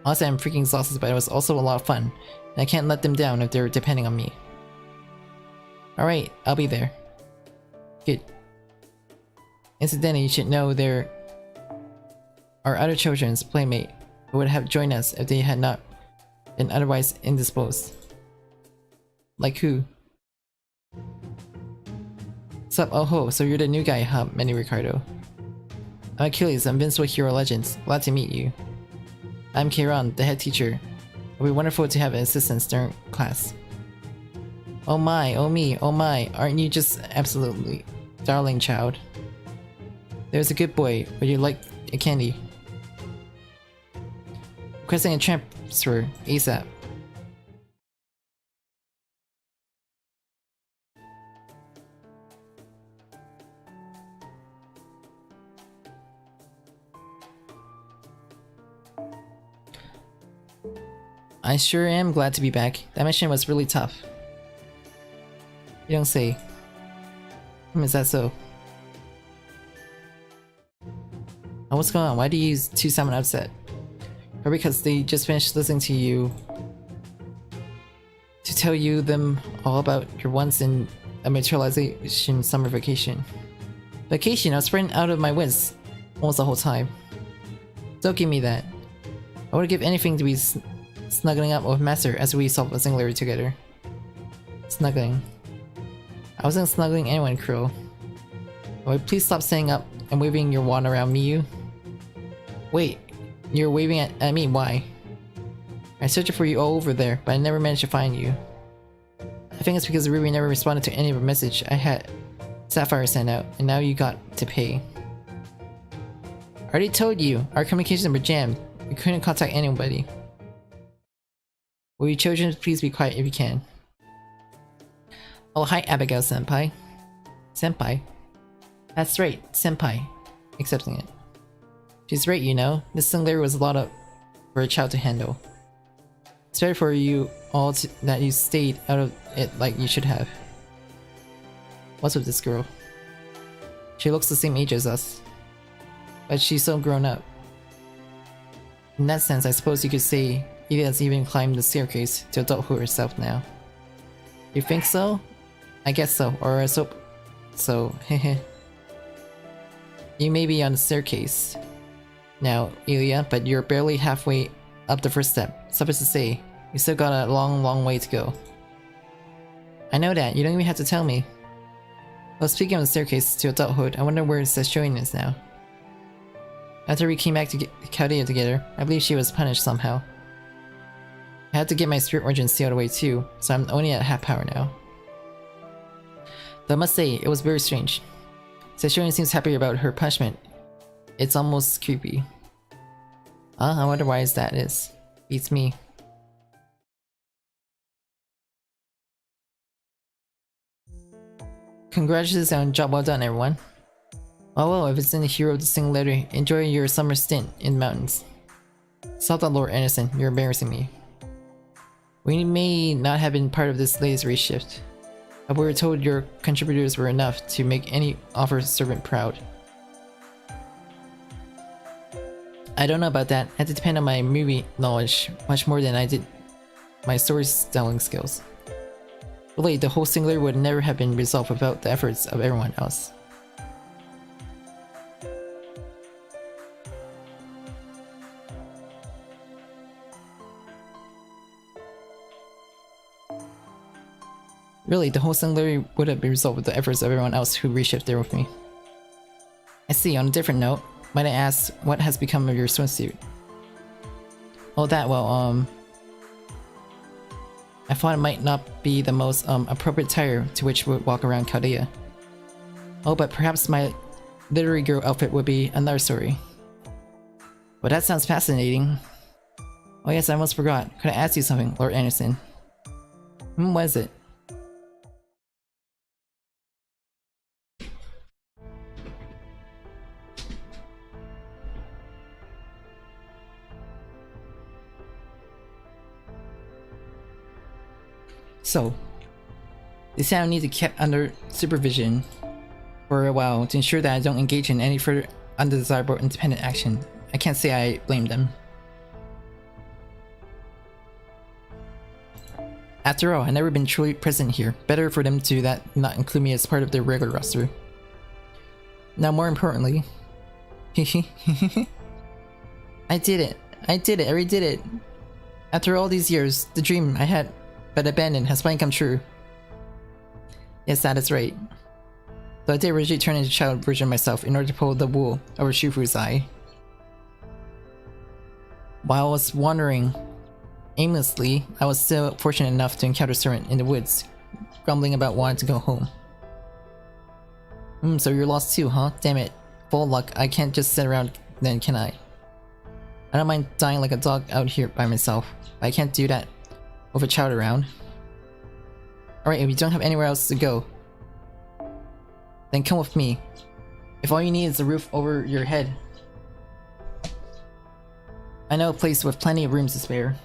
Honestly, I'm freaking exhausted, but it was also a lot of fun, and I can't let them down if they're depending on me. Alright, I'll be there. Good. Incidentally, you should know there are other children's playmate who would have joined us if they had not been otherwise indisposed. Like who? Sup, oh ho, so you're the new guy, huh, Manny Ricardo? I'm Achilles, Invincible Hero Legends. Glad to meet you. I'm Kieran, the head teacher. It'll be wonderful to have an assistant during class. Oh my, oh me, oh my, aren't you just absolutely darling child? There's a good boy, would you like a candy? Requesting a transfer, ASAP. I sure am glad to be back. That mission was really tough. You don't say. Is that so? Oh, what's going on? Why do you two sound upset? Or because they just finished listening to you to tell you them all about your once in a materialization summer vacation. Vacation? I was frightened out of my wits almost the whole time. Don't give me that. I would give anything to be snuggling up with Master as we solve a singularity together. Snuggling. I wasn't snuggling anyone, Krill. Would you please stop standing up and waving your wand around me, you? Wait, you're waving at me, why? I searched for you all over there, but I never managed to find you. I think it's because Ruby never responded to any of the message I had Sapphire sent out, and now you got to pay. I already told you, our communications were jammed. We couldn't contact anybody. Will you children please be quiet if you can? Oh, hi Abigail Senpai. Senpai? That's right, Senpai. Accepting it. She's right, you know. This singularity was a lot for a child to handle. It's better for you all that you stayed out of it like you should have. What's with this girl? She looks the same age as us. But she's so grown up. In that sense, I suppose you could say Edie has even climbed the staircase to adulthood herself now. You think so? I guess so, or I hope so, hehe. You may be on the staircase now, Ilya, but you're barely halfway up the first step. Suffice to say, you still got a long way to go. I know that, you don't even have to tell me. Well, speaking of the staircase to adulthood, I wonder where it says showing is now. After we came back to Chaldea together, I believe she was punished somehow. I had to get my spirit origin sealed away too, so I'm only at half power now. Though I must say, it was very strange. Seshoni seems happy about her punishment. It's almost creepy. I wonder why that is. Beats me. Congratulations on job well done, everyone. Well, if it's in the hero of the singularity, enjoy your summer stint in the mountains. Stop that, Lord Anderson, you're embarrassing me. We may not have been part of this latest race shift, but we were told your contributors were enough to make any offer servant proud. I don't know about that. I had to depend on my movie knowledge much more than I did my storytelling skills. Really, the whole singular would never have been resolved without the efforts of everyone else. Really, the whole singularity would have been resolved with the efforts of everyone else who reshifted there with me. I see, on a different note, might I ask what has become of your swimsuit? Oh, that, well, I thought it might not be the most appropriate attire to which would walk around Chaldea. Oh, but perhaps my literary girl outfit would be another story. Well, that sounds fascinating. Oh yes, I almost forgot. Could I ask you something, Lord Anderson? What is it? So, they say I need to be kept under supervision for a while to ensure that I don't engage in any further undesirable independent action. I can't say I blame them. After all, I've never been truly present here. Better for them to not include me as part of their regular roster. Now, more importantly, I did it. I already did it. After all these years, the dream I had but abandoned has finally come true. Yes, that is right. So I did originally turn into a child version of myself in order to pull the wool over Shufu's eye. While I was wandering aimlessly, I was still fortunate enough to encounter a servant in the woods, grumbling about wanting to go home. So you're lost too, huh? Damn it. Full luck, I can't just sit around then, can I? I don't mind dying like a dog out here by myself, but I can't do that with a child around. Alright, if you don't have anywhere else to go, then come with me. If all you need is a roof over your head, I know a place with plenty of rooms to spare.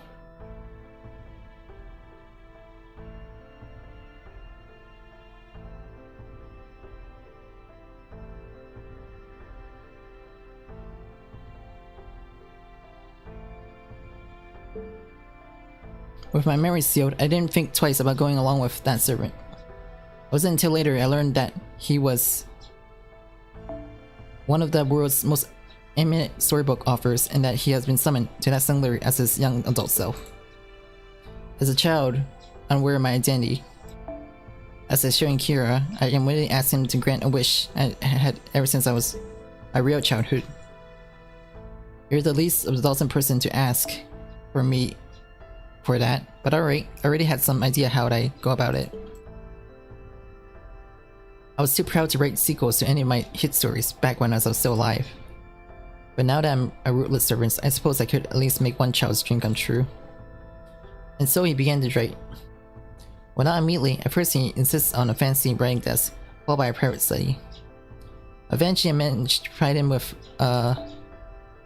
With my memory sealed, I didn't think twice about going along with that servant. It wasn't until later I learned that he was one of the world's most eminent storybook authors and that he has been summoned to that singularity as his young adult self. As a child, unaware of my identity, as a showing Kira, I immediately asked him to grant a wish I had ever since I was my real childhood. You're the least adulting person to ask for me for that, but alright, I already had some idea how would I go about it. I was too proud to write sequels to any of my hit stories back when I was still alive. But now that I'm a rootless servant, I suppose I could at least make one child's dream come true. And so he began to write. Well, not immediately. At first he insists on a fancy writing desk, followed by a private study. Eventually I managed to provide him with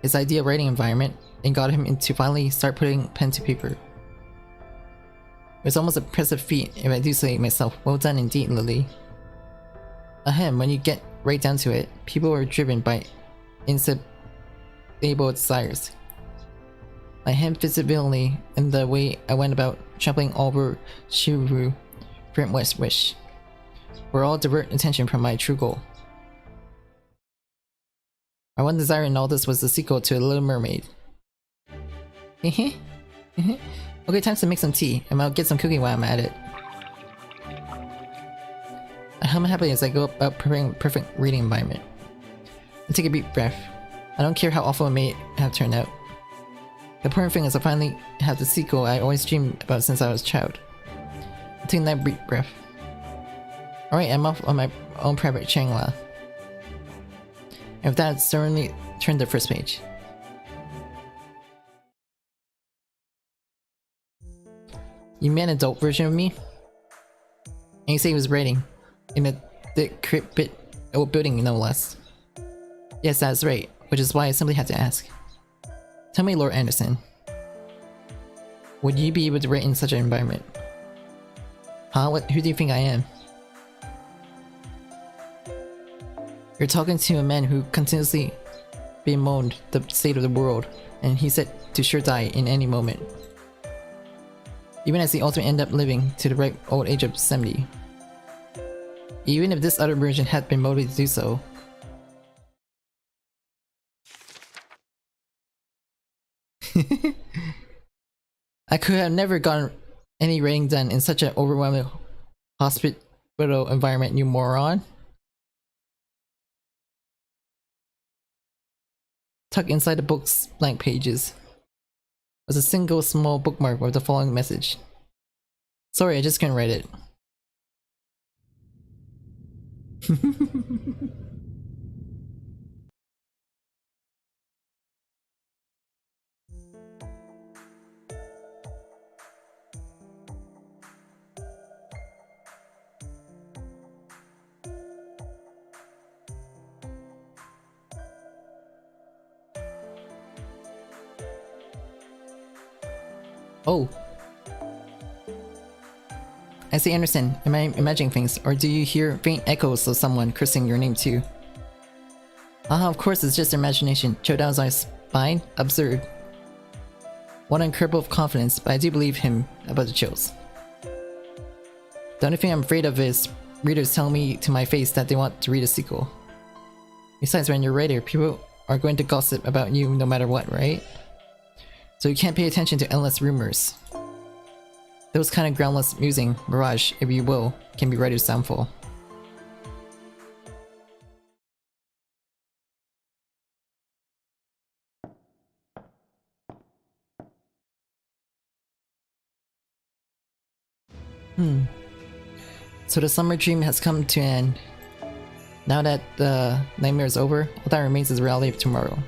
his ideal writing environment and got him to finally start putting pen to paper. It was almost an impressive feat, if I do say myself. Well done indeed, Lily. Ahem, when you get right down to it, people are driven by insatiable desires. My hand visibility and the way I went about trampling over Shuru for West Wish were all divert attention from my true goal. My one desire in all this was the sequel to The Little Mermaid. Okay, time to make some tea, and I'll get some cooking while I'm at it. I hum happily as I go about preparing a perfect reading environment. I take a deep breath. I don't care how awful it may have turned out. The important thing is I finally have the sequel I always dreamed about since I was a child. I take that deep breath. Alright, I'm off on my own private Shangla. And with that, certainly turn to the first page. You meant an adult version of me? And you say he was writing in a thick old building, no less. Yes, that's right, which is why I simply had to ask. Tell me, Lord Anderson, would you be able to write in such an environment? Huh? Who do you think I am? You're talking to a man who continuously bemoaned the state of the world, and he said to sure die in any moment. even as he ultimately ended up living to the ripe old age of 70. Even if this other version had been motivated to do so. I could have never gotten any rating done in such an overwhelming hospital environment, you moron. Tucked inside the book's blank pages was a single small bookmark with the following message. Sorry, I just couldn't write it. Oh. I say, Anderson, am I imagining things, or do you hear faint echoes of someone cursing your name too? Of course it's just imagination. Chow down my spine? Absurd. One incredible of confidence, but I do believe him about the chills. The only thing I'm afraid of is readers telling me to my face that they want to read a sequel. Besides, when you're a writer, people are going to gossip about you no matter what, right? So you can't pay attention to endless rumors. Those kind of groundless musing, mirage, if you will, can be writer's downfall. So the summer dream has come to an end. Now that the nightmare is over, all that remains is the reality of tomorrow.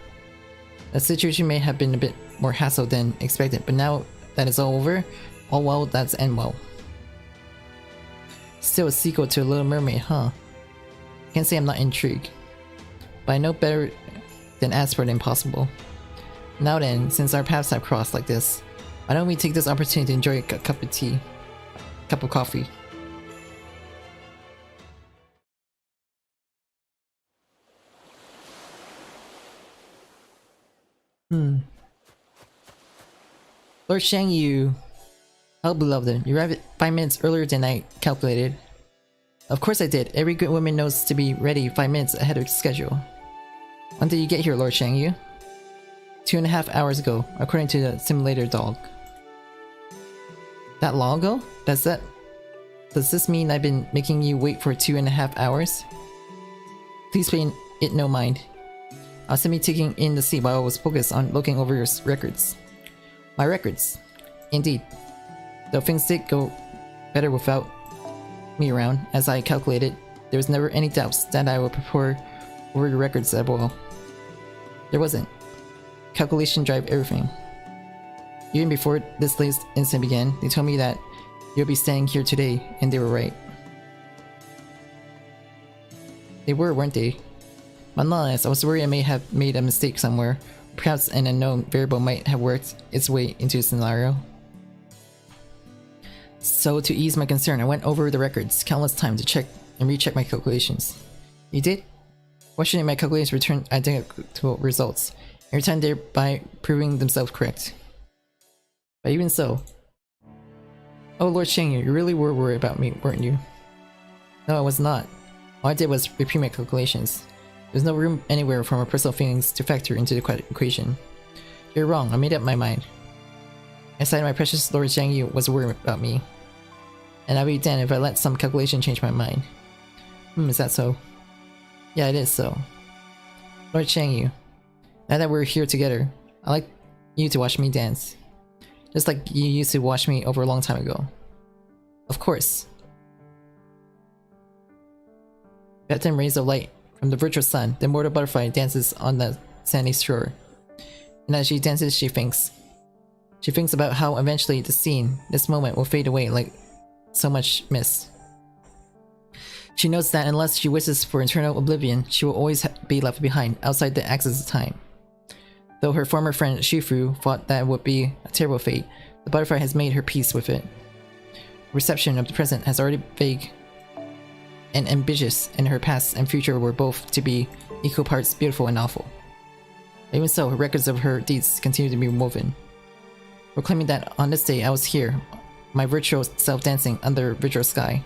The situation may have been a bit more hassle than expected, but now that it's all over, all well that's end well. Still a sequel to Little Mermaid, huh? Can't say I'm not intrigued, but I know better than ask for the impossible. Now then, since our paths have crossed like this, why don't we take this opportunity to enjoy a cup of tea? Cup of coffee. Lord Shangyu, how beloved, you arrived 5 minutes earlier than I calculated. Of course I did. Every good woman knows to be ready 5 minutes ahead of schedule. When did you get here, Lord Shangyu? 2.5 hours ago, according to the simulator dog. That long ago? Does this mean I've been making you wait for 2.5 hours? Please pay it no mind. I'll send me taking in the seat while I was focused on looking over your records. My records. Indeed. Though things did go better without me around, as I calculated, there was never any doubts that I would prepare over your records as well. There wasn't. Calculation drive everything. Even before this latest incident began, they told me that you'll be staying here today, and they were right. They were, weren't they? But nonetheless, I was worried I may have made a mistake somewhere. Perhaps an unknown variable might have worked its way into the scenario. So to ease my concern, I went over the records countless times to check and recheck my calculations. You did? Fortunately, my calculations returned identical results, every time thereby proving themselves correct. But even so... Oh, Lord Shangyu, you really were worried about me, weren't you? No, I was not. All I did was repeat my calculations. There's no room anywhere for my personal feelings to factor into the equation. You're wrong, I made up my mind. I decided my precious Lord Shangyu was worried about me. And I'd be damned if I let some calculation change my mind. Is that so? Yeah, it is so. Lord Shangyu, now that we're here together, I'd like you to watch me dance. Just like you used to watch me over a long time ago. Of course. Baptism rays of light from the virtual sun, the immortal butterfly dances on the sandy shore. And as she dances, she thinks. She thinks about how eventually the scene, this moment, will fade away like so much mist. She knows that unless she wishes for eternal oblivion, she will always be left behind, outside the axis of time. Though her former friend Shifu thought that would be a terrible fate, the butterfly has made her peace with it. Her reception of the present has already vague and ambitious, and her past and future were both to be equal parts beautiful and awful. Even so, her records of her deeds continue to be woven, proclaiming that on this day I was here, My virtual self dancing under virtual sky.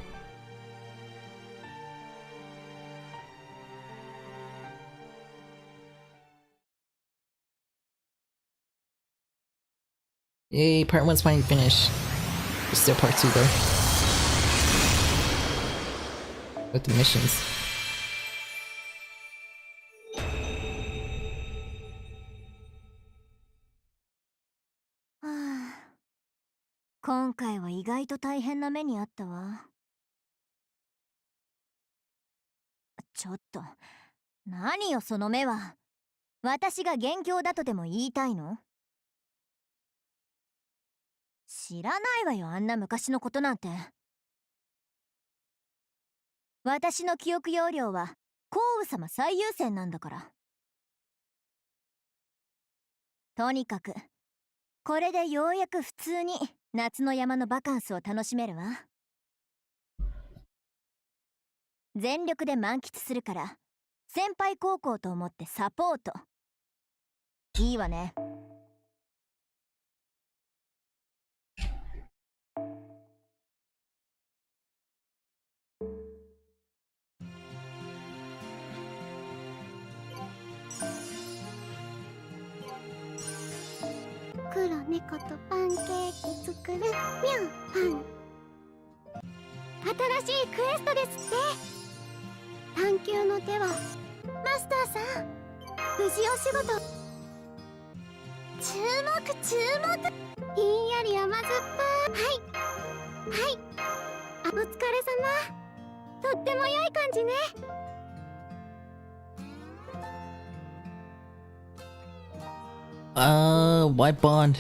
Yay, part 1's finally finished. There's still part 2 though. With the missions.はあ、今回は意外と大変な目にあったわ。ちょっと、何よその目は。私が元凶だとでも言いたいの？知らないわよ、あんな昔のことなんて。私の記憶容量は降雨様最優先なんだから。とにかくこれでようやく普通に夏の山のバカンスを楽しめるわ。全力で満喫するから先輩高校と思ってサポート。いいわね。黒猫とパンケーキ作るミュンパン。新しいクエストですって。探求の手はマスターさん、無事お仕事注目注目。ひんやり甘酸っぱい。はいはい、お疲れ様。とっても良い感じね。Why Bond?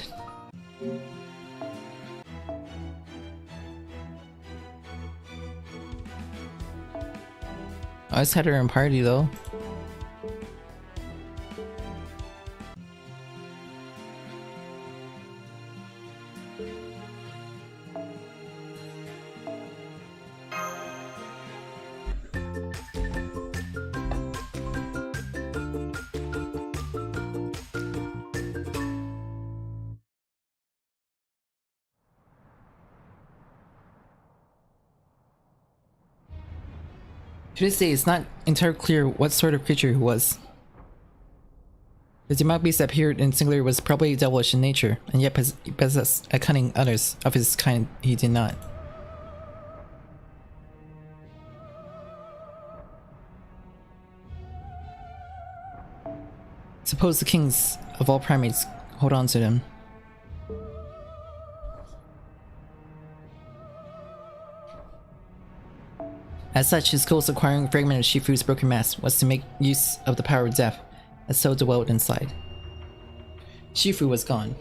I just had her in party though. To this day, it's not entirely clear what sort of creature he was. The demonic beast that appeared in Singular was probably devilish in nature, and yet he possessed a cunning others of his kind he did not. Suppose the kings of all primates hold on to them. As such, his goal of acquiring a fragment of Shifu's broken mask was to make use of the power of death that so dwelled inside. Shifu was gone.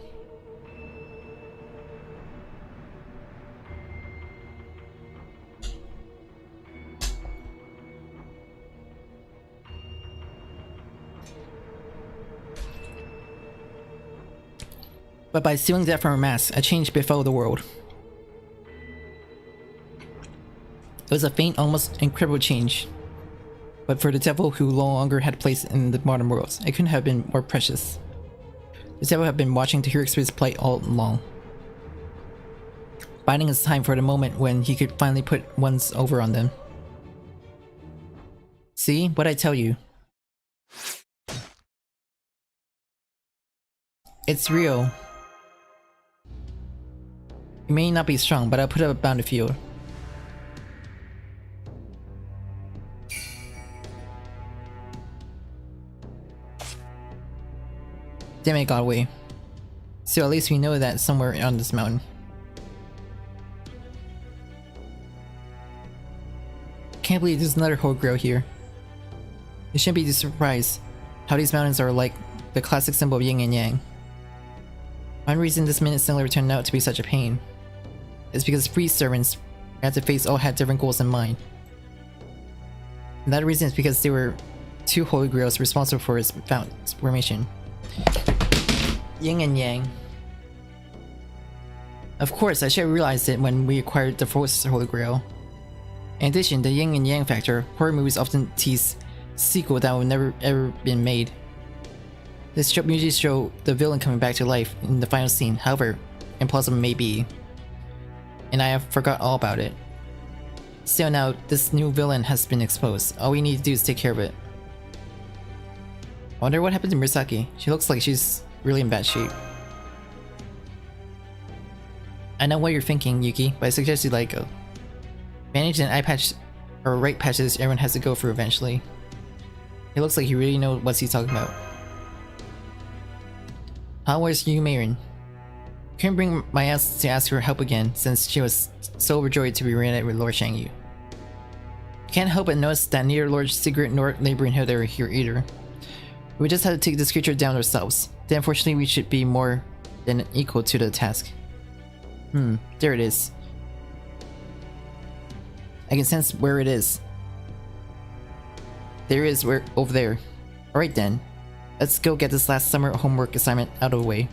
But by stealing death from her mask, a change befell the world. It was a faint, almost incredible change. But for the devil who no longer had place in the modern world, it couldn't have been more precious. The devil had been watching to hear his plight all along, biding his time for the moment when he could finally put ones over on them. See? What I tell you. It's real. You may not be strong, but I'll put up a bound of you. Damn it, got away. So at least we know that somewhere on this mountain. Can't believe there's another Holy Grail here. You shouldn't be surprised how these mountains are like the classic symbol of yin and yang. One reason this minute singular turned out to be such a pain is because free servants we had to face all had different goals in mind. And that reason is because there were two Holy Grails responsible for its formation. Yin and Yang. Of course, I should have realized it when we acquired the fourth Holy Grail. In addition, the Yin and Yang factor, horror movies often tease sequel that would never ever been made. This trope usually show the villain coming back to life in the final scene, however implausible it may be. and I have forgot all about it. Still now, this new villain has been exposed. All we need to do is take care of it. I wonder what happened to Misaki. She looks like she's really in bad shape. I know what you're thinking, Yuki, but I suggest you let it go. Bandage and eye patch are right patches everyone has to go through eventually. It looks like you really know what he's talking about. How was Yumerin? Couldn't bring my ass to ask her help again since she was so overjoyed to be reunited with Lord Shangyu. Can't help but notice that neither Lord Sigurd nor Neighboring Hood are here either. We just had to take this creature down ourselves. Then unfortunately we should be more than equal to the task. There it is. I can sense where it is. There it is, over there. Alright then. Let's go get this last summer homework assignment out of the way.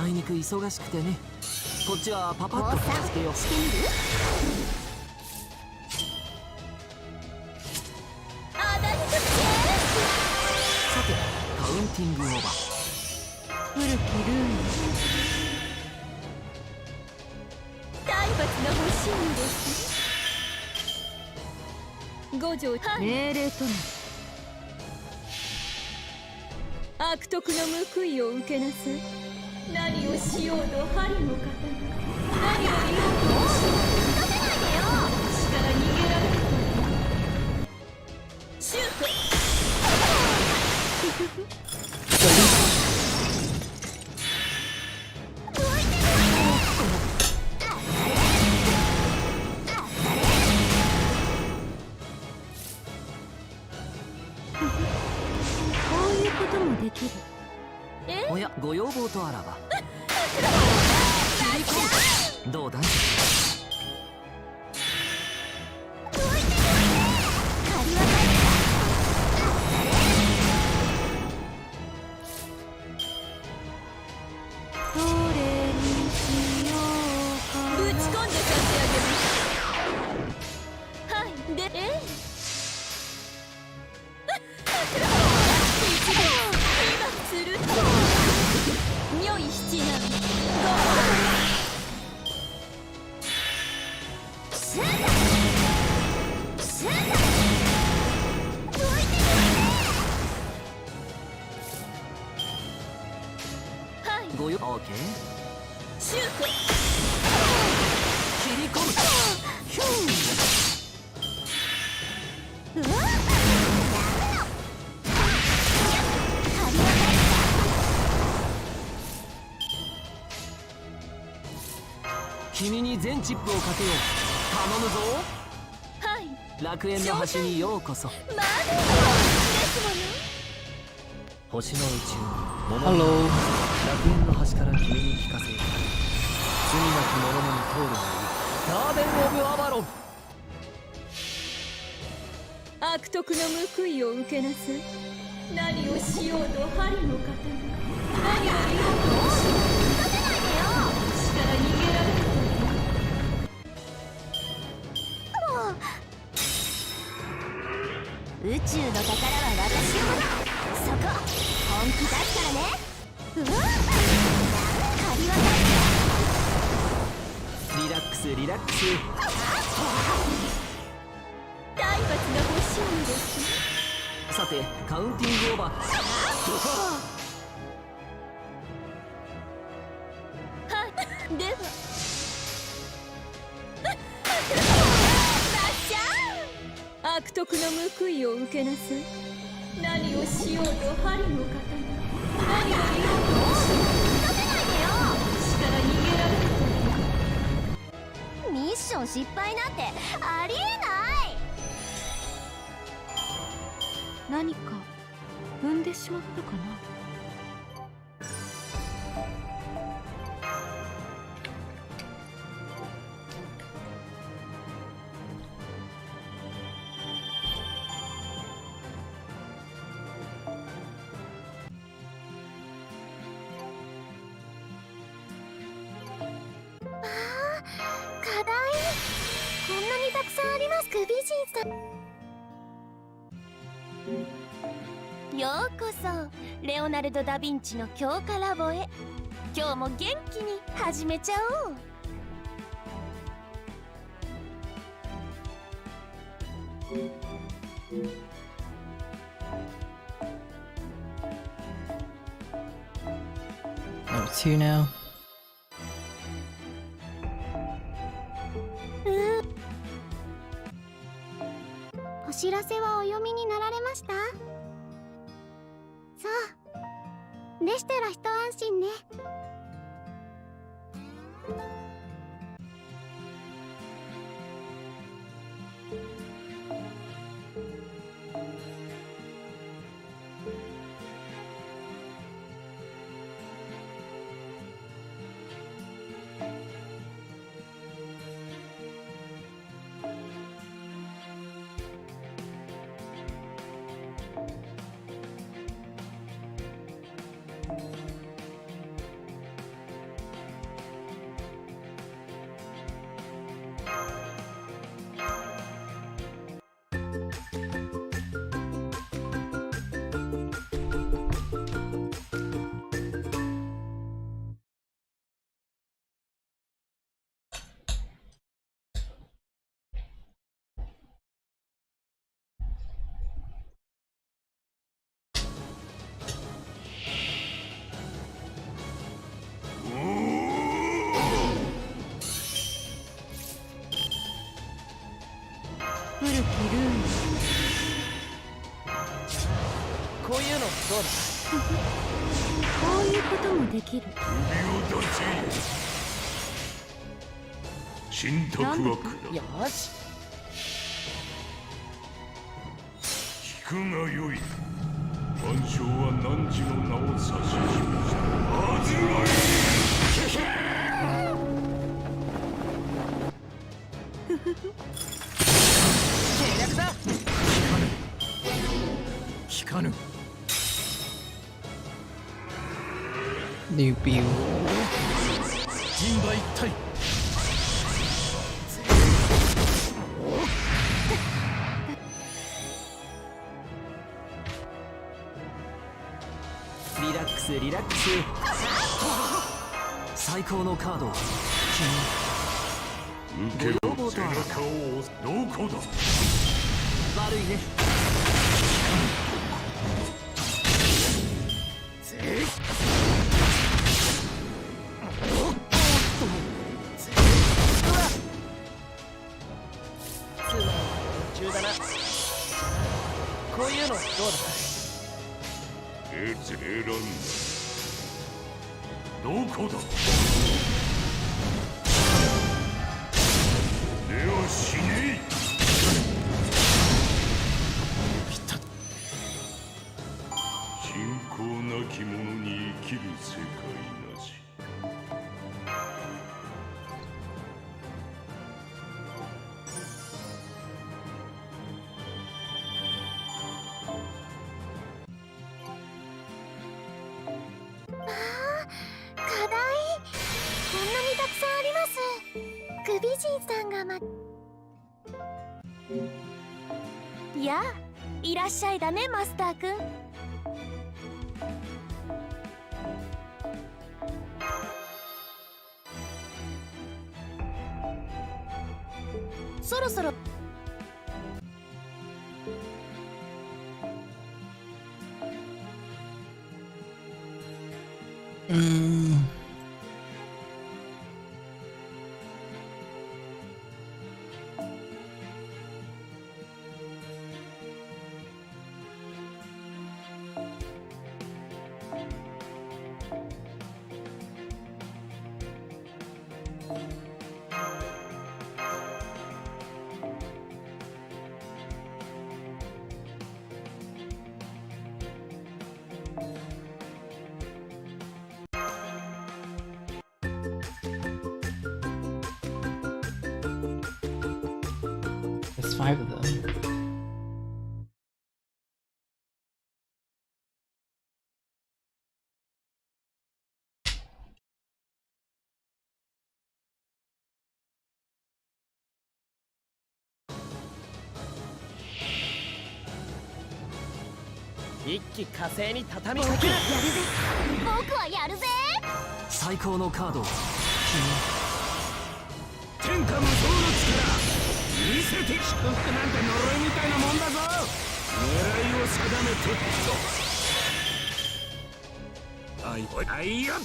あいにく忙しくてね。こっちはパパッと片付けよう。してみる？あだにくって。さて、カウンティングオーバー。古きルール。体罰の欲しいんです。五条命令となる。悪徳の報いを受けなさい。何をしようと針の刀、何を言おうとしようと出せないでよ。私から逃げられるか。シュート。こういうこともできる。おや、ご要望とあらば。どうだい？どれにしようか。ぶち込んで差し上げます。はい、で、今すると如意七難ごよ、オーケー。シュート。切り込む。ヒュー。君に全チップをかけよう。頼むぞ。はい、楽園の端にようこそ。まだですもの。星の宇宙桃 Hello. 楽園の端から君に聞かせよう。罪なき者のみ通るがいい。ガーデン・オブ・アバロン。悪徳の報いを受けなさい。何をしようと針の刀、何を言おうとしようと立てないでよ。死から逃げられるともう。宇宙の宝は私のもの。そこ本気出すからね。うわっ、借り渡っリラックスリラックス。体罰が欲しいのです。さてカウンティングオーバー。はい、ではなっちゃん、悪徳の報いを受けなさい。何をしようと針の刀、何を言おうとしようと立てないでよ。死から逃げられると。ミッション失敗なんてありえない。何か踏んでしまったかな。課題、こんなにたくさんあります。美人さん、ようこそレオナルド・ダ・ヴィンチの強化ラボへ。今日も元気に始めちゃおう。Number 2 now. お知らせはお読みになられました？そうでしたら一安心ね。古きルール、こういうのどうだ。こういうこともできる。指を出せ。信託は下よし、聞くがよい。万象は汝の名を指し示したはずがいい。計略だ。聞かぬ。New view. 人馬一体。リラックスリラックス。最高のカードを受けろ。背中を押す。どこだ。悪いね。ツーマン途中だな。こういうのどうだ。選んだ。どこだ。くさんあります。グビジンさんがやあ、いらっしゃいだね、マスターくん。そろそろThere's 5 of them.一気火星に畳みかける。僕はやるぜ。最高のカードを天下無双の力見せて。祝福なんて呪いみたいなもんだぞ。狙いを定めてっと。あいやっと。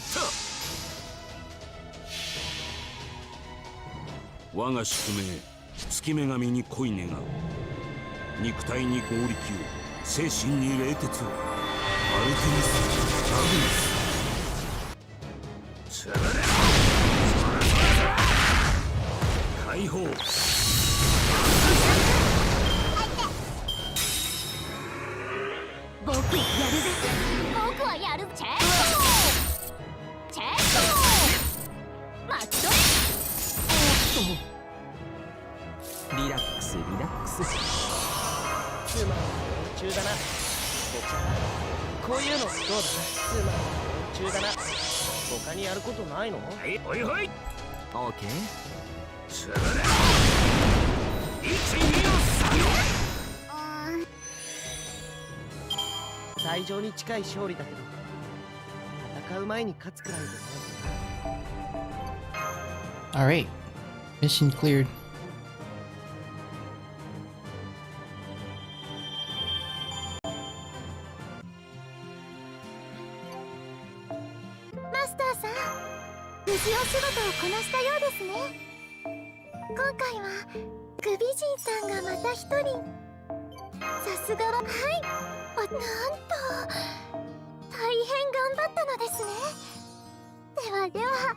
我が宿命月女神に恋願う。肉体に合力を、精神に冷徹を。アルテミス・アグネス。つぶれ。解放。僕やるぜ。僕はやる。チェックチェックマッチョリラックスリラックス。つまん中だな。こういうのどうだ。つまん中だな。他にやることないの？おいほい。オーケー。つぶれ。1、2の3。最上に近い勝利だけど、戦う前に勝つくらいでね。Alright. Mission cleared. Master さん、無事お仕事をこなしたようですね。今回はグビジンさんがまた一人。さすがは、はい、なんと大変頑張ったのですね。ではでは、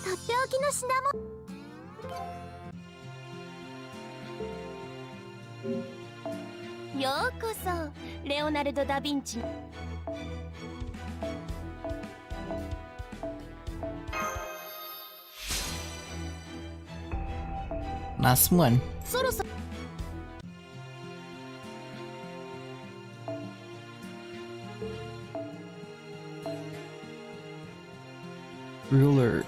とっておきの品物。ようこそレオナルド・ダ・ヴィンチ。Last one. そろそろRuler.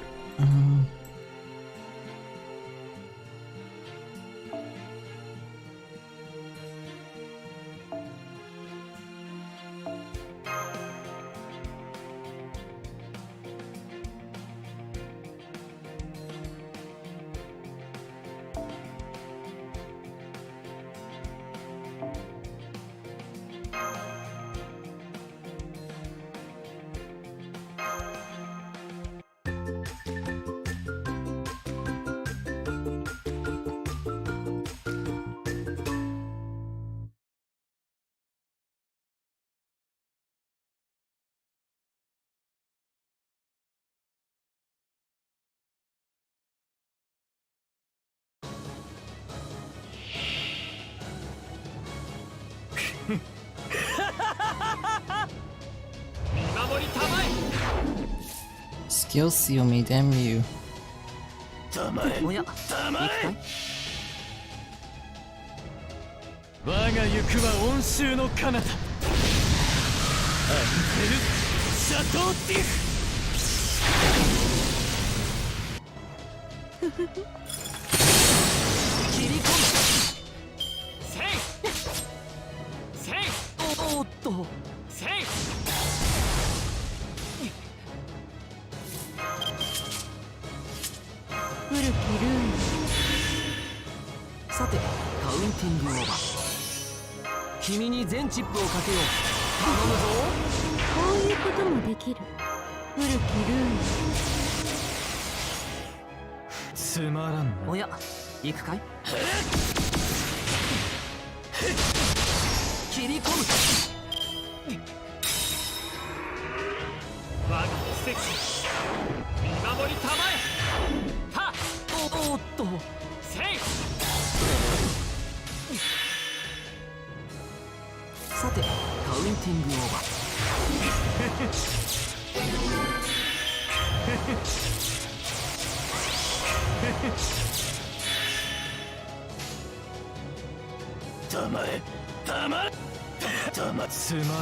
Skill seal me, damn you. おや、行くかい？我が行くは温州の彼方。アンテル・シャトーティフ。切り込む。せいせい。おっとせい。古きルーン。さてカウンティングオーバー。君に全チップをかけよう。頼むぞ。こういうこともできる。古きルーン。つまらんな。おや行くかい。切り込む。我が奇跡見守りたまえ。はっおっとせい。さてカウンティングオーバー。たまえたまえたま。つまらんな。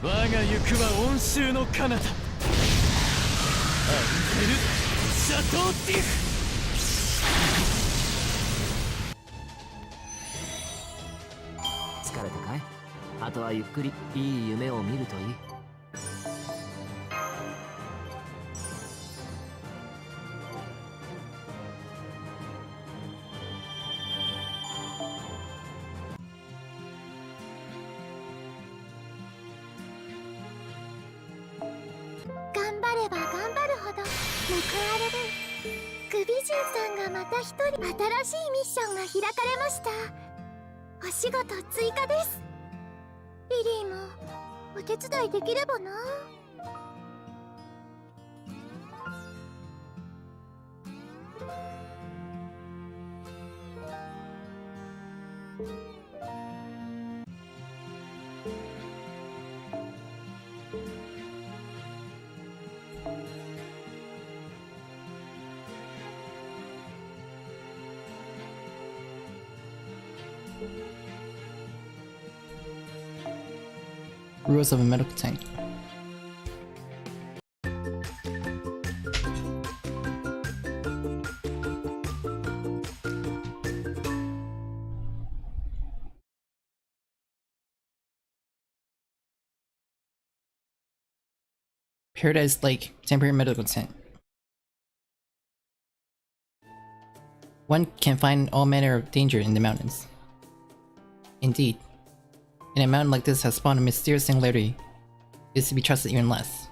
我が行くは温州の彼方。アンヘルシャトーティフ。疲れたかい。あとはゆっくりいい夢を見るといい。頑張れば頑張るほど報われる。グビジュンさんがまた一人新しいミッションが開かれました。お仕事追加です。リリーもお手伝いできればな。Rules of a medical tank. Paradise Lake, temporary medical tent. One can find all manner of danger in the mountains. Indeed. And a mountain like this has spawned a mysterious singularity is to be trusted even less.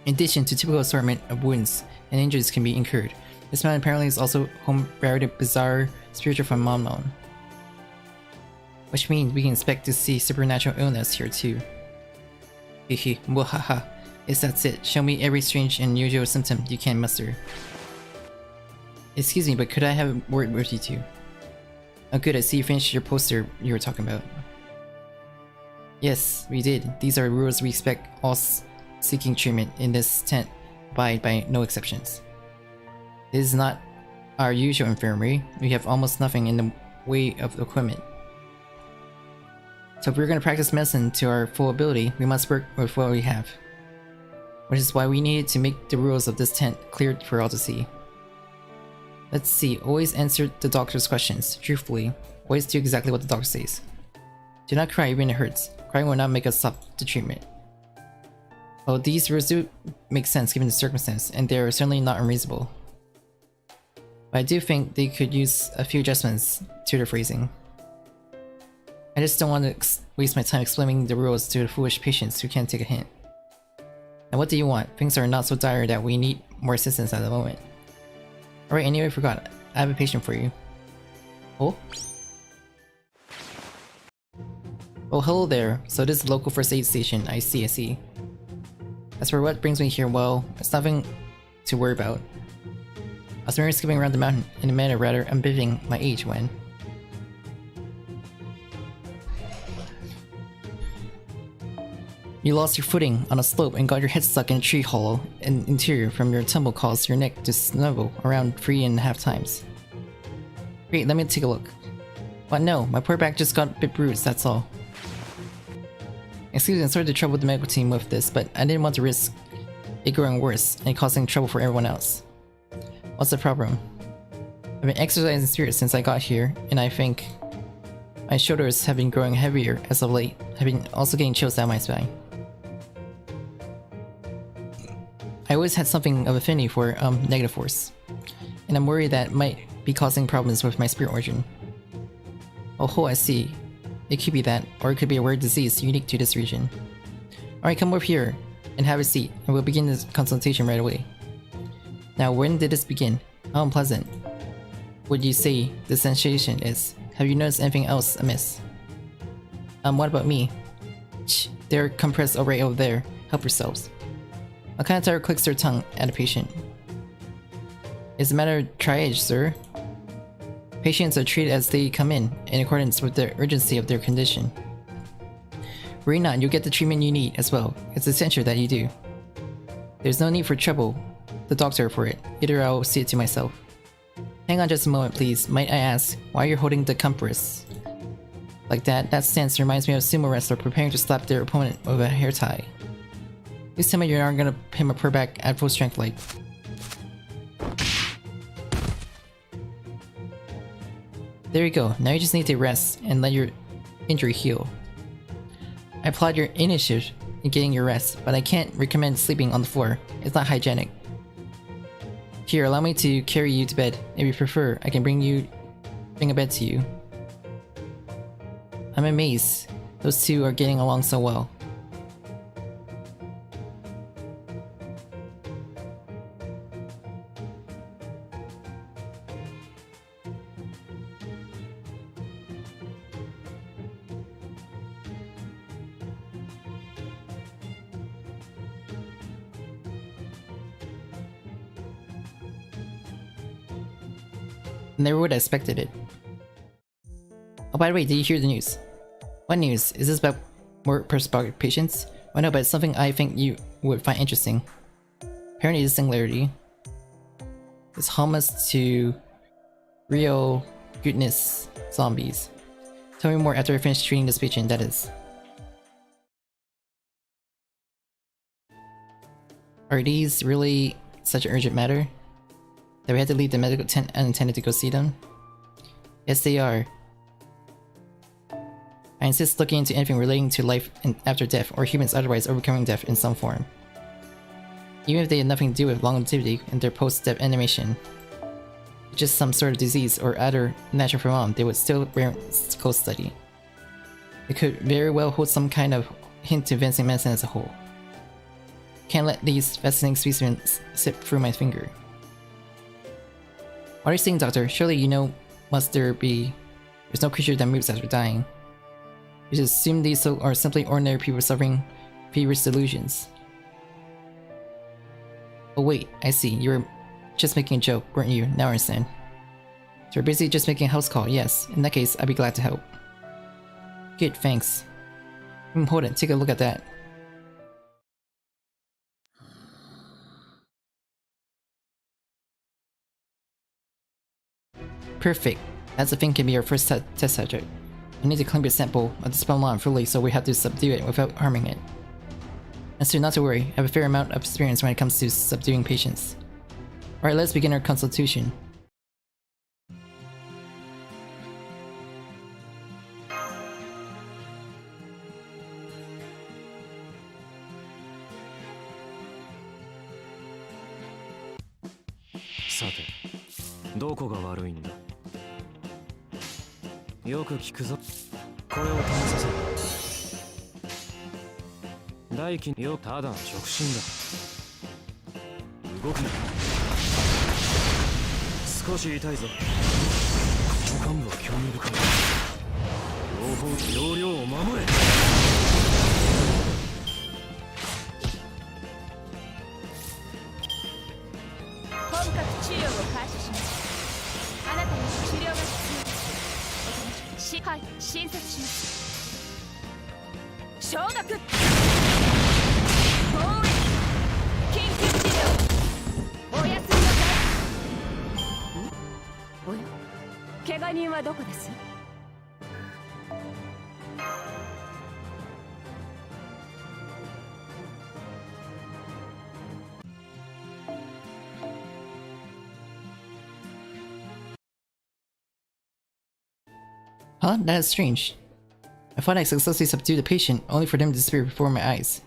In addition to typical assortment of wounds and injuries can be incurred, this mountain apparently is also home buried a bizarre spiritual phenomenon. Which means we can expect to see supernatural illness here too. Hehe, mwahaha. Yes, that's it. Show me every strange and unusual symptom you can muster. Excuse me, but could I have a word with you two? Oh good, I see you finished your poster you were talking about. Yes, we did. These are rules we expect all seeking treatment in this tent abide by no exceptions. This is not our usual infirmary. We have almost nothing in the way of equipment. So if we're going to practice medicine to our full ability, we must work with what we have. Which is why we needed to make the rules of this tent clear for all to see. Let's see, always answer the doctor's questions, truthfully. Always do exactly what the doctor says. Do not cry even if it hurts. Crying will not make us stop the treatment. Well, these rules do make sense given the circumstance, and they are certainly not unreasonable. But I do think they could use a few adjustments to their phrasing. I just don't want to waste my time explaining the rules to the foolish patients who can't take a hint. Now what do you want? Things are not so dire that we need more assistance at the moment. Alright, anyway, I forgot. I have a patient for you. Oh? Oh, hello there. So this is the local first aid station. I see, I see. As for what brings me here, well, it's nothing to worry about. I was merely skipping around the mountain in a manner rather unbefitting my age when... You lost your footing on a slope and got your head stuck in a tree hollow, and interior from your tumble caused your neck to snuggle around 3.5 times. Great, let me take a look. But no, my poor back just got a bit bruised, that's all. Excuse me, I'm sorry to trouble the medical team with this, but I didn't want to risk it growing worse and causing trouble for everyone else. What's the problem? I've been exercising seriously since I got here, and I think my shoulders have been growing heavier as of late. I've been also getting chills down my spine. I always had something of affinity for negative force, and I'm worried that might be causing problems with my spirit origin. Oh, I see. It could be that, or it could be a rare disease unique to this region. Alright, come over here and have a seat, and we'll begin this consultation right away. Now, when did this begin? How unpleasant would you say the sensation is? Have you noticed anything else amiss? What about me? Shh, they're compressed right over there. Help yourselves. Makanataro clicks her tongue at a patient. It's a matter of triage, sir. Patients are treated as they come in accordance with the urgency of their condition. Worry not, you'll get the treatment you need as well. It's essential that you do. There's no need for trouble the doctor for it. Either I'll see it to myself. Hang on just a moment, please. Might I ask why you're holding the compress like that? That stance reminds me of a sumo wrestler preparing to slap their opponent with a hair tie. Please tell me you aren't gonna pin my poor back at full strength like. There you go. Now you just need to rest and let your injury heal. I applaud your initiative in getting your rest, but I can't recommend sleeping on the floor. It's not hygienic. Here, allow me to carry you to bed. If you prefer, I can bring a bed to you. I'm amazed. Those two are getting along so well. Never would have expected it. Oh, by the way, did you hear the news? What news? Is this about more prospective patients? Oh no, but it's something I think you would find interesting. Apparently the singularity is homeless to real goodness zombies. Tell me more after I finish treating this patient, that is. Are these really such an urgent matter? That we had to leave the medical tent unattended to go see them? Yes, they are. I insist looking into anything relating to life after death, or humans otherwise overcoming death in some form. Even if they had nothing to do with longevity and their post-death animation, just some sort of disease or other natural phenomenon, they would still bear close study. It could very well hold some kind of hint to advancing medicine as a whole. Can't let these fascinating specimens slip through my finger. What are you saying, Doctor? Surely you know there's no creature that moves after dying. You just assume these are simply ordinary people suffering feverish delusions. Oh wait, I see. You were just making a joke, weren't you? Now I understand. So you're basically just making a house call, yes. In that case, I'd be glad to help. Good, thanks. Hold it, take a look at that. Perfect. That's the thing can be our first test subject. I need to clean your sample of the spellmon fully, so we have to subdue it without harming it. And so not to worry, I have a fair amount of experience when it comes to subduing patients. Alright, let's begin our consultation. Sate, どこが悪いんだ? よく聞くぞ。これを試させる。大輝よ、ただの直進だ。動くな。少し痛いぞ。この幹部は興味深い。両方を守れ。本格治療を開始します。あなたに治療が必要です。おとなしくはい、診察します。消毒。防衛。緊急治療。おやすみなさい。おや、怪我人はどこです？ Huh? That is strange. I thought I successfully subdued the patient, only for them to disappear before my eyes.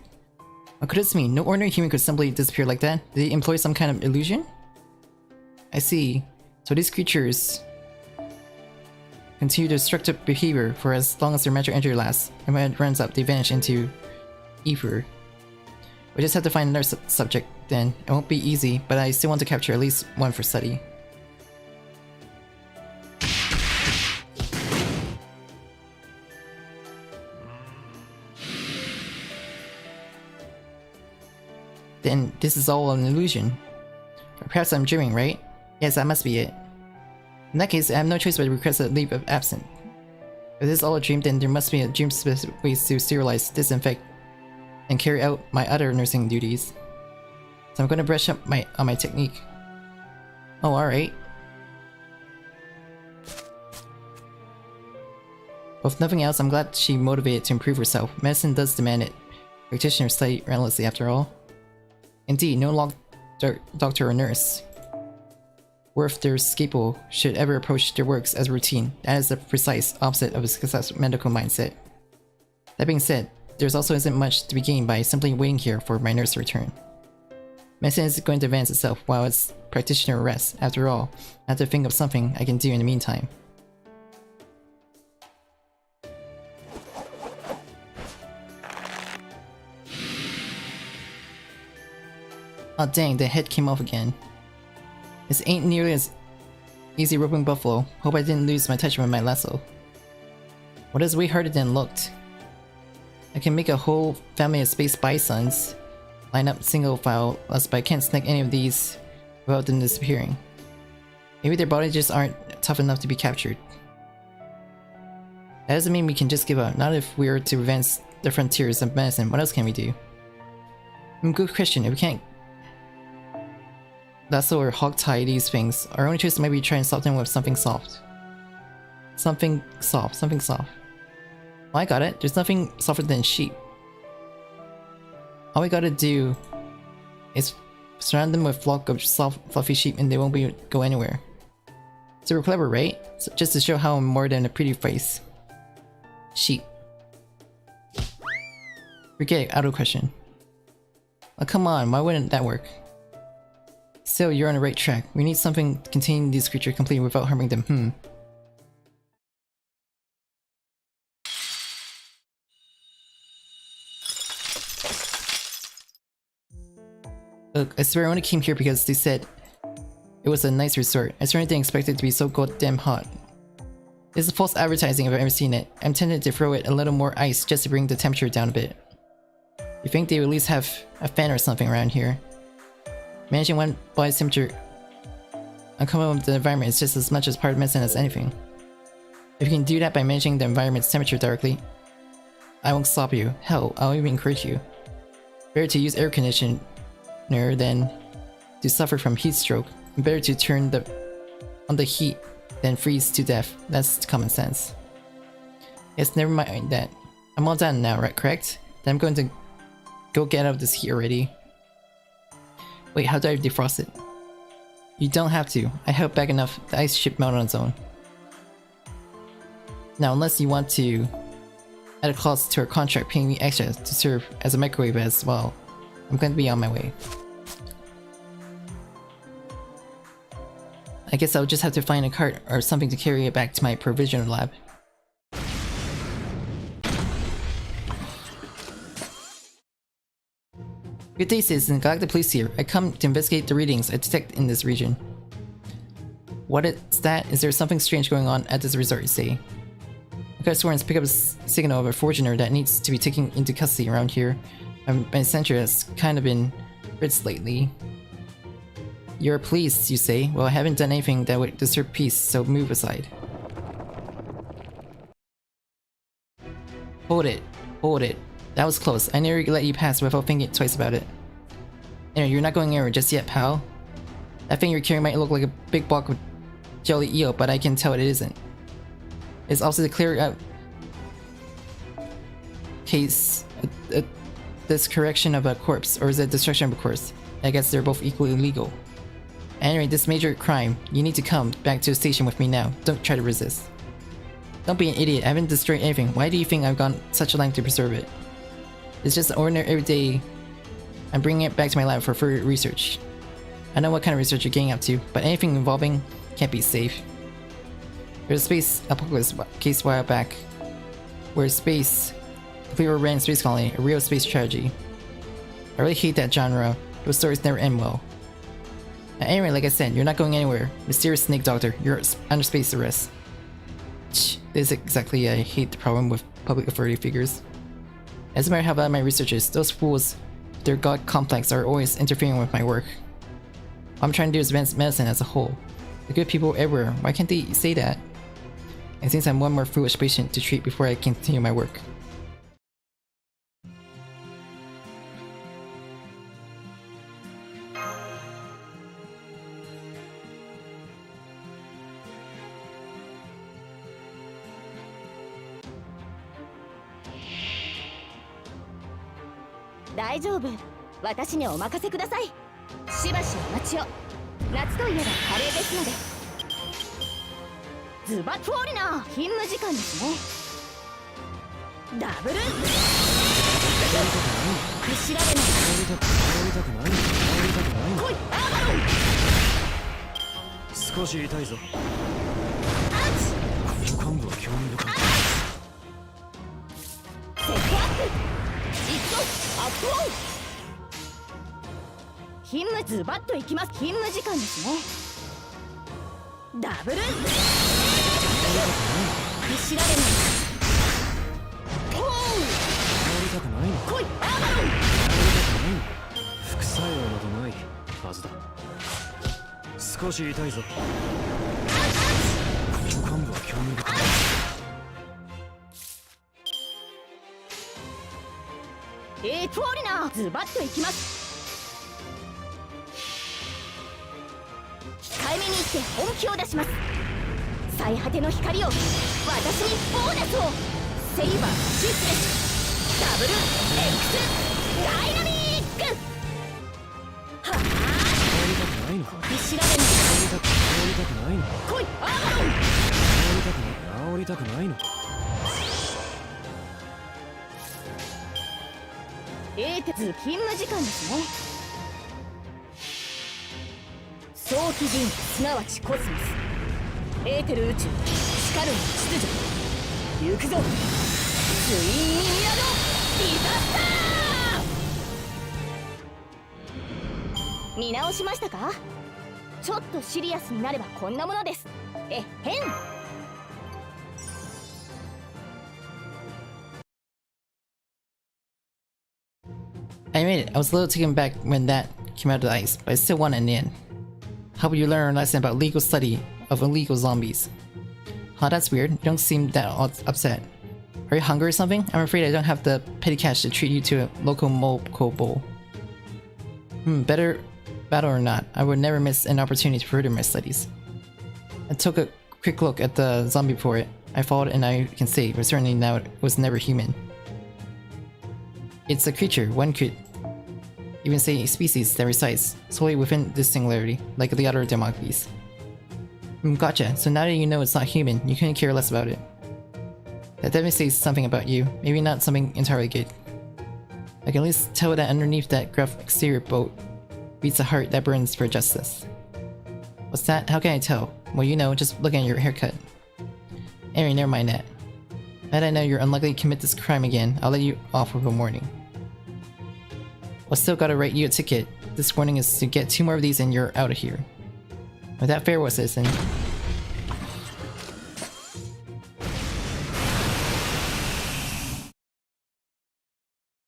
What could this mean? No ordinary human could simply disappear like that. Did they employ some kind of illusion? I see. So these creatures continue their destructive behavior for as long as their magic energy lasts, and when it runs out, they vanish into ether. We just have to find another subject then. It won't be easy, but I still want to capture at least one for study. Then this is all an illusion. Or perhaps I'm dreaming, right? Yes, that must be it. In that case, I have no choice but to request a leave of absence. If this is all a dream, then there must be a dream-specific ways to sterilize, disinfect, and carry out my other nursing duties. So I'm gonna brush up on my technique. Oh, alright. Well, if nothing else, I'm glad she motivated to improve herself. Medicine does demand it. Practitioners study relentlessly after all. Indeed, no doctor or nurse worth their scalpel should ever approach their works as routine. That is the precise opposite of a successful medical mindset. That being said, there also isn't much to be gained by simply waiting here for my nurse to return. Medicine is going to advance itself while its practitioner rests. After all, I have to think of something I can do in the meantime. Oh dang, the head came off again. This ain't nearly as easy roping buffalo. Hope I didn't lose my touch with my lasso. What is way harder than it looked? I can make a whole family of space bisons line up single file, but I can't snag any of these without them disappearing. Maybe their bodies just aren't tough enough to be captured. That doesn't mean we can just give up, not if we are to advance the frontiers of medicine. What else can we do? Good question. If we can't lasso or hog tie these things, our only choice might be try and stop them with something soft. Something soft. Well, I got it. There's nothing softer than sheep. All we gotta do is surround them with a flock of soft, fluffy sheep and they won't go anywhere. Super clever, right? So just to show how I'm more than a pretty face. Sheep. Forget it, out of question. Oh, come on, why wouldn't that work? Still, you're on the right track. We need something containing these creatures completely without harming them. Look, I swear I only came here because they said it was a nice resort. I certainly didn't expect it to be so goddamn hot. This is false advertising if I've ever seen it. I'm tempted to throw it a little more ice just to bring the temperature down a bit. You think they would at least have a fan or something around here? Managing one body's temperature uncomfortable with the environment is just as much as part of medicine as anything. If you can do that by managing the environment's temperature directly, I won't stop you. Hell, I'll even encourage you. Better to use air conditioner than to suffer from heat stroke. Better to turn on the heat than freeze to death. That's common sense. Yes, never mind that. I'm all done now, right? Correct? Then I'm going to go get out of this heat already. Wait, how do I defrost it? You don't have to. I held back enough. The ice should melt on its own. Now, unless you want to add a clause to our contract paying me extra to serve as a microwave as well, I'm going to be on my way. I guess I'll just have to find a cart or something to carry it back to my provisional lab. Good day, citizen. Galactic Police here. I come to investigate the readings I detect in this region. What is that? Is there something strange going on at this resort, you say? I could have sworn to pick up a signal of a foreigner that needs to be taken into custody around here. My censure has kind of been ridsed lately. You're police, you say? Well, I haven't done anything that would disturb peace, so move aside. Hold it. Hold it. That was close. I nearly let you pass without thinking twice about it. Anyway, you're not going anywhere just yet, pal. That thing you're carrying might look like a big block of jelly eel, but I can tell it isn't. It's also the clear case. This correction of a corpse, or is it destruction of a corpse? I guess they're both equally illegal. Anyway, this major crime. You need to come back to the station with me now. Don't try to resist. Don't be an idiot, I haven't destroyed anything. Why do you think I've gone such a length to preserve it? It's just ordinary everyday. I'm bringing it back to my lab for further research. I know what kind of research you're getting up to, but anything involving can't be safe. There's a space apocalypse case a while back, where space, if we were ran space colony, a real space tragedy. I really hate that genre. Those stories never end well. Now, anyway, like I said, you're not going anywhere. Mysterious Snake Doctor, you're under space arrest. This is exactly I hate the problem with public authority figures. It doesn't matter how bad my research is, those fools, their god complex, are always interfering with my work. All I'm trying to do is advance medicine as a whole. The good people everywhere, why can't they say that? It seems I'm one more foolish patient to treat before I continue my work. I admit it, I was a little taken back when that came out of the ice, but I still won in the end. How would you learn a lesson about legal study of illegal zombies? Huh, that's weird. You don't seem that upset. Are you hungry or something? I'm afraid I don't have the petty cash to treat you to a local Moko bowl. Better battle or not, I would never miss an opportunity to further my studies. I took a quick look at the zombie before it. I followed and I can say, but certainly now it was never human. It's a creature, one could even say a species that resides solely within this singularity, like the other demographies. Gotcha, so now that you know it's not human, you couldn't care less about it. That definitely says something about you, maybe not something entirely good. I can at least tell that underneath that gruff exterior boat beats a heart that burns for justice. What's that? How can I tell? Well, you know, just looking at your haircut. Anyway, never mind that. Now that I know you're unlikely to commit this crime again, I'll let you off with a warning. Well, still gotta write you a ticket. This warning is to get 2 more of these and you're out of here. With that, farewell, citizen.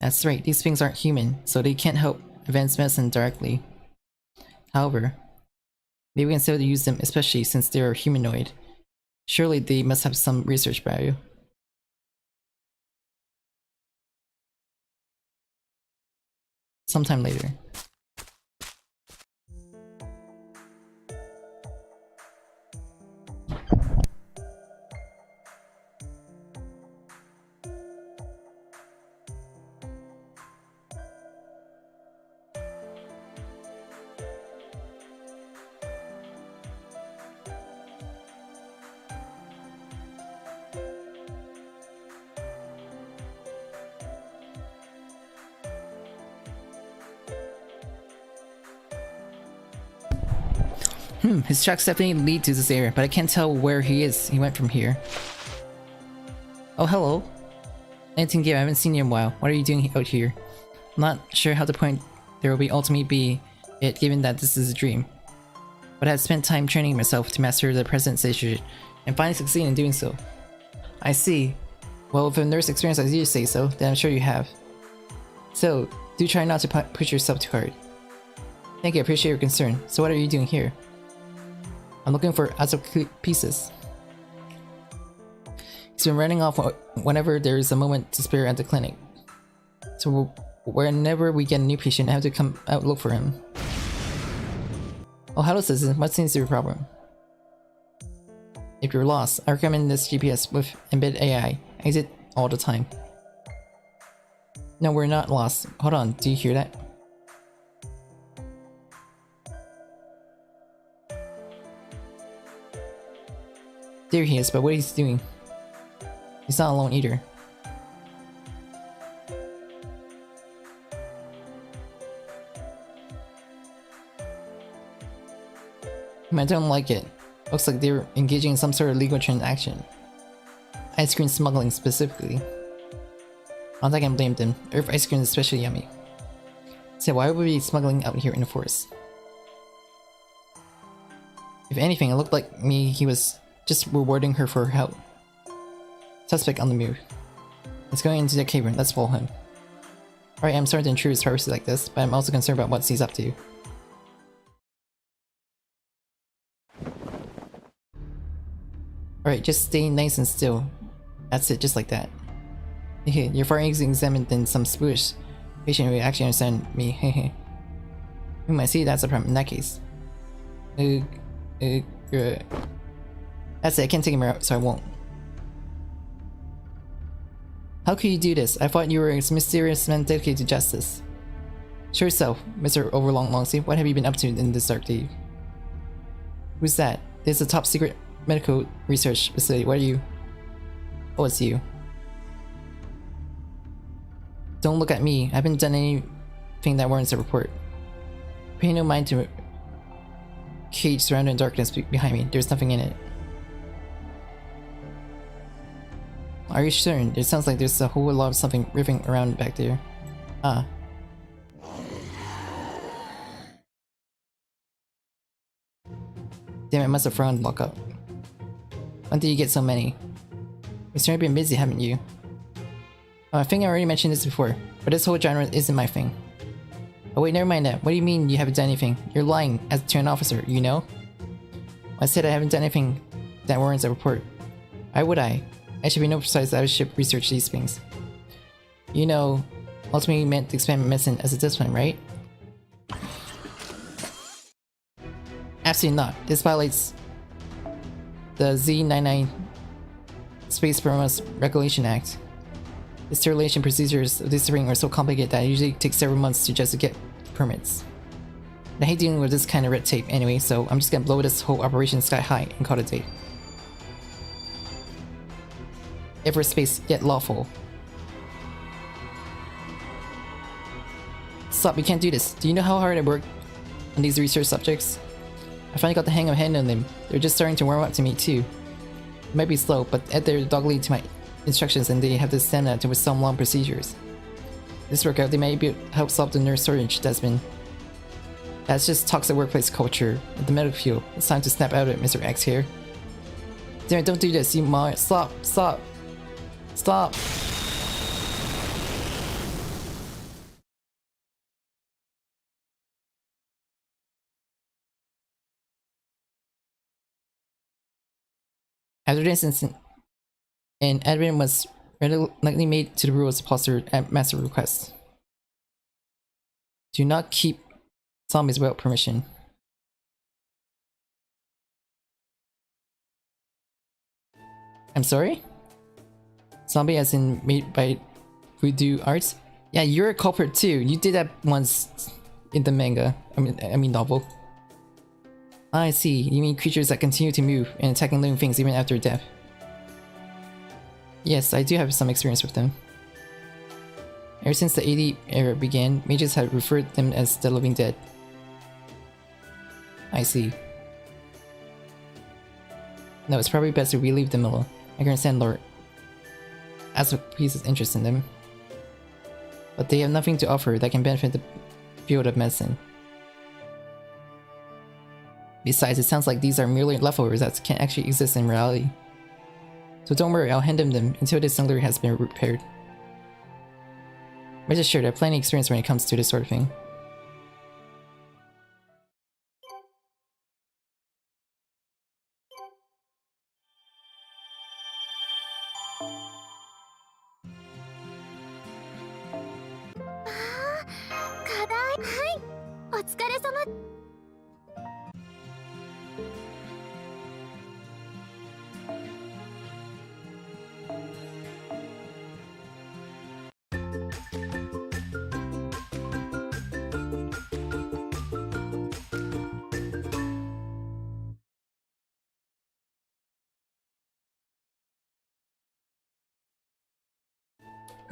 That's right, these things aren't human, so they can't help advance medicine directly. However, maybe we can still use them, especially since they are humanoid. Surely they must have some research value. Sometime later. His tracks definitely lead to this area, but I can't tell where he is. He went from here. Oh, hello. 19 game, I haven't seen you in a while. What are you doing out here? I'm not sure how the point there will be ultimately be it, given that this is a dream. But I have spent time training myself to master the present situation, and finally succeed in doing so. I see. Well, if a nurse experience as you say so, then I'm sure you have. So, do try not to push yourself too hard. Thank you, I appreciate your concern. So what are you doing here? I'm looking for Azuki pieces. He's been running off whenever there's a moment to spare at the clinic. So whenever we get a new patient, I have to come out look for him. Oh, hello citizen, what seems to be your problem? If you're lost, I recommend this GPS with embedded AI. I use it all the time. No, we're not lost. Hold on, do you hear that? There he is, but what he's doing? He's not alone either. I don't like it. Looks like they're engaging in some sort of legal transaction. Ice cream smuggling specifically. I don't think I can blame them. Earth ice cream is especially yummy. So why would we be smuggling out here in the forest? If anything, it looked like he was just rewarding her for her help. Suspect on the move. He's going into the cave room, let's follow him. Alright, I'm sorry to intrude his privacy like this, but I'm also concerned about what he's up to. Alright, just stay nice and still. That's it, just like that. Hehe, you're far easier examined than some spookish patient who actually understand me, hehe. I see that's a problem in that case. That's it, I can't take him out, so I won't. How could you do this? I thought you were a mysterious man dedicated to justice. Show yourself, Mr. Overlong Longsleeve. What have you been up to in this dark day? Who's that? This is a top secret medical research facility. What are you? Oh, it's you. Don't look at me. I haven't done anything that warrants a report. Pay no mind to cage surrounded in darkness behind me. There's nothing in it. Are you certain? It sounds like there's a whole lot of something riffing around back there. Ah. Damn it, must have frowned lockup. When did you get so many? You've certainly been busy, haven't you? Oh, I think I already mentioned this before, but this whole genre isn't my thing. Oh wait, never mind that. What do you mean you haven't done anything? You're lying as to an officer, you know? I said I haven't done anything that warrants a report. Why would I? I should be no precise that I should research these things. You know, ultimately meant to expand medicine as a discipline, right? Absolutely not. This violates the Z99 Space Promise Regulation Act. The sterilization procedures of this ring are so complicated that it usually takes several months to just get permits. I hate dealing with this kind of red tape anyway, so I'm just gonna blow this whole operation sky high and call it a day. Everspace yet lawful. Stop, we can't do this. Do you know how hard I worked on these research subjects? I finally got the hang of handling them. They're just starting to warm up to me too. It might be slow, but they're doggy to my instructions and they have the stamina to withstand long procedures. This workout, they may be help solve the nurse shortage that's just toxic workplace culture in the medical field. It's time to snap out of it, Mr. X here. Damn it, don't do this, you ma- Stop! Stop! Stop! After this incident, an admin was readily made to the rules posted at master request. Do not keep zombies without permission. I'm sorry? Zombie as in made by Voodoo Arts? Yeah, you're a culprit too. You did that once in the manga. I mean novel. I see. You mean creatures that continue to move and attacking living things even after death. Yes, I do have some experience with them. Ever since the AD era began, mages have referred them as the living dead. I see. No, it's probably best if we leave them alone. I can understand Lord Azuki's interest in them. But they have nothing to offer that can benefit the field of medicine. Besides, it sounds like these are merely leftovers that can't actually exist in reality. So don't worry, I'll hand them until this nuclear has been repaired. Rest assured, I have plenty of experience when it comes to this sort of thing.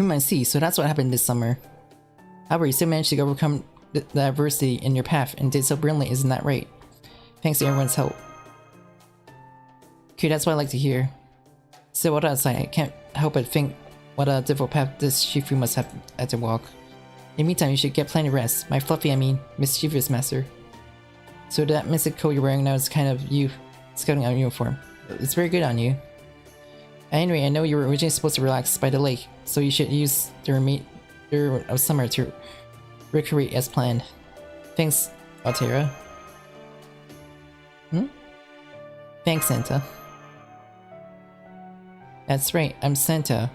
I see, so that's what happened this summer. However, you still managed to overcome the adversity in your path and did so brilliantly, isn't that right? Thanks to everyone's help. Okay, that's what I like to hear. Still, what else? I can't help but think what a difficult path this Shifu must have had to walk. In the meantime, you should get plenty of rest. My fluffy, I mean, mischievous master. So that mystic coat you're wearing now is kind of you scouting out uniform. It's very good on you. Anyway, I know you were originally supposed to relax by the lake, so you should use the remainder of summer to recuperate as planned. Thanks, Altera. Thanks, Santa. That's right, I'm Santa.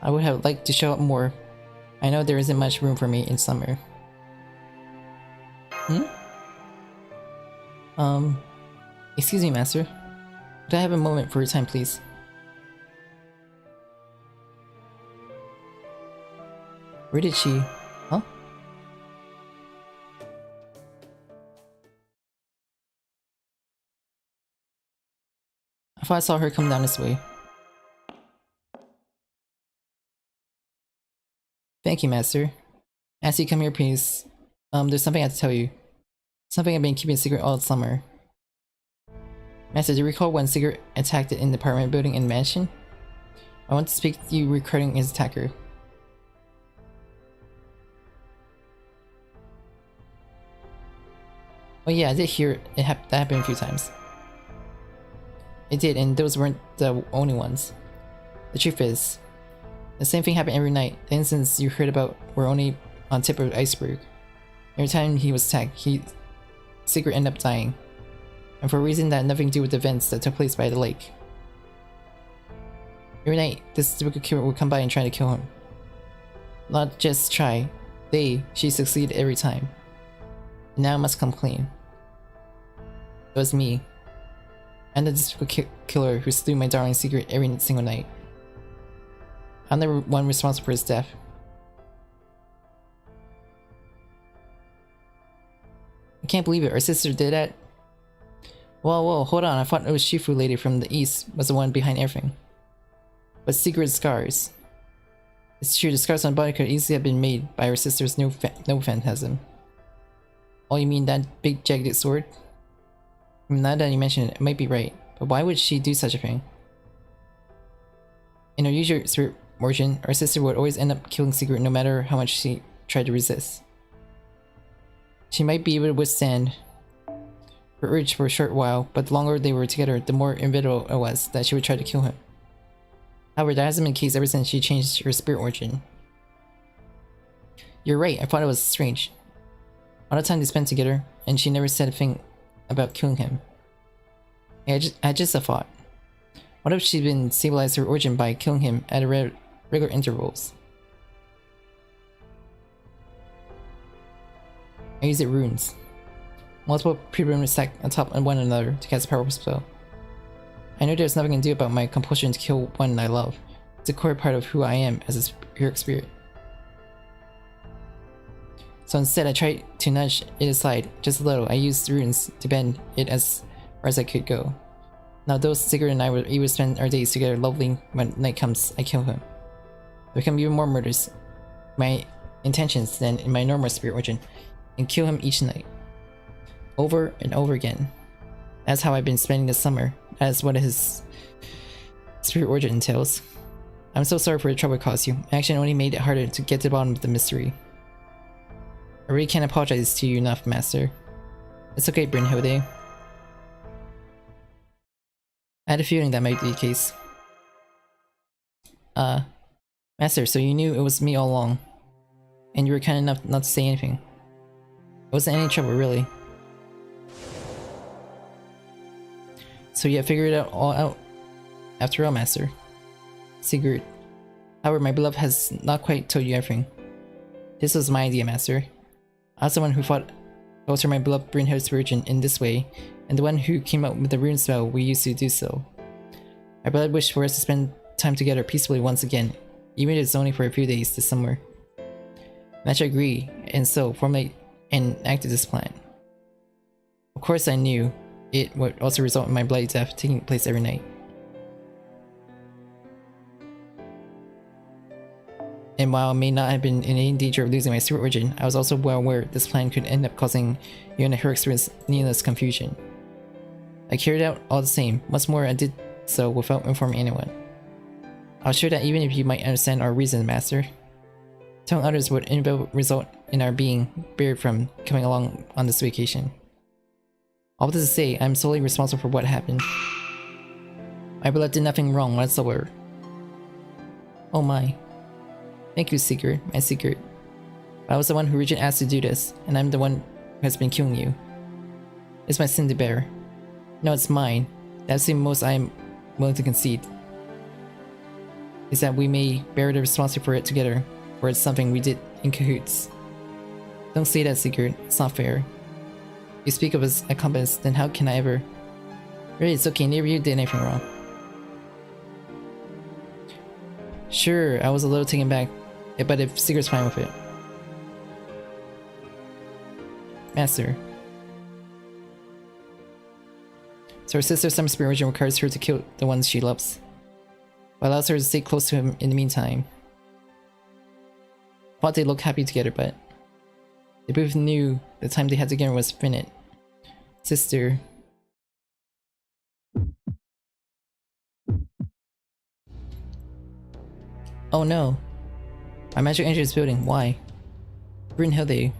I would have liked to show up more. I know there isn't much room for me in summer. Excuse me, Master. Could I have a moment for your time, please? Where did she... Huh? I thought I saw her come down this way. Thank you, Master. As you come here, please. There's something I have to tell you. Something I've been keeping secret all summer. Master, do you recall when Sigurd attacked it in the apartment building in the mansion? I want to speak to you regarding his attacker. Oh yeah, I did hear that happened a few times. It did, and those weren't the only ones. The truth is, the same thing happened every night. The incidents you heard about were only on tip of the iceberg. Every time he was attacked, Sigurd ended up dying. And for a reason that had nothing to do with the events that took place by the lake. Every night, this typical killer would come by and try to kill him. Not just try, she succeeded every time. And now I must come clean. It was me. I'm the typical killer who slew my darling Sigurd every single night. I'm the one responsible for his death. I can't believe it, our sister did that? Whoa, hold on, I thought it was Shifu lady from the east was the one behind everything. But Sigurd's scars. It's true, the scars on the body could easily have been made by her sister's no phantasm. Oh, you mean that big jagged sword? Now that you mention it, it might be right, but why would she do such a thing? In her usual spirit version, our sister would always end up killing Sigurd no matter how much she tried to resist. She might be able to withstand her urge for a short while, but the longer they were together, the more inevitable it was that she would try to kill him. However, that hasn't been the case ever since she changed her spirit origin. You're right, I thought it was strange. All the time they spent together, and she never said a thing about killing him. I had just a thought. What if she'd been stabilized her origin by killing him at regular intervals? I use it runes. Multiple pre-runes stacked on top of one another to cast a powerful spell. I know there's nothing I can do about my compulsion to kill one I love. It's a core part of who I am as a spirit spirit. So instead, I tried to nudge it aside just a little. I used runes to bend it as far as I could go. Now though Sigurd and I were able to spend our days together lovely, when night comes, I kill him. I become even more murderous. My intentions than in my normal spirit origin, and kill him each night. Over and over again. That's how I've been spending this summer. That's what his spirit origin entails. I'm so sorry for the trouble it caused you. Action only made it harder to get to the bottom of the mystery. I really can't apologize to you enough, Master. It's okay, Brynhilde. I had a feeling that might be the case. Master, so you knew it was me all along. And you were kind enough not to say anything. It wasn't any trouble, really. So you have figured it all out. After all, Master. Sigurd. However, my beloved has not quite told you everything. This was my idea, Master. I was the one who fought to alter my beloved Brynhild's virgin in this way, and the one who came up with the rune spell we used to do so. My beloved wished for us to spend time together peacefully once again, even if it's only for a few days this summer. Master agreed, and so formulated and acted this plan. Of course I knew it would also result in my bloody death taking place every night. And while I may not have been in any danger of losing my spirit origin, I was also well aware this plan could end up causing you and her experience needless confusion. I carried out all the same. What's more, I did so without informing anyone. I was sure that even if you might understand our reason, Master, telling others would inevitably result in our being barred from coming along on this vacation. All this to say, I'm solely responsible for what happened. My beloved did nothing wrong whatsoever. Oh my. Thank you, Sigurd, my Sigurd. I was the one who originally asked to do this, and I'm the one who has been killing you. It's my sin to bear. No, it's mine. That's the most I am willing to concede. Is that we may bear the responsibility for it together, or it's something we did in cahoots. Don't say that, Sigurd. It's not fair. If you speak of us as accomplice, then how can I ever... Really, it's okay, neither of you did anything wrong. Sure, I was a little taken back, but if Sigurd's fine with it. Master. So her sister's summer spirit origin requires her to kill the ones she loves, but allows her to stay close to him in the meantime. Thought they looked happy together, but they both knew the time they had together was finite. Sister. Oh no. My magic engine is building. Why? Brynhilde.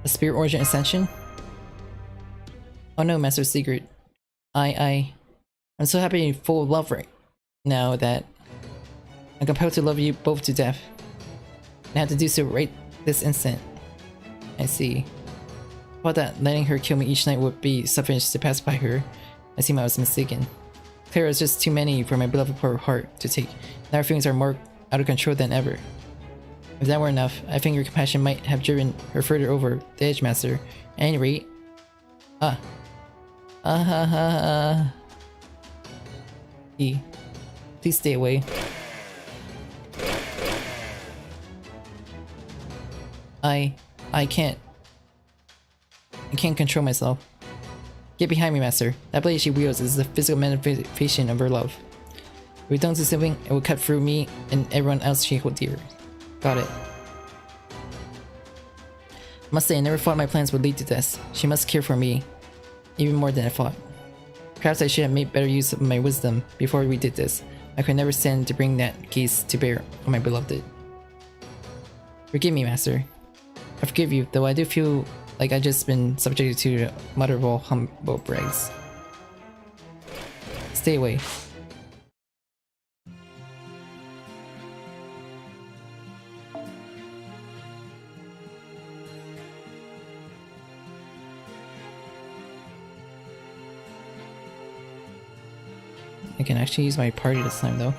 A spirit origin ascension? Oh no, Master Sigurd. I'm so happy and full of love right now that I'm compelled to love you both to death. And I have to do so right this instant. I see. I thought that letting her kill me each night would be sufficient to pacify her. I seem I was mistaken. Clearly, it's just too many for my beloved poor heart to take. Now our feelings are more out of control than ever. If that were enough, I think your compassion might have driven her further over the edge, Master. At any rate... Please stay away. I can't control myself. Get behind me, Master. That blade she wields is the physical manifestation of her love. If we don't do something, it will cut through me and everyone else she holds dear. Got it. I must say, I never thought my plans would lead to this. She must care for me, even more than I thought. Perhaps I should have made better use of my wisdom before we did this. I could never stand to bring that case to bear on my beloved. Forgive me, Master. I forgive you, though I do feel like I've just been subjected to the mother of all humble brags. Stay away. I can actually use my party this time though.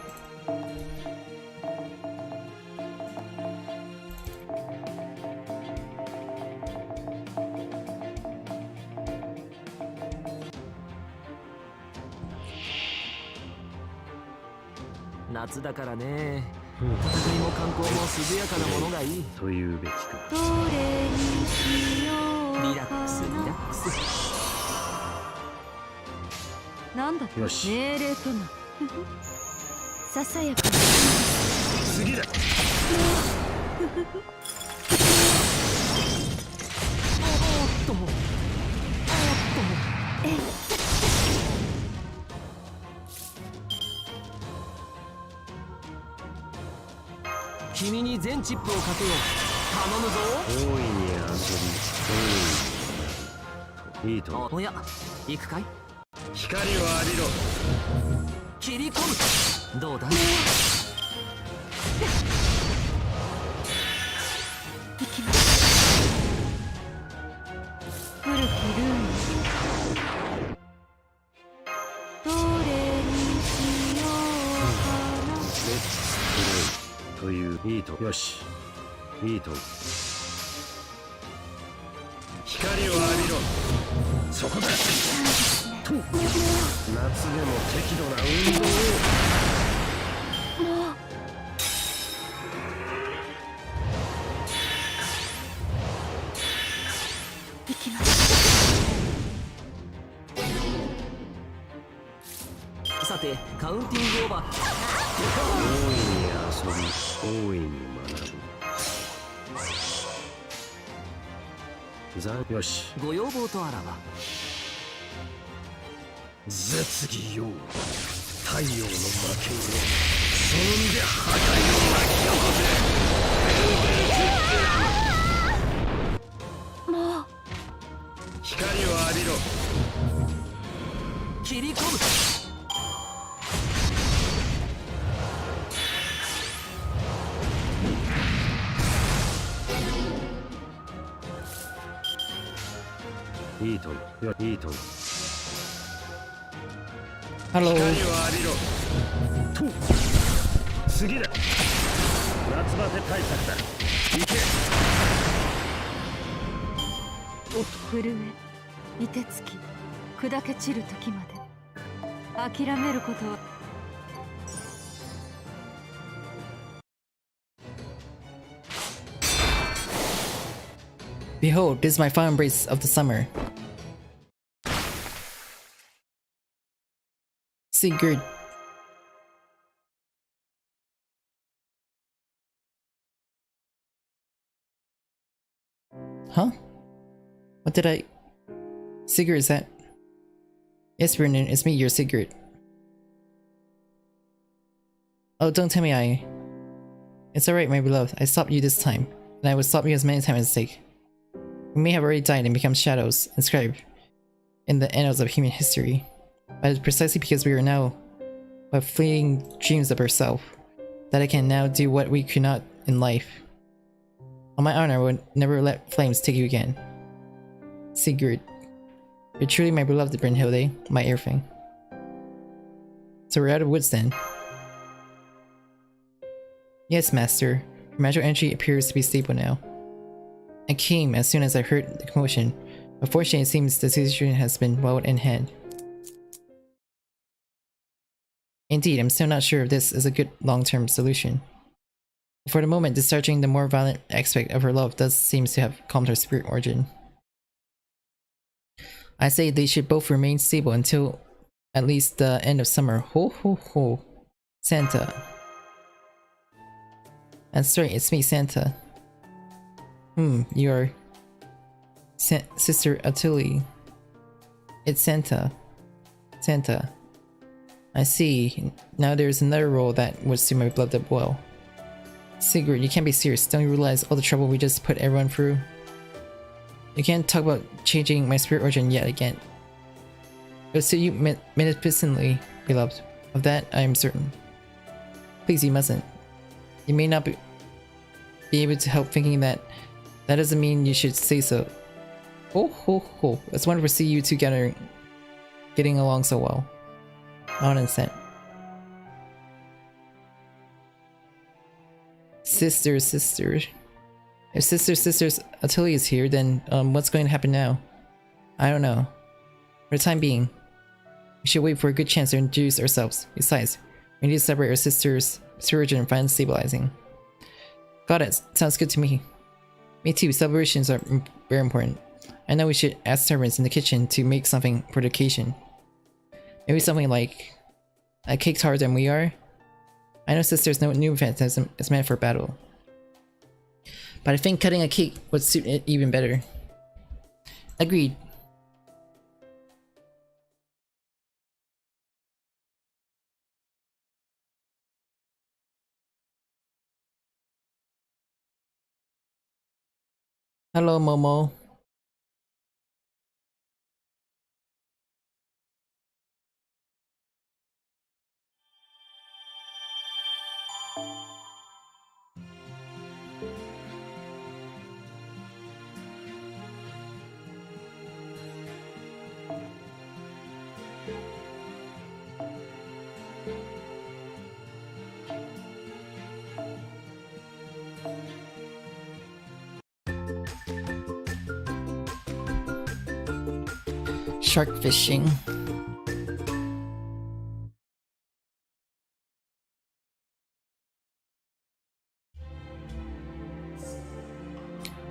Natsu だからね。戦いも観光も涼やかなものがいい。というべきか。どれにしようリラックスリラックス。なんだよし命令となささやかな次だ。君に全チップをかけよう。頼むぞ。大いに遊び、いいと。おや、行くかい。光を浴びろ。切り込む。どうだ。行きます。古きルーン。どれにしようかな。レッツプレイといういいと。よし、いいと。光を浴びろ。そこだ。と夏でも適度な運動を。もう行きます。さて、カウンティングオーバー。大いに遊び、大いに学ぶ。よし、ご要望とあらば。絶技よ、太陽の負けをその身で破壊を巻き起こせ。もう光を浴びろ。切り込む。いいとよ、いいと。ハロー。光を浴びろ。と次だ。夏バテ対策だ。行け。震え、凍てつき、砕け散る時まで諦めることは。Behold, this is my final embrace of the summer. Sigurd. Huh? What did I... Sigurd, is that... Yes, Brendan, it's me, your Sigurd. Oh, don't tell me I... It's alright, my beloved. I stopped you this time. And I will stop you as many times as it takes. We may have already died and become shadows, inscribed in the annals of human history. But it's precisely because we are now but fleeting dreams of ourselves that I can now do what we could not in life. On my honor, I would never let flames take you again. Sigurd. You're truly my beloved Brynhilde, my everything. So we're out of woods then. Yes, master. Your magical energy appears to be stable now. I came as soon as I heard the commotion. Unfortunately, it seems the situation has been well in hand. Indeed, I'm still not sure if this is a good long-term solution. For the moment, discharging the more violent aspect of her love does seem to have calmed her spirit origin. I say they should both remain stable until at least the end of summer. Ho ho ho. Santa. That's right, it's me, Santa. You're... Sister Atuli. It's Santa. Santa. I see. Now there's another role that would suit my beloved well. Sigurd, you can't be serious. Don't you realize all the trouble we just put everyone through? You can't talk about changing my spirit origin yet again. It will suit you magnificently, beloved. Of that, I am certain. Please, you mustn't. You may not be able to help thinking that. That doesn't mean you should say so. Oh ho ho. It's wonderful to see you two getting along so well. Not insane. Sisters. If sisters Atelier is here, then what's going to happen now? I don't know. For the time being, we should wait for a good chance to introduce ourselves. Besides, we need to separate our sisters' origin and find stabilizing. Got it. Sounds good to me. Me too. Celebrations are very important. I know we should ask servants in the kitchen to make something for the occasion. Maybe something like a cake tart than we are. I know sisters no new phantasm is meant for battle. But I think cutting a cake would suit it even better. Agreed. Hello, Momo. Shark fishing.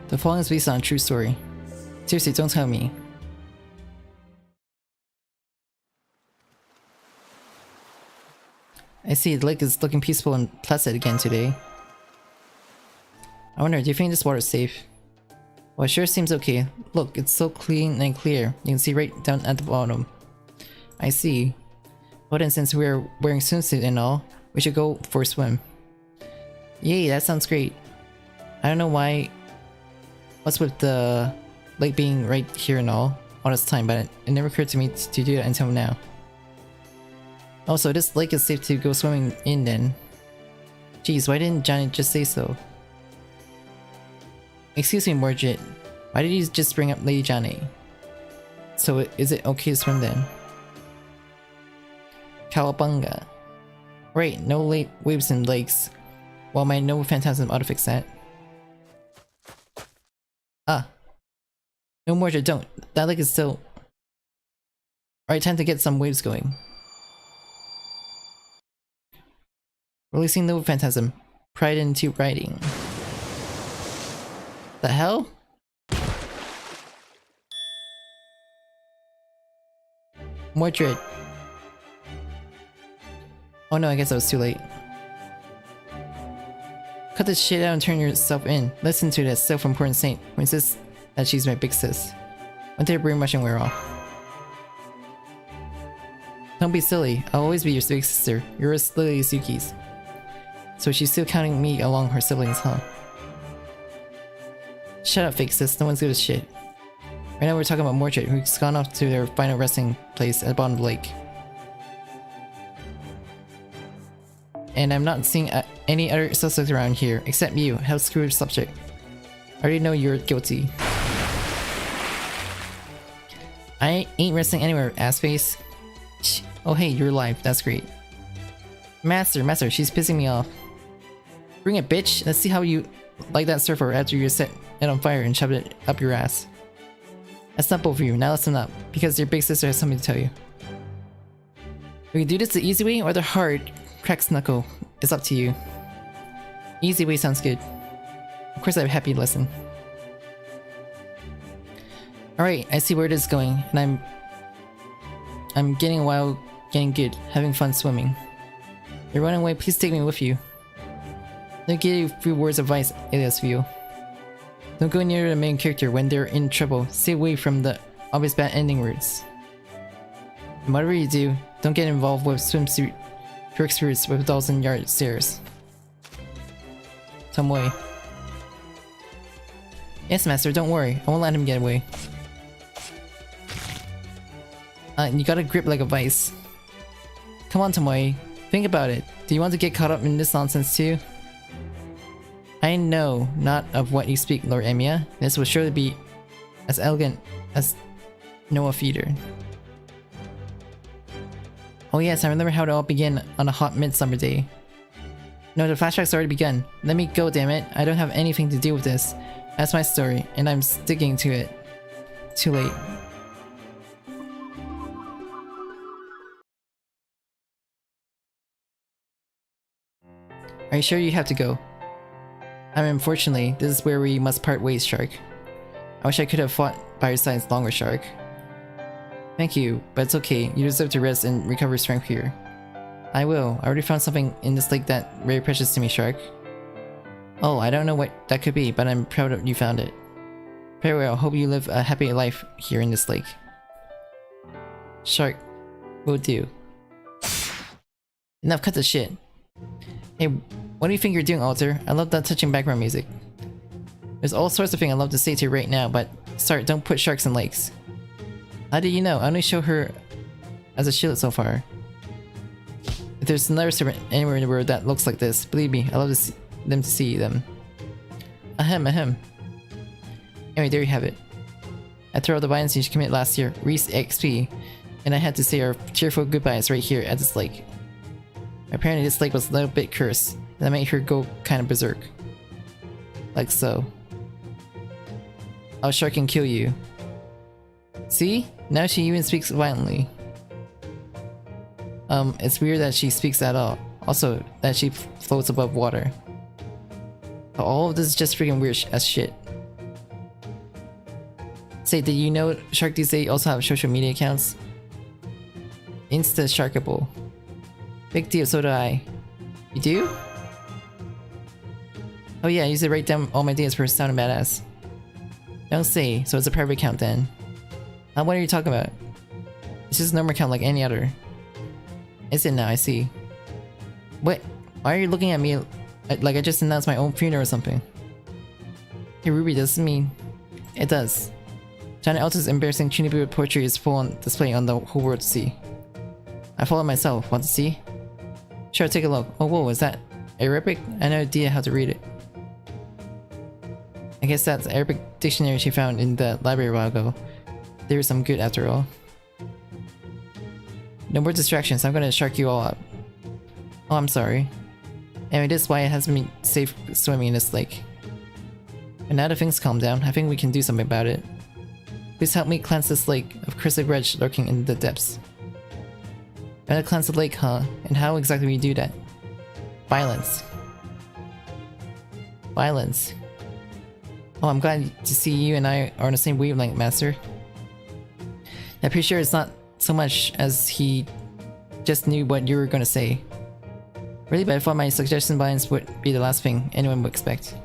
The following is based on a true story. Seriously, don't tell me. I see, the lake is looking peaceful and placid again today. I wonder, do you think this water is safe? Well, it sure seems okay. Look, it's so clean and clear. You can see right down at the bottom. I see. Well then, since we're wearing swimsuit and all, we should go for a swim. Yay, that sounds great. I don't know why... What's with the lake being right here and all this time, but it never occurred to me to do that until now. Also, this lake is safe to go swimming in then. Geez, why didn't Johnny just say so? Excuse me, Morgit. Why did you just bring up Lady Johnny? So is it okay to swim then? Cowabunga. Right, no late waves in lakes. Well, my no phantasm ought to fix that. Ah. No, Morgit, don't. That lake is still... Alright, time to get some waves going. Releasing no phantasm. Pride into riding. The hell? Mordred. Oh no, I guess I was too late. Cut this shit out and turn yourself in. Listen to that self-important saint who insists that she's my big sis. When did her brainwashing wear off? Don't be silly. I'll always be your big sister. You're as Lily as Yuki's. So she's still counting me along her siblings, huh? Shut up, fake sis. No one's good as shit. Right now we're talking about Mordred, who's gone off to their final resting place at the bottom of the lake. And I'm not seeing any other suspects around here, except you. How screwed subject. I already know you're guilty. I ain't resting anywhere, assface. Oh hey, you're alive. That's great. Master, she's pissing me off. Bring it, bitch. Let's see how you like that surfer after you set it on fire and shoved it up your ass. That's not both of you. Now listen up, because your big sister has something to tell you. We can do this the easy way or the hard, cracks knuckle. It's up to you. Easy way sounds good. Of course I have a happy lesson. Alright, I see where it is going, and I'm getting wild, getting good, having fun swimming. You're running away, please take me with you. Let me give you a few words of advice, alias Vio. Don't go near the main character when they're in trouble. Stay away from the obvious bad ending words. And whatever you do, don't get involved with swimsuit trick spirits with 1,000-yard stares. Tomoe. Yes, master, don't worry. I won't let him get away. You gotta grip like a vice. Come on, Tomoe. Think about it. Do you want to get caught up in this nonsense too? I know not of what you speak, Lord Emiya. This will surely be as elegant as Noah Feeder. Oh yes, I remember how it all began on a hot midsummer day. No, the flashback's already begun. Let me go, damn it. I don't have anything to do with this. That's my story, and I'm sticking to it. Too late. Are you sure you have to go? Unfortunately, this is where we must part ways, Shark. I wish I could have fought by your side longer, Shark. Thank you, but it's okay. You deserve to rest and recover strength here. I will. I already found something in this lake that very precious to me, Shark. Oh, I don't know what that could be, but I'm proud of you found it. Farewell, hope you live a happy life here in this lake. Shark, will do. Enough, cut the shit. Hey, what do you think you're doing, Alter? I love that touching background music. There's all sorts of things I'd love to say to you right now, but start, don't put sharks in lakes. How do you know? I only show her as a shield so far. If there's another servant anywhere in the world that looks like this, believe me, I love them to see them. Ahem, ahem. Anyway, there you have it. After all the violence you committed last year, Reese XP, and I had to say our cheerful goodbyes right here at this lake. Apparently this lake was a little bit cursed, that made her go kind of berserk. Like so. Our shark can kill you. See? Now she even speaks violently. It's weird that she speaks at all. Also, that she floats above water. But all of this is just freaking weird as shit. Say, did you know Shark these days also have social media accounts? Insta Sharkable. Big deal, so do I. You do? Oh yeah, I used to write down all my ideas for sounding badass. Don't say, so it's a private account then. What are you talking about? It's just a normal account like any other. Is it now? I see. What? Why are you looking at me like I just announced my own funeral or something? Hey Ruby, does this mean... It does. Johnny Alto's embarrassing Chunibu poetry is full on display on the whole world to see. I followed myself. Want to see? Sure, take a look. Oh whoa, is that Arabic? I had no idea how to read it. I guess that's the Arabic dictionary she found in the library a while ago. They were some good after all. No more distractions, I'm gonna shark you all up. Oh, I'm sorry. Anyway, this is why it hasn't been safe swimming in this lake. And now that things calm down, I think we can do something about it. Please help me cleanse this lake of crystal red lurking in the depths. Gotta cleanse the lake, huh? And how exactly do we do that? Violence. Violence. Oh, I'm glad to see you and I are on the same wavelength, Master. I'm pretty sure it's not so much as he just knew what you were gonna say. Really, but I thought my suggestion violence would be the last thing anyone would expect.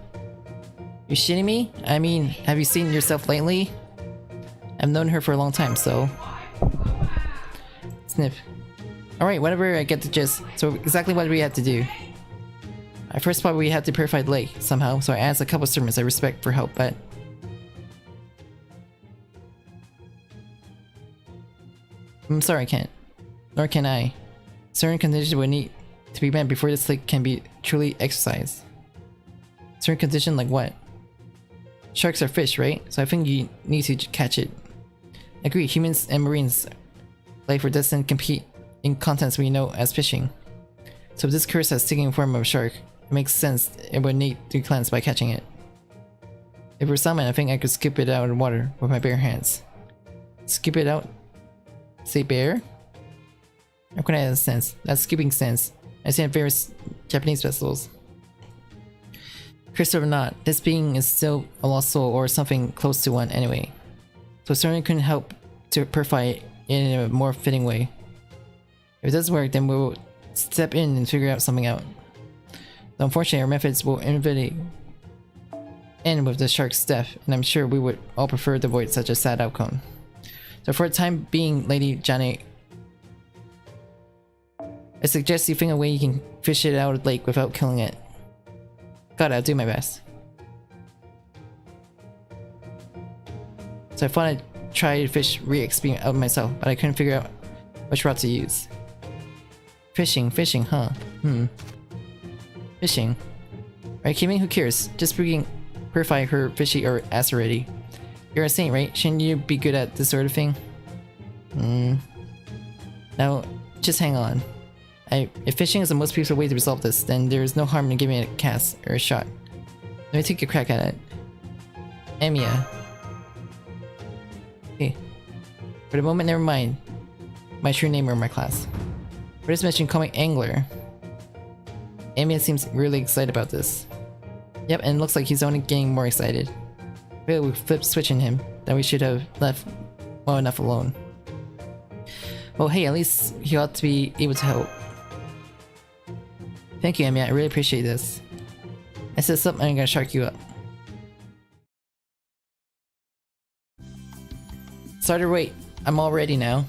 You shitting me? I mean, have you seen yourself lately? I've known her for a long time, so... Sniff. Alright, whatever, I get the gist. So exactly what do we have to do? I first thought we had to purify the lake somehow, so I asked a couple servants I respect for help, but... I'm sorry I can't. Nor can I. Certain conditions would need to be met before this lake can be truly exercised. Certain condition like what? Sharks are fish, right? So I think you need to catch it. Agree, humans and marines life are destined to compete in contests we know as fishing. So if this curse has taken the form of a shark, it makes sense it would need to be cleansed by catching it. If we're salmon, I think I could scoop it out of the water with my bare hands. Scoop it out? Say bear? How can I have a sense? That's scooping sense. I've seen various Japanese vessels. Cursed or not, this being is still a lost soul or something close to one anyway. So certainly couldn't help to purify it in a more fitting way. If it does work, then we'll step in and figure out something out. Though unfortunately our methods will inevitably end with the shark's death, and I'm sure we would all prefer to avoid such a sad outcome. So for the time being, Lady Johnny, I suggest you think a way you can fish it out of the lake without killing it. God, I'll do my best. So I thought I'd try to fish ReXP out myself, but I couldn't figure out which route to use. Fishing, huh? Fishing. Right, Kimmy? Who cares? Just freaking purify her fishy or ass already. You're a saint, right? Shouldn't you be good at this sort of thing? Now, just hang on. If fishing is the most peaceful way to resolve this, then there is no harm in giving it a cast or a shot. Let me take a crack at it. Emiya. Okay. For the moment, never mind my true name or my class. For this mission, call me Angler. Emiya seems really excited about this. Yep, and it looks like he's only getting more excited. Really, we flipped switching him, that we should have left well enough alone. Well, hey, at least he ought to be able to help. Thank you, Amy. I really appreciate this. I said something, I'm gonna shark you up. Starter, wait. I'm all ready now.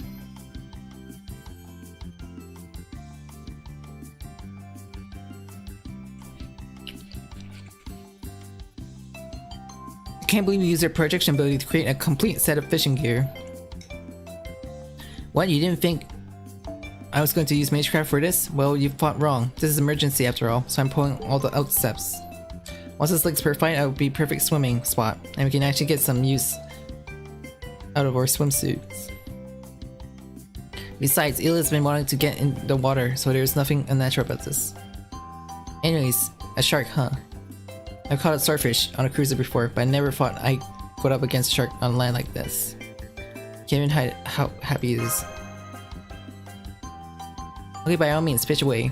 I can't believe you used your projection ability to create a complete set of fishing gear. What? You didn't think I was going to use Magecraft for this? Well, you thought wrong. This is emergency after all, so I'm pulling all the out steps. Once this lake's purified, it will be perfect swimming spot, and we can actually get some use out of our swimsuits. Besides, Ila's been wanting to get in the water, so there's nothing unnatural about this. Anyways, a shark, huh? I've caught a starfish on a cruiser before, but I never thought I'd put up against a shark on land like this. Can't even hide how happy he is. Okay, by all means, fish away.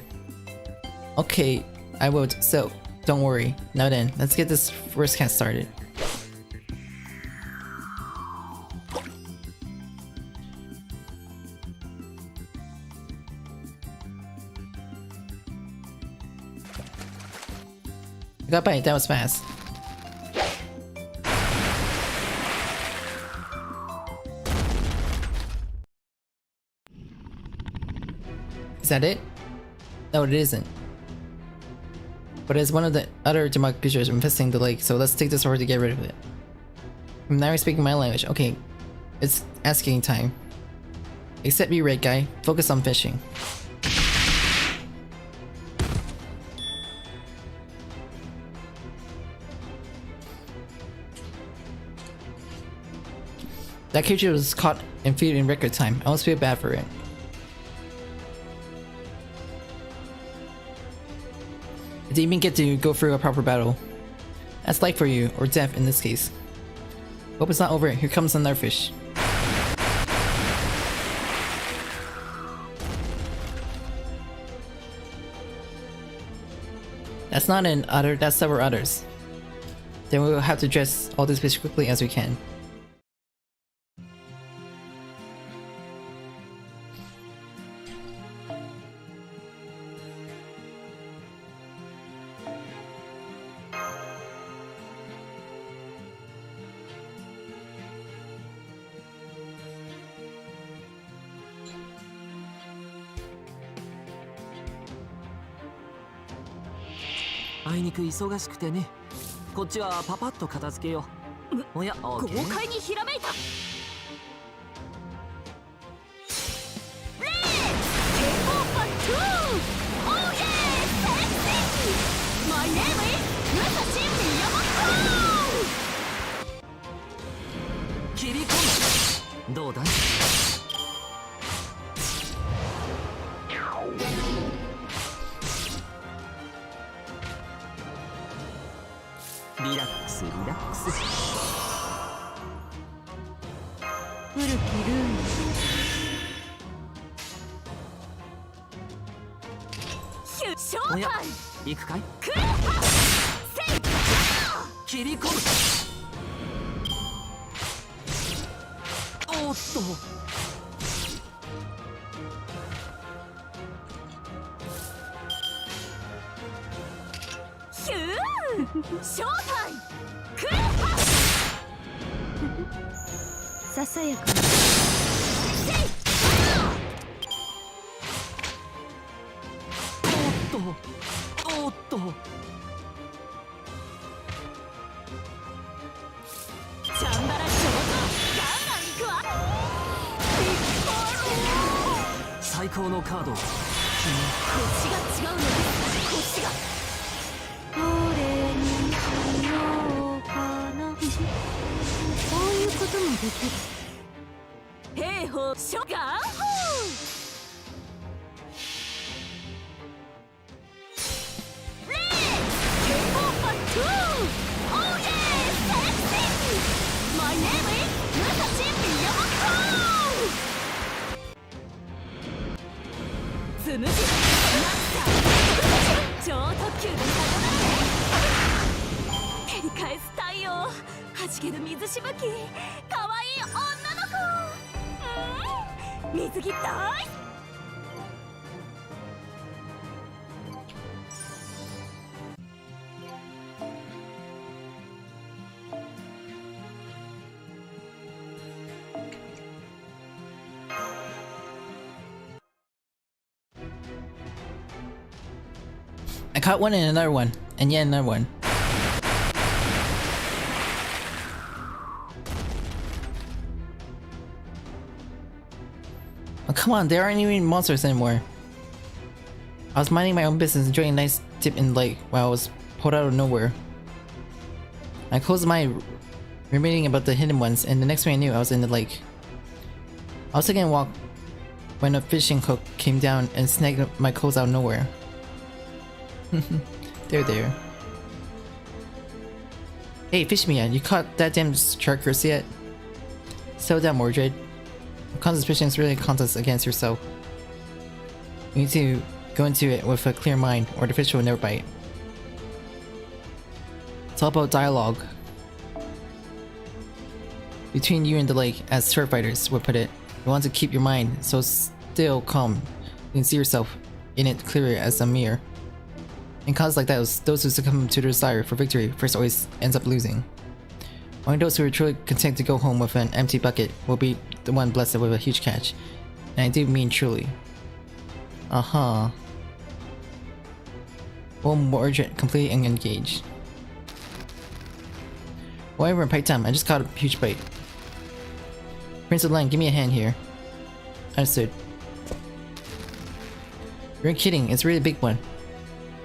Okay, I will, so don't worry. Now then, let's get this first cast started. I got by, that was fast. Is that it? No, it isn't. But it's one of the other demonic creatures infesting the lake, so let's take this over to get rid of it. Now you're speaking my language. Okay, it's asking time. Accept me, red guy. Focus on fishing. That creature was caught and feeded in record time. I almost feel bad for it. It didn't even get to go through a proper battle. That's life for you, or death in this case. Hope it's not over. Here comes another fish. That's not an otter, that's several others. Then we will have to dress all these fish quickly as we can.あいにく忙しくてね。こっちはパパッと片付けよう。おや、オーケー。豪快にひらめいた。レッツテイクオーバー2。オーケー、セクシー。マイネームイズ武蔵宮本。切り込む。どうだい？リラックスリラックス。古きルーン。ショーおやタイム。行くかい？クーパーセイク。切り込む。おっと。ショータイム。クーパー。ささやかな。おっと。チャンバラ上手。ガンガン行くわ。ビッグボール。最高のカード。腰が違うのです。腰が。どれにしようかな。こういうこともできる。兵法ショガンホー。レッツテイクオーバー2。オーケー、セクシー。マイネームイズ武蔵宮本。つむじマスター超特急でさよなら。照り返す太陽、はじける水しぶき、かわいい女の子。水着大好き。I caught one and another one. And yet another one. Oh, come on, there aren't even monsters anymore. I was minding my own business, enjoying a nice dip in the lake while I was pulled out of nowhere. I closed my eye, ruminating about the hidden ones, and the next thing I knew, I was in the lake. I was taking a walk when a fishing hook came down and snagged my clothes out of nowhere. There. Hey, fish me, you caught that damn shark curse yet? Settle down, Mordred. Constant fishing is really a contest against yourself. You need to go into it with a clear mind, or the fish will never bite. It's all about dialogue between you and the lake, as sword fighters would put it. You want to keep your mind so still calm. You can see yourself in it clearly as a mirror. In causes like those who succumb to their desire for victory first always ends up losing. Only those who are truly content to go home with an empty bucket will be the one blessed with a huge catch. And I do mean truly. Uh-huh. Well, Mordred completely engaged. Whatever, in pike time, I just caught a huge bite. Prince of the Land, give me a hand here. Understood. You're kidding, it's really a big one.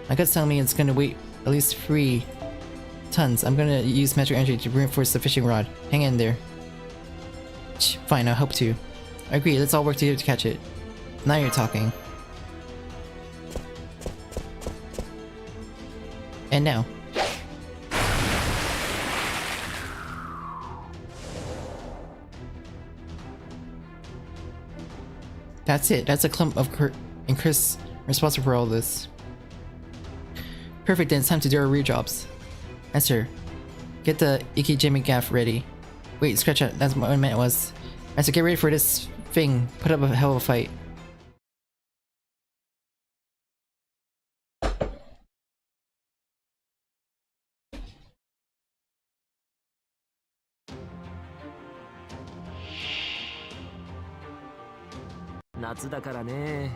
My gut's telling me it's gonna weigh at least 3 tons. I'm gonna use magic energy to reinforce the fishing rod. Hang in there. Fine, I'll help too. I agree, let's all work together to catch it. Now you're talking. And now. That's it, that's a clump of and Chris responsible for all this. Perfect, then it's time to do our rear jobs. Esther, get the Ikijimi gaff ready. Wait, scratch out, that's what I meant was. Esther, get ready for this thing. Put up a hell of a fight. Natsu だからね。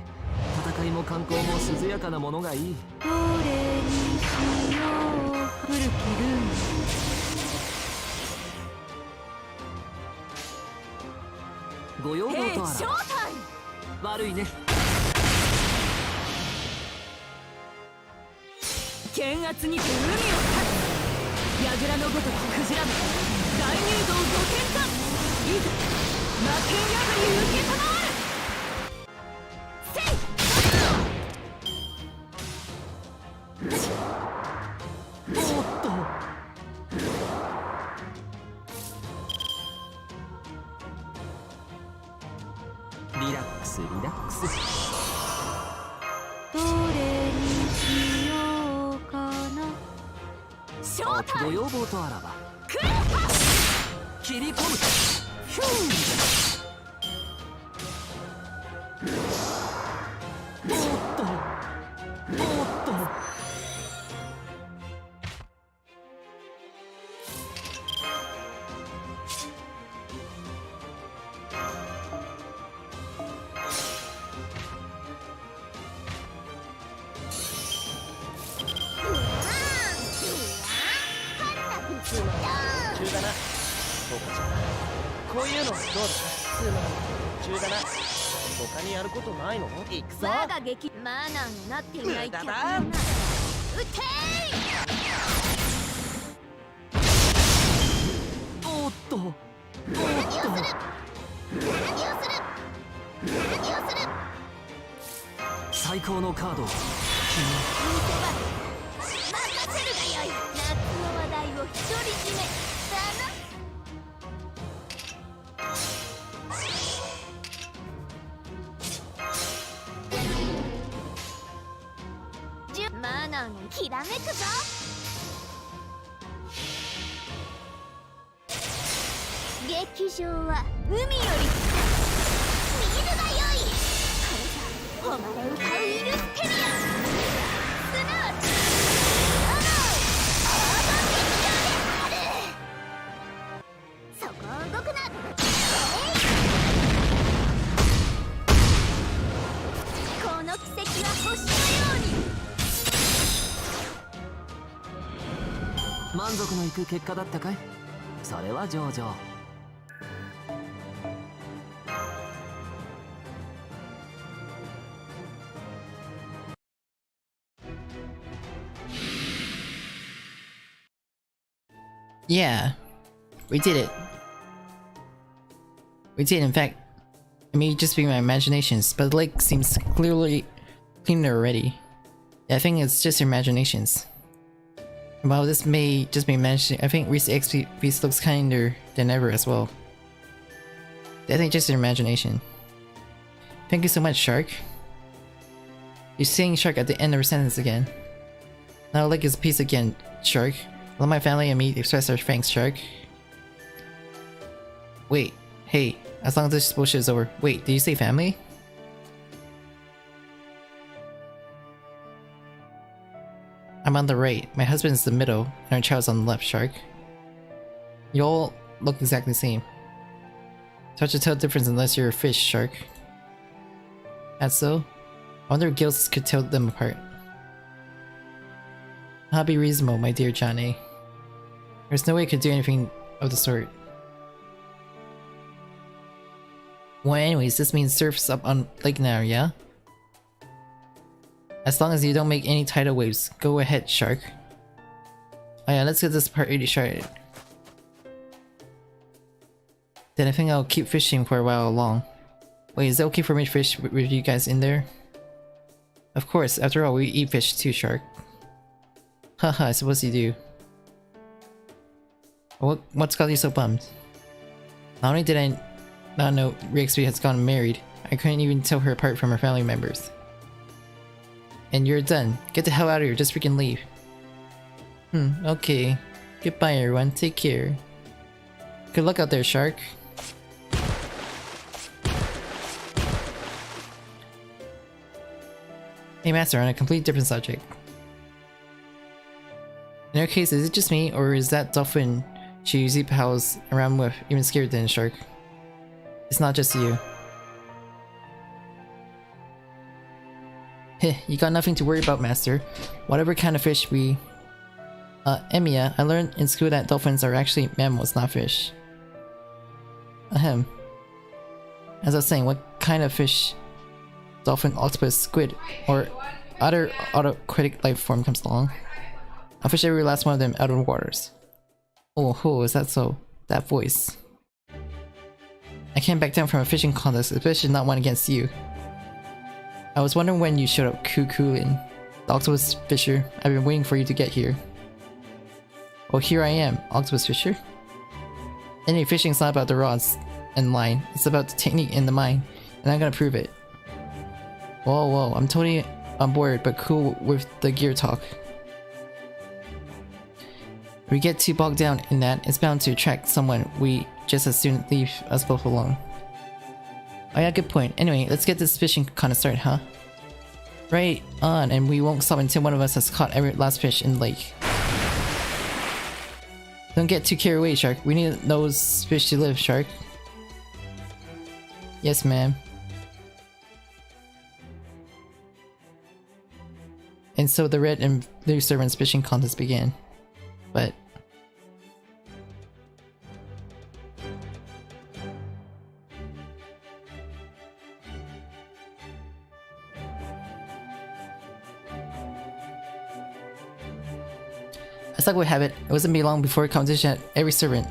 戦いも観光も涼やかなものがいい。どれにしよう古きルーご要望とあら。悪いね。剣圧にて海を立つ。櫓のごとくクジラの大入道御剣か。いざ魔剣破り受けたまわる。リラックスリラックス。どれにしようかな。ショータイム。ご要望とあらば。切り込む。ヒュー。おっと。おっと。こういうのどうだ。つまり中だな。他にやることないの？行くぞ。我が劇マナーになっていない客な。撃てー。おっと。おっと。何をする。最高のカード。任せるがよい。夏の話題を独り占めだな。マナーにきらめくぞ。劇場は海より近く。見るがよい。これが誉れ歌うイルステリア。すなわちオーバーピッチャーである。そこを動くな。この奇跡は星のように。満足のいく結果だったかい？それは上々。Yeah, we did it. We did, in fact. It may just be my imaginations, but the lake seems clearly cleaner already. Yeah, I think it's just your imaginations. While this may just be imagination, I think Reese XP looks kinder than ever as well. I think just your imagination. Thank you so much, Shark. You're saying Shark at the end of your sentence again. Now the lake is peace again, Shark. Let my family and me express our thanks, Shark. Wait, hey, as long as this bullshit is over. Wait, did you say family? I'm on the right, my husband's the middle, and our child's on the left, Shark. You all look exactly the same. It's hard to tell the difference unless you're a fish, Shark. That's so? I wonder if gills could tell them apart. I'll be reasonable, my dear Johnny. There's no way I could do anything of the sort. Well, anyways, this means surf's up on lake now, yeah? As long as you don't make any tidal waves, go ahead, Shark. Oh yeah, let's get this part really started. Then I think I'll keep fishing for a while long. Wait, is it okay for me to fish with you guys in there? Of course, after all, we eat fish too, Shark. Haha, I suppose you do. What's got you so bummed? Not only did I not know Reikosaka has gotten married, I couldn't even tell her apart from her family members. And you're done. Get the hell out of here, just freaking leave. Okay. Goodbye everyone, take care. Good luck out there, Shark. Hey Master, on a completely different subject. In her case, is it just me, or is that dolphin she usually pals around with even scarier than a shark? It's not just you. Heh, you got nothing to worry about, Master. Whatever kind of fish we... Emiya, I learned in school that dolphins are actually mammals, not fish. Ahem. As I was saying, what kind of fish? Dolphin, octopus, squid, or other aquatic life form comes along. I'll fish every last one of them out of the waters. Oh, is that so? That voice. I can't back down from a fishing contest, especially not one against you. I was wondering when you showed up, Wulan. The octopus fisher. I've been waiting for you to get here. Well, here I am, octopus fisher. Anyway, fishing's not about the rods and line, it's about the technique and the mind, and I'm gonna prove it. Whoa, I'm totally on board, but cool with the gear talk. If we get too bogged down in that, it's bound to attract someone we just as soon leave us both alone. Oh yeah, good point. Anyway, let's get this fishing contest started, huh? Right on, and we won't stop until one of us has caught every last fish in the lake. Don't get too carried away, Shark. We need those fish to live, Shark. Yes, ma'am. And so the red and blue servants fishing contest began. But... as luck would have it, it wasn't be long before a competition had every servant,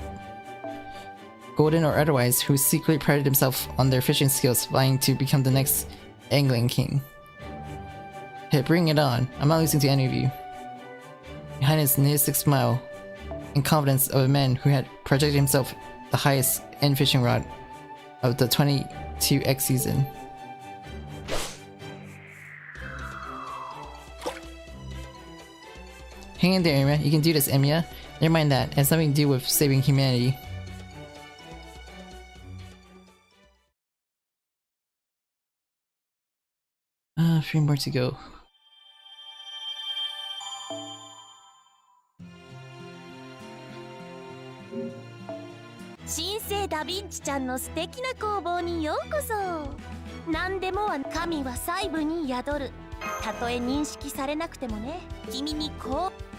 golden or otherwise, who secretly prided himself on their fishing skills, vying to become the next angling king. Hey, bring it on. I'm not losing to any of you. Behind his nihilistic smile and confidence of a man who had projected himself the highest end fishing rod of the 22X season. Hang in there, Emiya. You can do this, Emiya. Never mind that. It has nothing to do with saving humanity. Three more to go. Shinsei Da Vinci ちゃんの素敵な工房にようこそ。何でもは神は細部に宿る。たとえ認識されなくてもね、君にこう。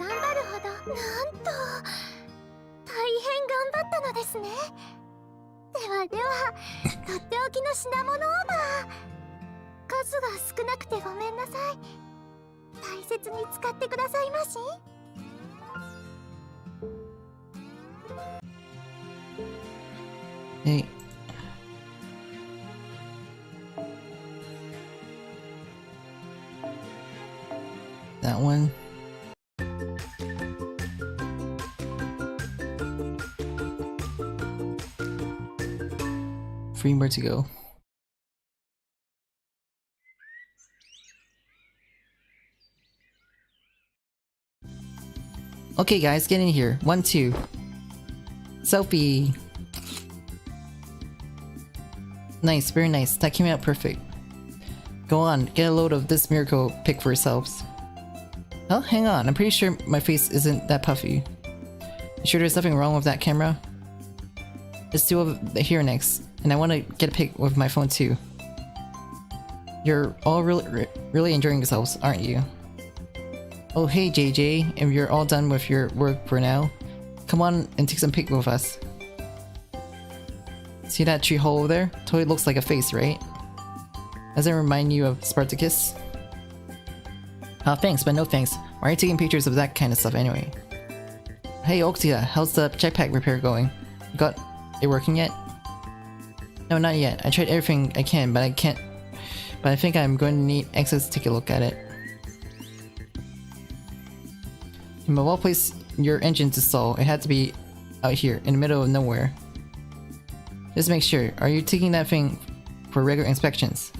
頑張るほど、なんと大変頑張ったのですね。ではでは、とっておきの品物オーバー。数が少なくてごめんなさい。大切に使ってくださいまし。Hey. That one. Three more to go. Okay guys, get in here. 1, 2. Selfie! Nice, very nice. That came out perfect. Go on, get a load of this miracle pic for yourselves. Oh, hang on, I'm pretty sure my face isn't that puffy. You sure there's nothing wrong with that camera? There's 2 of here next, and I want to get a pic with my phone too. You're all really enjoying yourselves, aren't you? Oh hey JJ, if you're all done with your work for now, come on and take some pic with us. See that tree hole over there? Totally looks like a face, right? Doesn't it remind you of Spartacus? Oh thanks, but no thanks. Why are you taking pictures of that kind of stuff anyway? Hey Oxia, how's the jetpack repair going? You got it working yet? No, not yet. I tried everything I can, but I can't. But I think I'm going to need access to take a look at it. In the wall place your engine to stall, it had to be out here, in the middle of nowhere. Just make sure, are you taking that thing for regular inspections?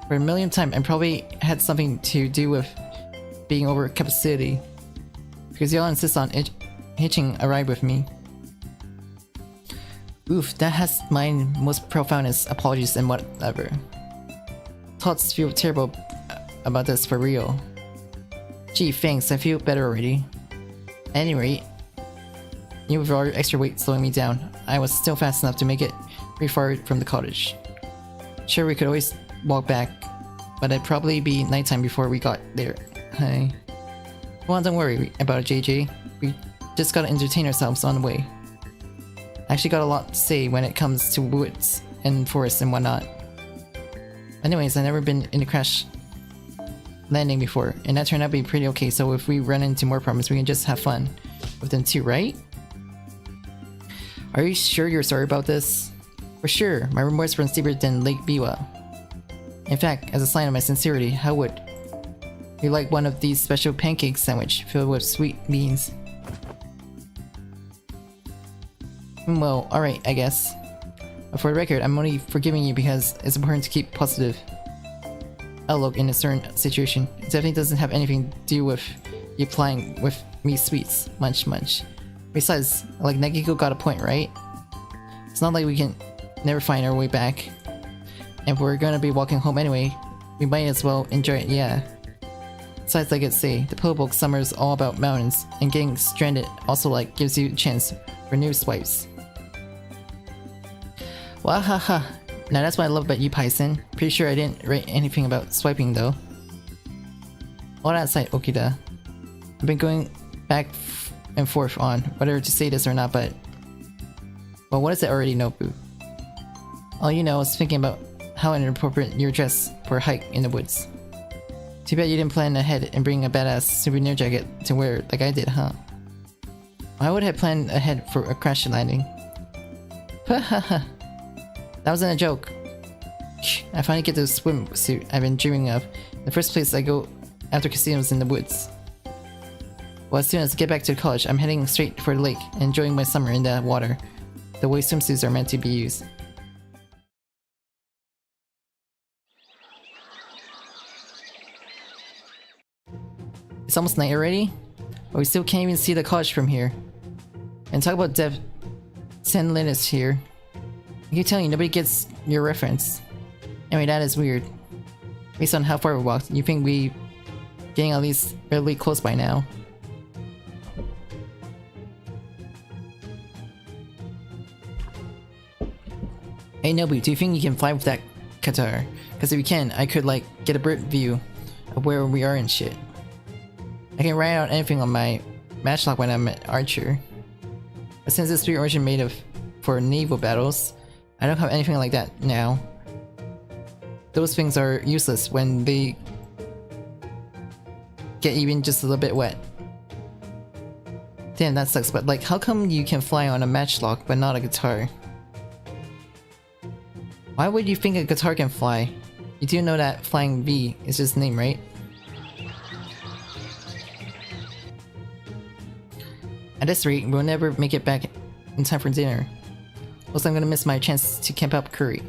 For a millionth time, I probably had something to do with being over capacity. Because y'all insist on hitching a ride with me. Oof, that has my most profoundest apologies and whatever. Thoughts feel terrible about this for real. Gee, thanks, I feel better already. At any rate, even with all your extra weight slowing me down, I was still fast enough to make it pretty far from the cottage. Sure, we could always walk back, but it'd probably be nighttime before we got there. Hey. Well, don't worry about it, JJ. We just gotta entertain ourselves on the way. I actually got a lot to say when it comes to woods and forests and whatnot. Anyways, I've never been in a crash landing before, and that turned out to be pretty okay, so if we run into more problems, we can just have fun with them too, right? Are you sure you're sorry about this? For sure, my remorse runs deeper than Lake Biwa. In fact, as a sign of my sincerity, how would you like one of these special pancake sandwich filled with sweet beans? Well, alright, I guess. But for the record, I'm only forgiving you because it's important to keep positive outlook in a certain situation. It definitely doesn't have anything to do with you playing with me sweets. Munch munch. Besides, like Negiko got a point, right? It's not like we can never find our way back. And if we're gonna be walking home anyway, we might as well enjoy it, yeah. Besides, like I say, the Pillowbook summer's all about mountains, and getting stranded also like gives you a chance for new swipes. Wahaha. Now that's what I love about you, Python. Pretty sure I didn't write anything about swiping though. All that aside, Okida. I've been going back and forth on whether to say this or not, but... Well, what does it already know, Boo? All you know is thinking about how inappropriate you're dressed for a hike in the woods. Too bad you didn't plan ahead and bring a badass souvenir jacket to wear like I did, huh? I would have planned ahead for a crash landing. Hahaha. That wasn't a joke. I finally get the swimsuit I've been dreaming of. The first place I go after casinos in the woods. Well, as soon as I get back to college, I'm heading straight for the lake and enjoying my summer in the water. The way swimsuits are meant to be used. It's almost night already? But we still can't even see the college from here. And talk about Dev San Linus here. I keep telling you, nobody gets your reference. Anyway, that is weird. Based on how far we walked, you think we getting at least really close by now. Hey Nobu, do you think you can fly with that Qatar? Because if you can, I could like get a bird view of where we are and shit. I can write out anything on my matchlock when I'm an archer. But since this 3 origin made for naval battles, I don't have anything like that now. Those things are useless when they get even just a little bit wet. Damn, that sucks, but like, how come you can fly on a matchlock but not a guitar? Why would you think a guitar can fly? You do know that Flying V is his name, right? At this rate, we'll never make it back in time for dinner. Plus, I'm gonna miss my chance to camp out curry.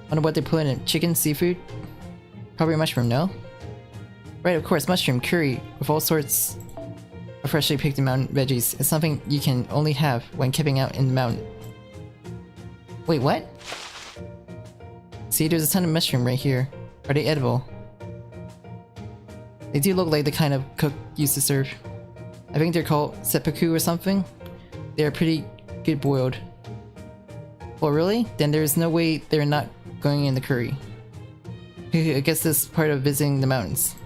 Wonder what they put in it? Chicken? Seafood? Probably mushroom, no? Right, of course, mushroom curry with all sorts of freshly picked mountain veggies is something you can only have when camping out in the mountain. Wait, what? See, there's a ton of mushroom right here. Are they edible? They do look like the kind of cook used to serve. I think they're called seppuku or something. They're pretty good boiled. Oh really? Then there's no way they're not going in the curry. I guess this is part of visiting the mountains.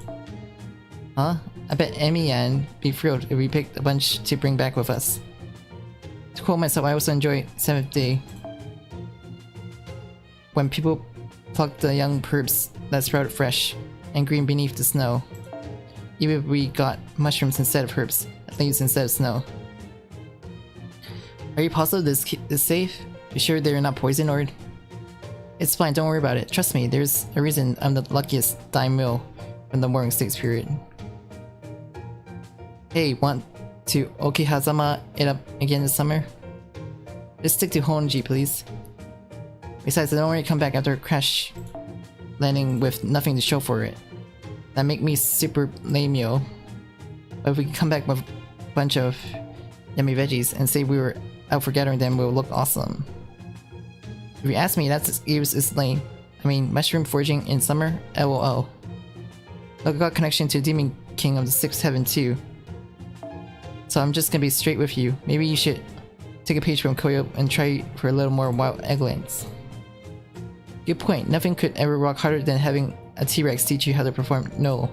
Huh? I bet Emmy and be thrilled if we picked a bunch to bring back with us. To quote myself, I also enjoy 7th Day. When people pluck the young herbs that sprout fresh and green beneath the snow. Even if we got mushrooms instead of herbs, leaves instead of snow. Are you positive this is safe? You sure they're not poisoned or... It's fine, don't worry about it. Trust me, there's a reason I'm the luckiest daimyo from the Warring States period. Hey, want to Okihazama it up again this summer? Just stick to Honji, please. Besides, I don't want to come back after a crash landing with nothing to show for it. That make me super lame-yo. But if we can come back with a bunch of yummy veggies and say we were out for gathering them, we'll look awesome. If you ask me, that's is lame. I mean, mushroom foraging in summer? LOL. Look, I got connection to Demon King of the 6th Heaven too. So I'm just gonna be straight with you. Maybe you should take a page from Koyo and try for a little more wild egglands. Good point. Nothing could ever rock harder than having a T-Rex teach you how to perform no.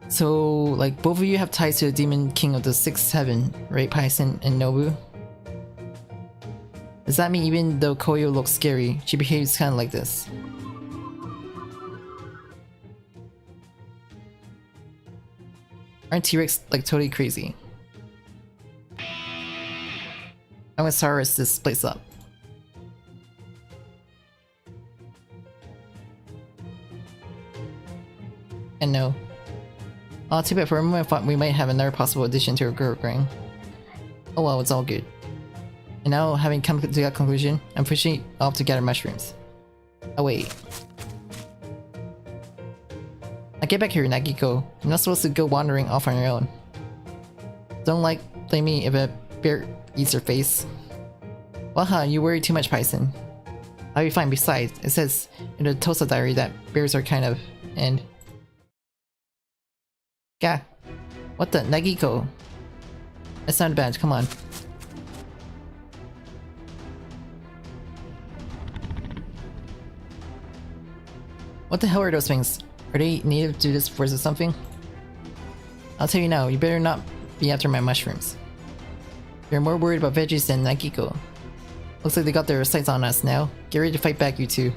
So, like, both of you have ties to the Demon King of the 6th Heaven, right, Paisen and Nobu? Does that mean even though Koyo looks scary, she behaves kinda like this? Aren't T-Rex, like, totally crazy? I'm gonna Cyrus this place up. And no. Oh, too bad. For a moment I thought we might have another possible addition to our girl gang. Oh well, it's all good. And now, having come to that conclusion, I'm pushing off to gather mushrooms. Oh wait. Now get back here, Nagiko. You're not supposed to go wandering off on your own. Don't blame me if a bear eats your face. Well huh, you worry too much, Paisen. I'll be fine. Besides, it says in the Tosa diary that bears are kind of... and... Yeah. What the? Nagiko? That's not bad, come on. What the hell are those things? Are they native to this forest or something? I'll tell you now, you better not be after my mushrooms. You're more worried about veggies than Nagiko. Looks like they got their sights on us now. Get ready to fight back, you two.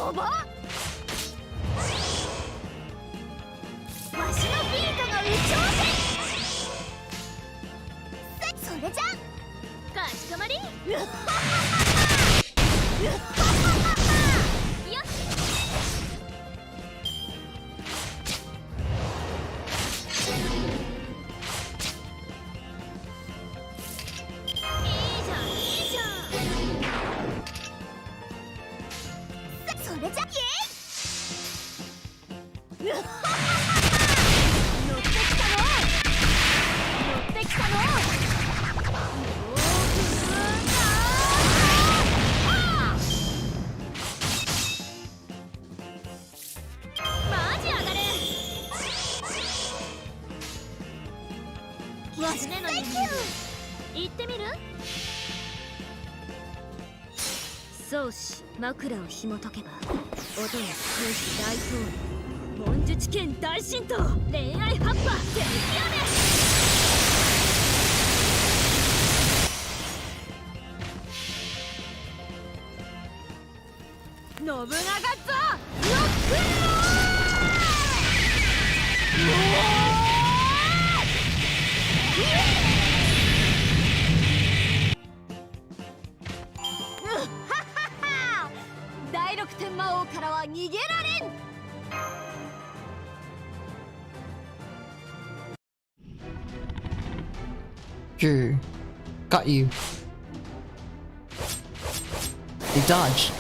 やばっ。わしのビーカが有頂天。それじゃかしこまり。うっはっはっはうっはっはっはよし。いいじゃんいいじゃん。それじゃイエイ。うっはっはっは乗ってきたの乗ってきたの。マジ上がる。わしねのに行ってみる。宗師枕を紐解けば音や宗師大統領文術剣大神道恋愛葉っぱ激やめ。信長ぞロックンロー第六天魔王からは逃げられん。Grr. Got you. They dodged.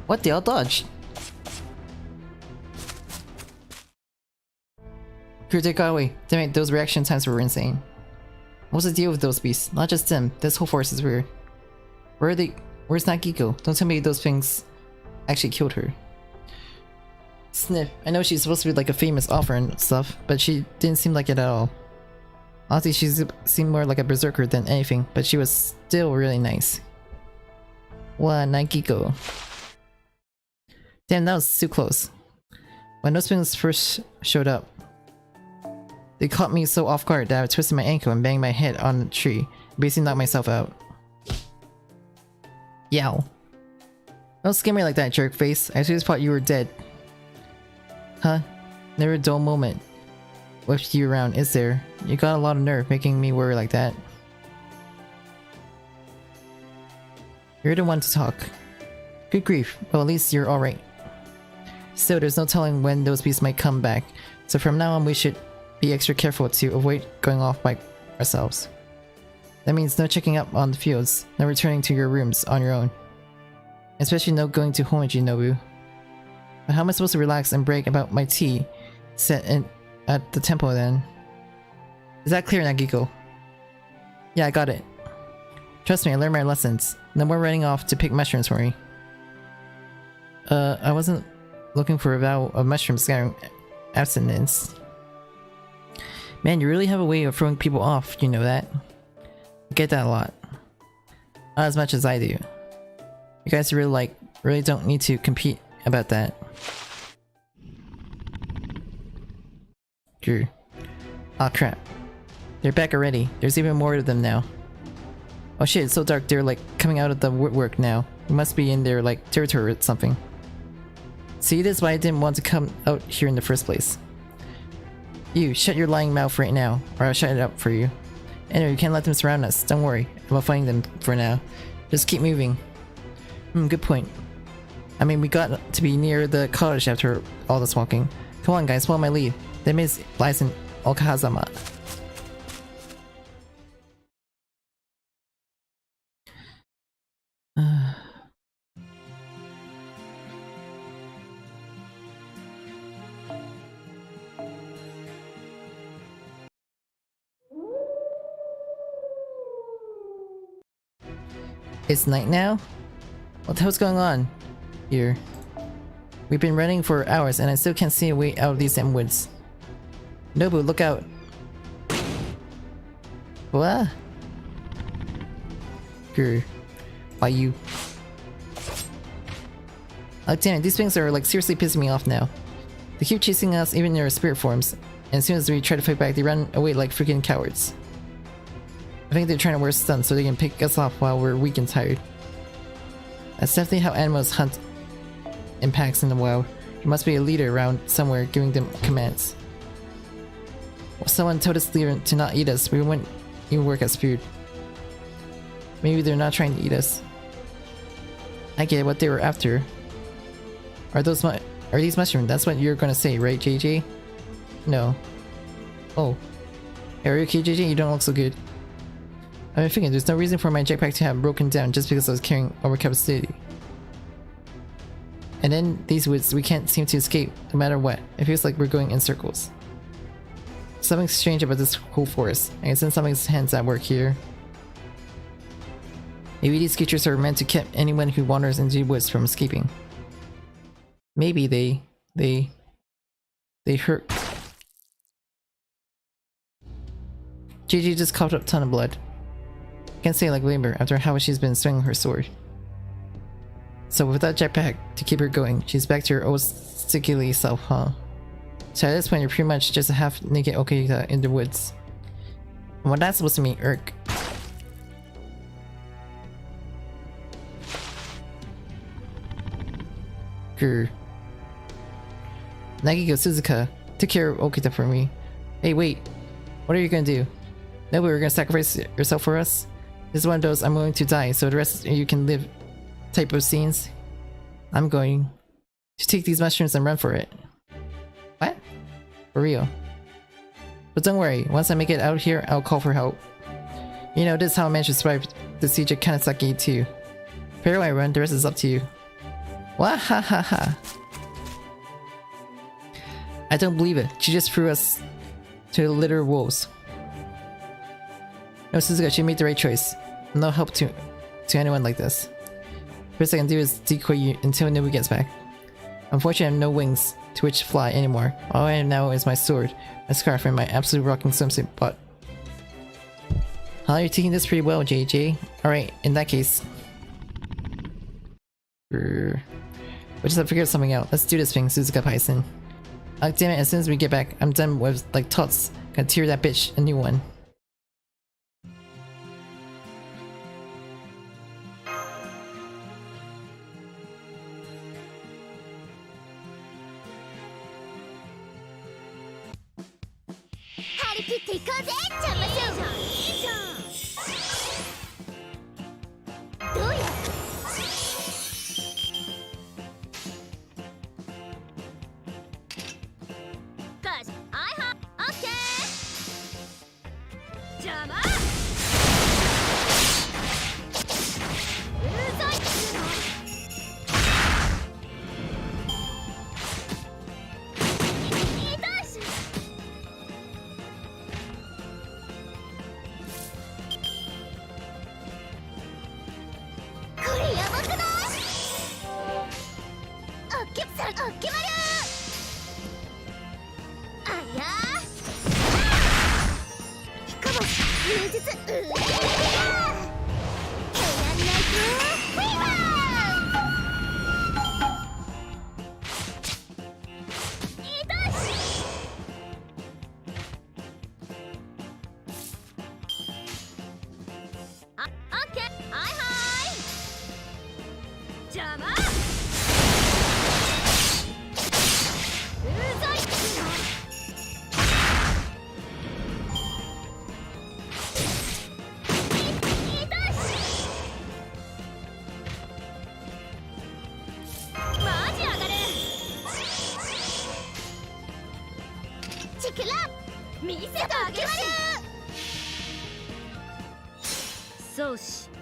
What? They all dodged. Grr, they got away. Damn it, those reaction times were insane. What's the deal with those beasts? Not just them. This whole force is weird. Where are they? Where's Nakiko? Don't tell me those things actually killed her. Sniff. I know she's supposed to be like a famous author and stuff, but she didn't seem like it at all. Honestly, she seemed more like a berserker than anything, but she was still really nice. Wow, Nakiko. Damn, that was too close. When those things first showed up, they caught me so off guard that I twisted my ankle and banged my head on the tree, basically knocked myself out. Yow. Don't scare me like that, jerk face. I just thought you were dead. Huh? Never a dull moment with you around, is there? You got a lot of nerve making me worry like that. You're the one to talk. Good grief. Well, at least you're alright. Still, there's no telling when those beasts might come back, so from now on we should be extra careful to avoid going off by ourselves. That means no checking up on the fields, no returning to your rooms on your own. Especially no going to Homeji, Nobu. But how am I supposed to relax and brag about my tea set in at the temple then? Is that clear, Nagiko? Yeah, I got it. Trust me, I learned my lessons. No more running off to pick mushrooms for me. I wasn't looking for a vow of mushroom scattering abstinence. Man, you really have a way of throwing people off, you know that? I get that a lot. Not as much as I do. You guys really don't need to compete about that. Drew. Aw, crap. They're back already. There's even more of them now. Oh shit, it's so dark they're like coming out of the woodwork now. We must be in their like territory or something. See, this is why I didn't want to come out here in the first place. You, shut your lying mouth right now, or I'll shut it up for you. Anyway, you can't let them surround us. Don't worry about fighting them for now. Just keep moving. Good point. I mean, we got to be near the cottage after all this walking. Come on guys, follow my lead. The maze lies in Okahazama. It's night now? What the hell's going on here? We've been running for hours and I still can't see a way out of these damn woods. Nobu, look out. What? Grr. Why you? Oh damn it, these things are like seriously pissing me off now. They keep chasing us even in their spirit forms, and as soon as we try to fight back, they run away like freaking cowards. I think they're trying to wear stunts so they can pick us off while we're weak and tired. That's definitely how animals hunt impacts in the wild. There must be a leader around somewhere giving them commands. If someone told us leader to not eat us, we wouldn't even work as food. Maybe they're not trying to eat us. I get what they were after. Are these mushrooms? That's what you're gonna say, right, JJ? No. Oh. Hey, are you okay, JJ? You don't look so good. I've been thinking there's no reason for my jetpack to have broken down just because I was carrying overcapacity. And then these woods, we can't seem to escape no matter what. It feels like we're going in circles. Something strange about this whole forest. I can sense something's hands at work here. Maybe these creatures are meant to keep anyone who wanders into the woods from escaping. Maybe they hurt. JJ just coughed up a ton of blood. Can't say like labor after how she's been swinging her sword. So with that jetpack to keep her going, she's back to her old stickily self, huh? So at this point, you're pretty much just a half-naked Okita in the woods. And what that's supposed to mean, irk. Grr. Nagiko Suzuka took care of Okita for me. Hey, wait. What are you gonna do? No, we're gonna sacrifice yourself for us? This is one of those I'm willing to die so the rest of you can live type of scenes. I'm going to take these mushrooms and run for it. What? For real. But don't worry, once I make it out here, I'll call for help. You know, this is how I managed to survive the siege of Kanasaki too. Farewell everyone, the rest is up to you. Wahahaha. I don't believe it. She just threw us to the litter of wolves. No, Suzuka, she made the right choice. No help to anyone like this. First I can do is decoy you until Nobu gets back. Unfortunately, I have no wings to which to fly anymore. All I have now is my sword, my scarf, and my absolute rocking swimsuit butt. Huh, you're taking this pretty well, JJ. Alright, in that case. We'll just have to figure something out. Let's do this thing, Suzuka Python. Damn it, as soon as we get back, I'm done with like tots. Gonna tear that bitch a new one.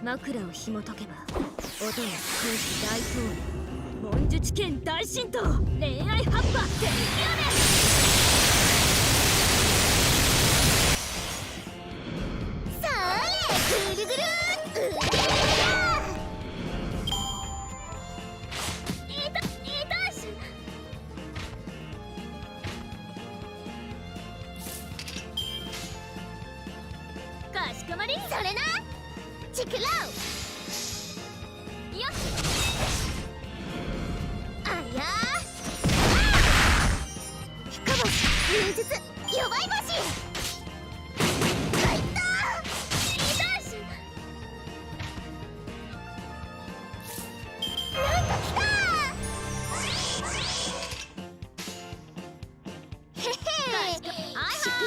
枕を紐解けば音が少し大統領文術圏大神道恋愛葉っぱ天気雨さあぐるぐるかしこまりそれなチクラウよっあやーひかぼし入術弱い星入った痛いしなんか来た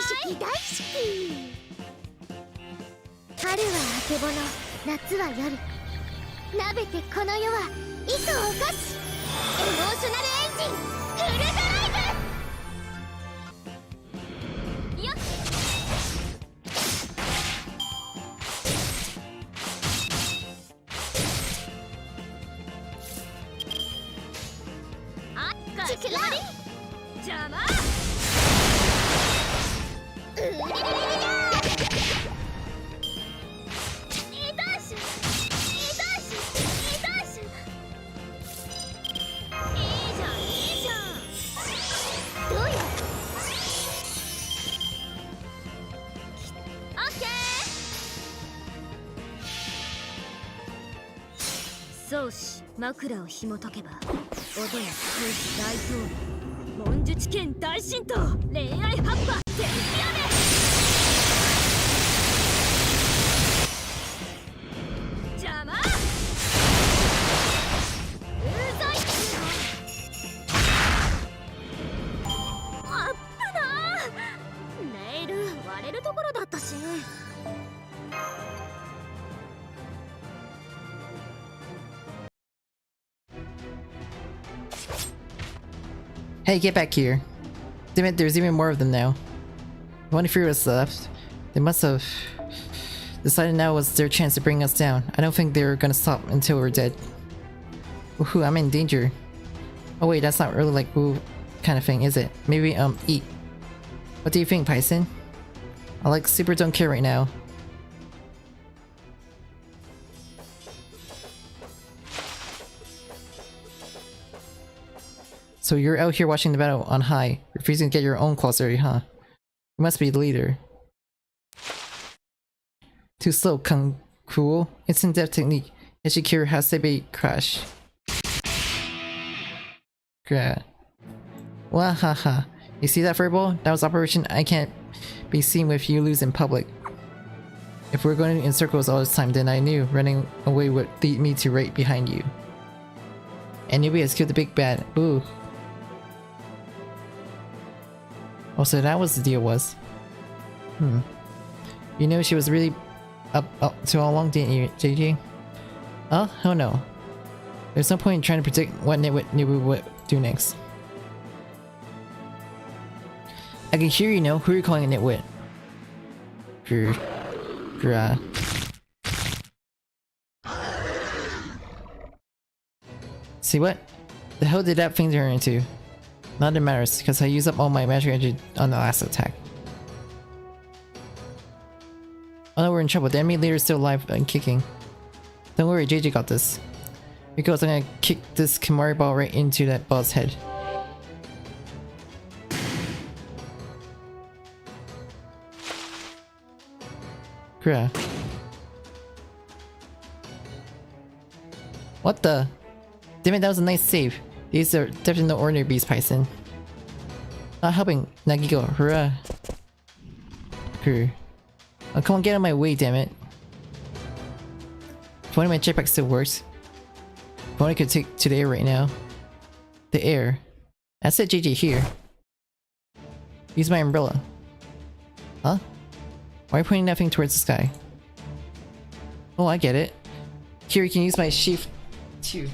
式大好き。春はあけぼの、夏は夜。なべてこの世は糸を動かし、エモーショナルエンジンフルドライブ。よっ。チクラ邪魔。うりりりりり宗師枕を紐解けば、音や空気大統領、文術剣大神道、恋愛葉っぱ天気雨。邪魔。うざい。あっぶな。ネイル割れるところだったし。Hey, get back here. Damn it, there's even more of them now. One few was left. They must have decided now was their chance to bring us down. I don't think they're gonna stop until we're dead. Woohoo, I'm in danger. Oh wait, that's not really like ooh kind of thing, is it? Maybe eat. What do you think, Python? I like super don't care right now. So you're out here watching the battle on high, refusing to get your own claws dirty, huh? You must be the leader. Too slow, Kung Cool. Instant death technique. Yashikir Hasebe crash. Gra. Wahaha. You see that, Furball? That was operation I can't be seen with you lose in public. If we're going in circles all this time, then I knew running away would lead me to right behind you. And Newbie has killed the big bad. Ooh. Oh, so that was the deal was. You know she was really up to all along, didn't you, JJ? Oh, hell no. There's no point in trying to predict what Newbie would do next. I can hear you know. Who are you calling a nitwit? See what? The hell did that thing turn into? Not that it matters, because I used up all my magic energy on the last attack. Oh no, we're in trouble. The enemy leader is still alive and kicking. Don't worry, JJ got this. Because I'm gonna kick this Kamari ball right into that ball's head. Bruh. What the? Damn it, that was a nice save. These are definitely no ordinary beast, Python. Not helping, Nagigo, hurrah. Oh, come on, get out of my way, damn it. If only my jetpack still works. If only I could take to the air right now. The air. I said JJ here. Use my umbrella. Huh? Why are you pointing that thing towards the sky? Oh, I get it. Here, you can use my sheath too.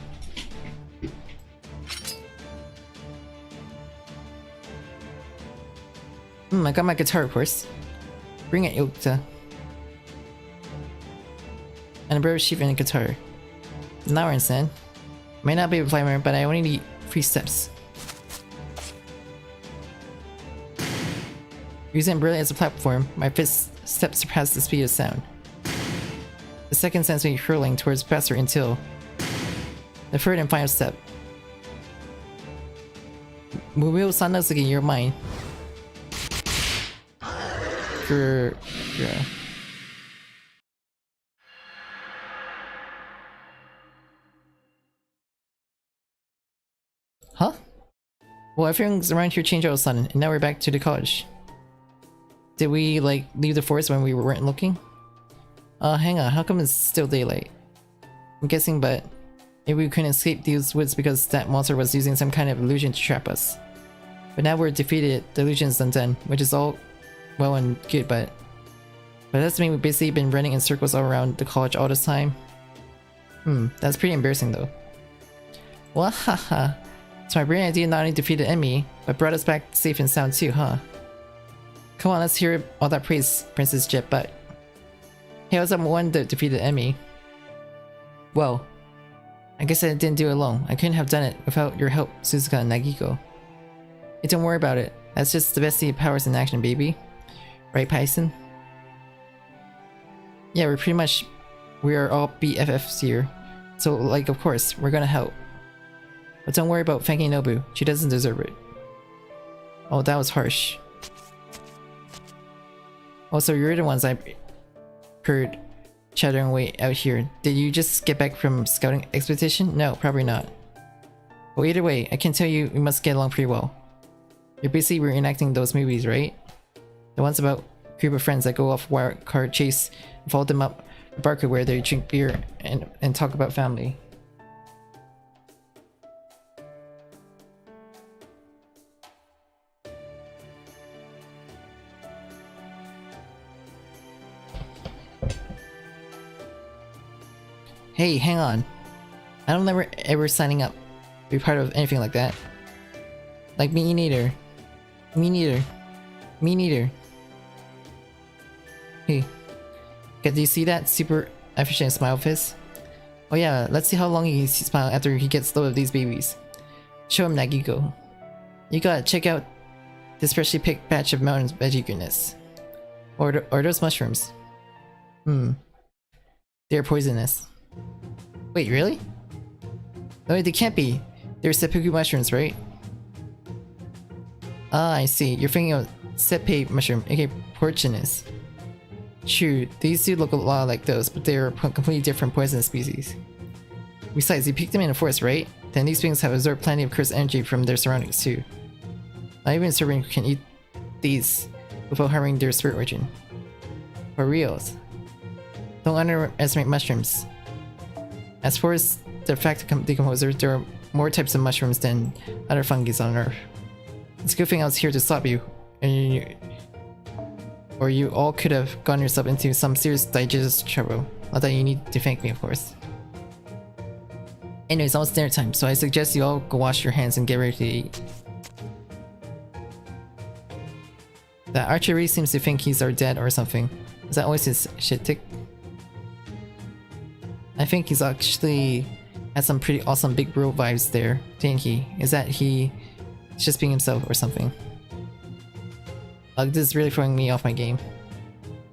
I got my guitar, of course. Bring it, Yokta. And a bird sheep and a guitar. Now we're in sand. Might not be able to fly more, but I only need 3 steps. Using umbrella as a platform, my 5th step surpassed the speed of sound. The 2nd sends me hurling towards faster until the 3rd and final step. Mumio Sanosuke, you're mine. Yeah. Huh? Well, everything's around here changed all of a sudden, and now we're back to the college. Did we, like, leave the forest when we weren't looking? Hang on, how come it's still daylight? I'm guessing, but maybe we couldn't escape these woods because that monster was using some kind of illusion to trap us. But now we're defeated, the illusion's undone, which is all well and good, but that's mean we've basically been running in circles all around the college all this time. That's pretty embarrassing though. Well, haha. So my brilliant idea not only defeated the enemy, but brought us back safe and sound too, huh? Come on, let's hear all that praise, Princess Jet Butt. Hey, I was the one that defeated the enemy. Well, I guess I didn't do it alone. I couldn't have done it without your help, Suzuka and Nagiko. Hey, don't worry about it. That's just the best of powers in action, baby. Right, Python? Yeah, we are all BFFs here. So, like, of course, we're gonna help. But don't worry about thanking Nobu. She doesn't deserve it. Oh, that was harsh. Also, you're the ones I heard chattering away out here. Did you just get back from scouting expedition? No, probably not. Well, either way, I can tell you we must get along pretty well. You're basically reenacting those movies, right? The ones about a group of friends that go off wild card chase and follow them up a barker where they drink beer and talk about family. Hey, hang on. I don't remember ever signing up to be part of anything like that. Like, me neither. Me neither. Me neither. Hey. Do you see that super efficient smile of his? Oh yeah, let's see how long he can smile after he gets load of these babies. Show him, Nagiko. You gotta check out this freshly picked batch of mountain veggie goodness. Or those mushrooms. They're poisonous. Wait, really? No, they can't be. They're seppuku mushrooms, right? Ah, I see. You're thinking of seppei mushroom, aka porcinus. True, these do look a lot like those, but they're a completely different poisonous species. Besides, you picked them in the forest, right? Then these things have absorbed plenty of cursed energy from their surroundings too. Not even a servant can eat these without harming their spirit origin. For reals. Don't underestimate mushrooms. As far as the fact decomposer, there are more types of mushrooms than other fungi on Earth. It's a good thing I was here to stop you, or you all could have gotten yourself into some serious digestive trouble. Not that you need to thank me, of course. Anyways, almost dinner time, so I suggest you all go wash your hands and get ready to eat. That Archer really seems to think he's our dad or something. Is that always his shit tick? I think he's actually had some pretty awesome big bro vibes there, didn't he? Is that he's just being himself or something? This is really throwing me off my game.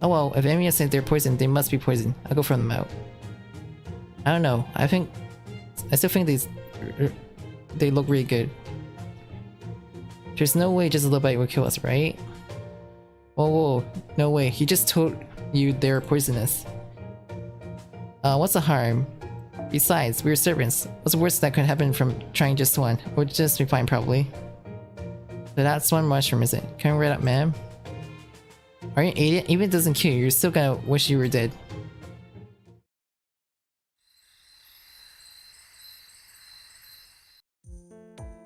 Oh well, if enemies say they're poisoned, they must be poisoned. I'll go from them out. I don't know, I still think they look really good. There's no way just a little bite would kill us, right? Whoa, no way, he just told you they're poisonous. What's the harm? Besides, we're servants. What's the worst that could happen from trying just one? We'll just be fine, probably. But that's one mushroom, is it? Coming right up, ma'am. Are you an idiot? Even if it doesn't kill you, you're still gonna wish you were dead.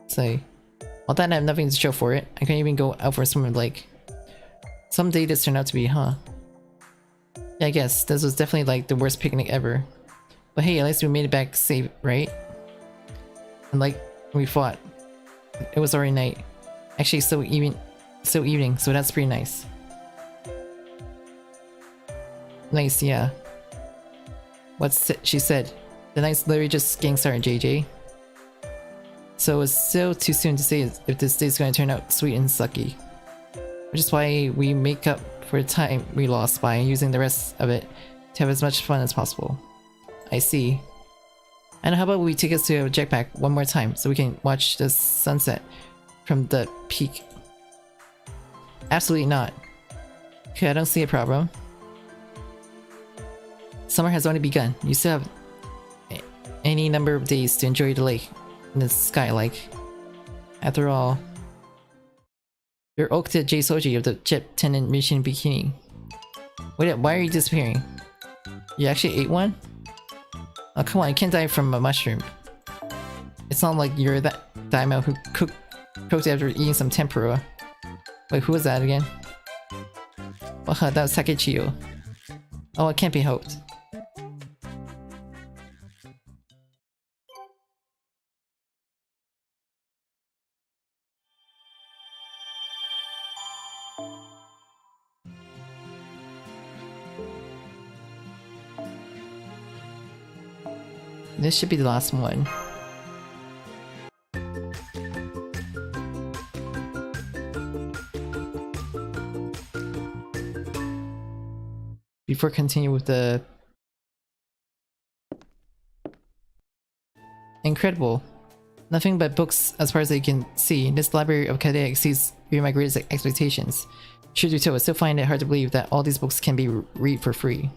So, all that and I have nothing to show for it. I couldn't even go out for a swim in the lake. Someday this turned out to be, huh? Yeah, I guess. This was definitely like the worst picnic ever. But hey, at least we made it back safe, right? And like, we fought. It was already night. Actually, still evening, so that's pretty nice. Nice, yeah. What's she said? The night's literally just getting started, JJ. So it's still too soon to say if this day's gonna turn out sweet and sucky. Which is why we make up for the time we lost by using the rest of it to have as much fun as possible. I see. And how about we take us to a jetpack one more time so we can watch the sunset from the peak? Absolutely not. Okay, I don't see a problem. Summer has only begun. You still have any number of days to enjoy the lake and the sky like. After all, you're Okta J Soji of the Jet Tenant Mission Bikini. Wait, why are you disappearing? You actually ate one? Oh come on, you can't die from a mushroom. It's not like you're that daimyo who cooked after eating some tempura. Wait, who was that again? That was Takechiyo. Oh, it can't be helped. This should be the last one. Before continuing with the... Incredible. Nothing but books as far as I can see. This library of Chaldea exceeds even my greatest expectations. Truth be told, I still find it hard to believe that all these books can be read for free.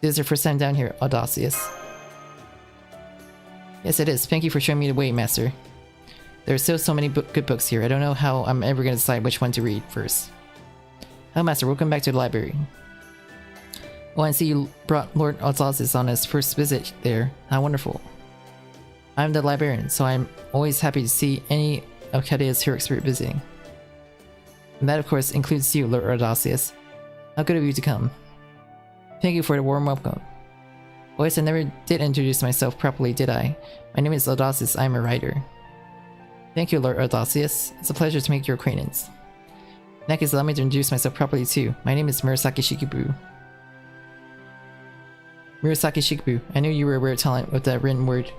This is your first time down here, Audacious. Yes, it is. Thank you for showing me the way, Master. There are still so many good books here. I don't know how I'm ever going to decide which one to read first. Hello, Master. Welcome back to the library. Oh, I see you brought Lord Audacious on his first visit there. How wonderful. I'm the librarian, so I'm always happy to see any of Chaldea's heroic spirit visiting. And that, of course, includes you, Lord Audacious. How good of you to come. Thank you for the warm welcome. Oh yes, I never did introduce myself properly, did I? My name is Audacious, I'm a writer. Thank you, Lord Audacious. It's a pleasure to make your acquaintance. In that case, allow me to introduce myself properly too. My name is Murasaki Shikibu. Murasaki Shikibu, I knew you were a rare talent with that written word.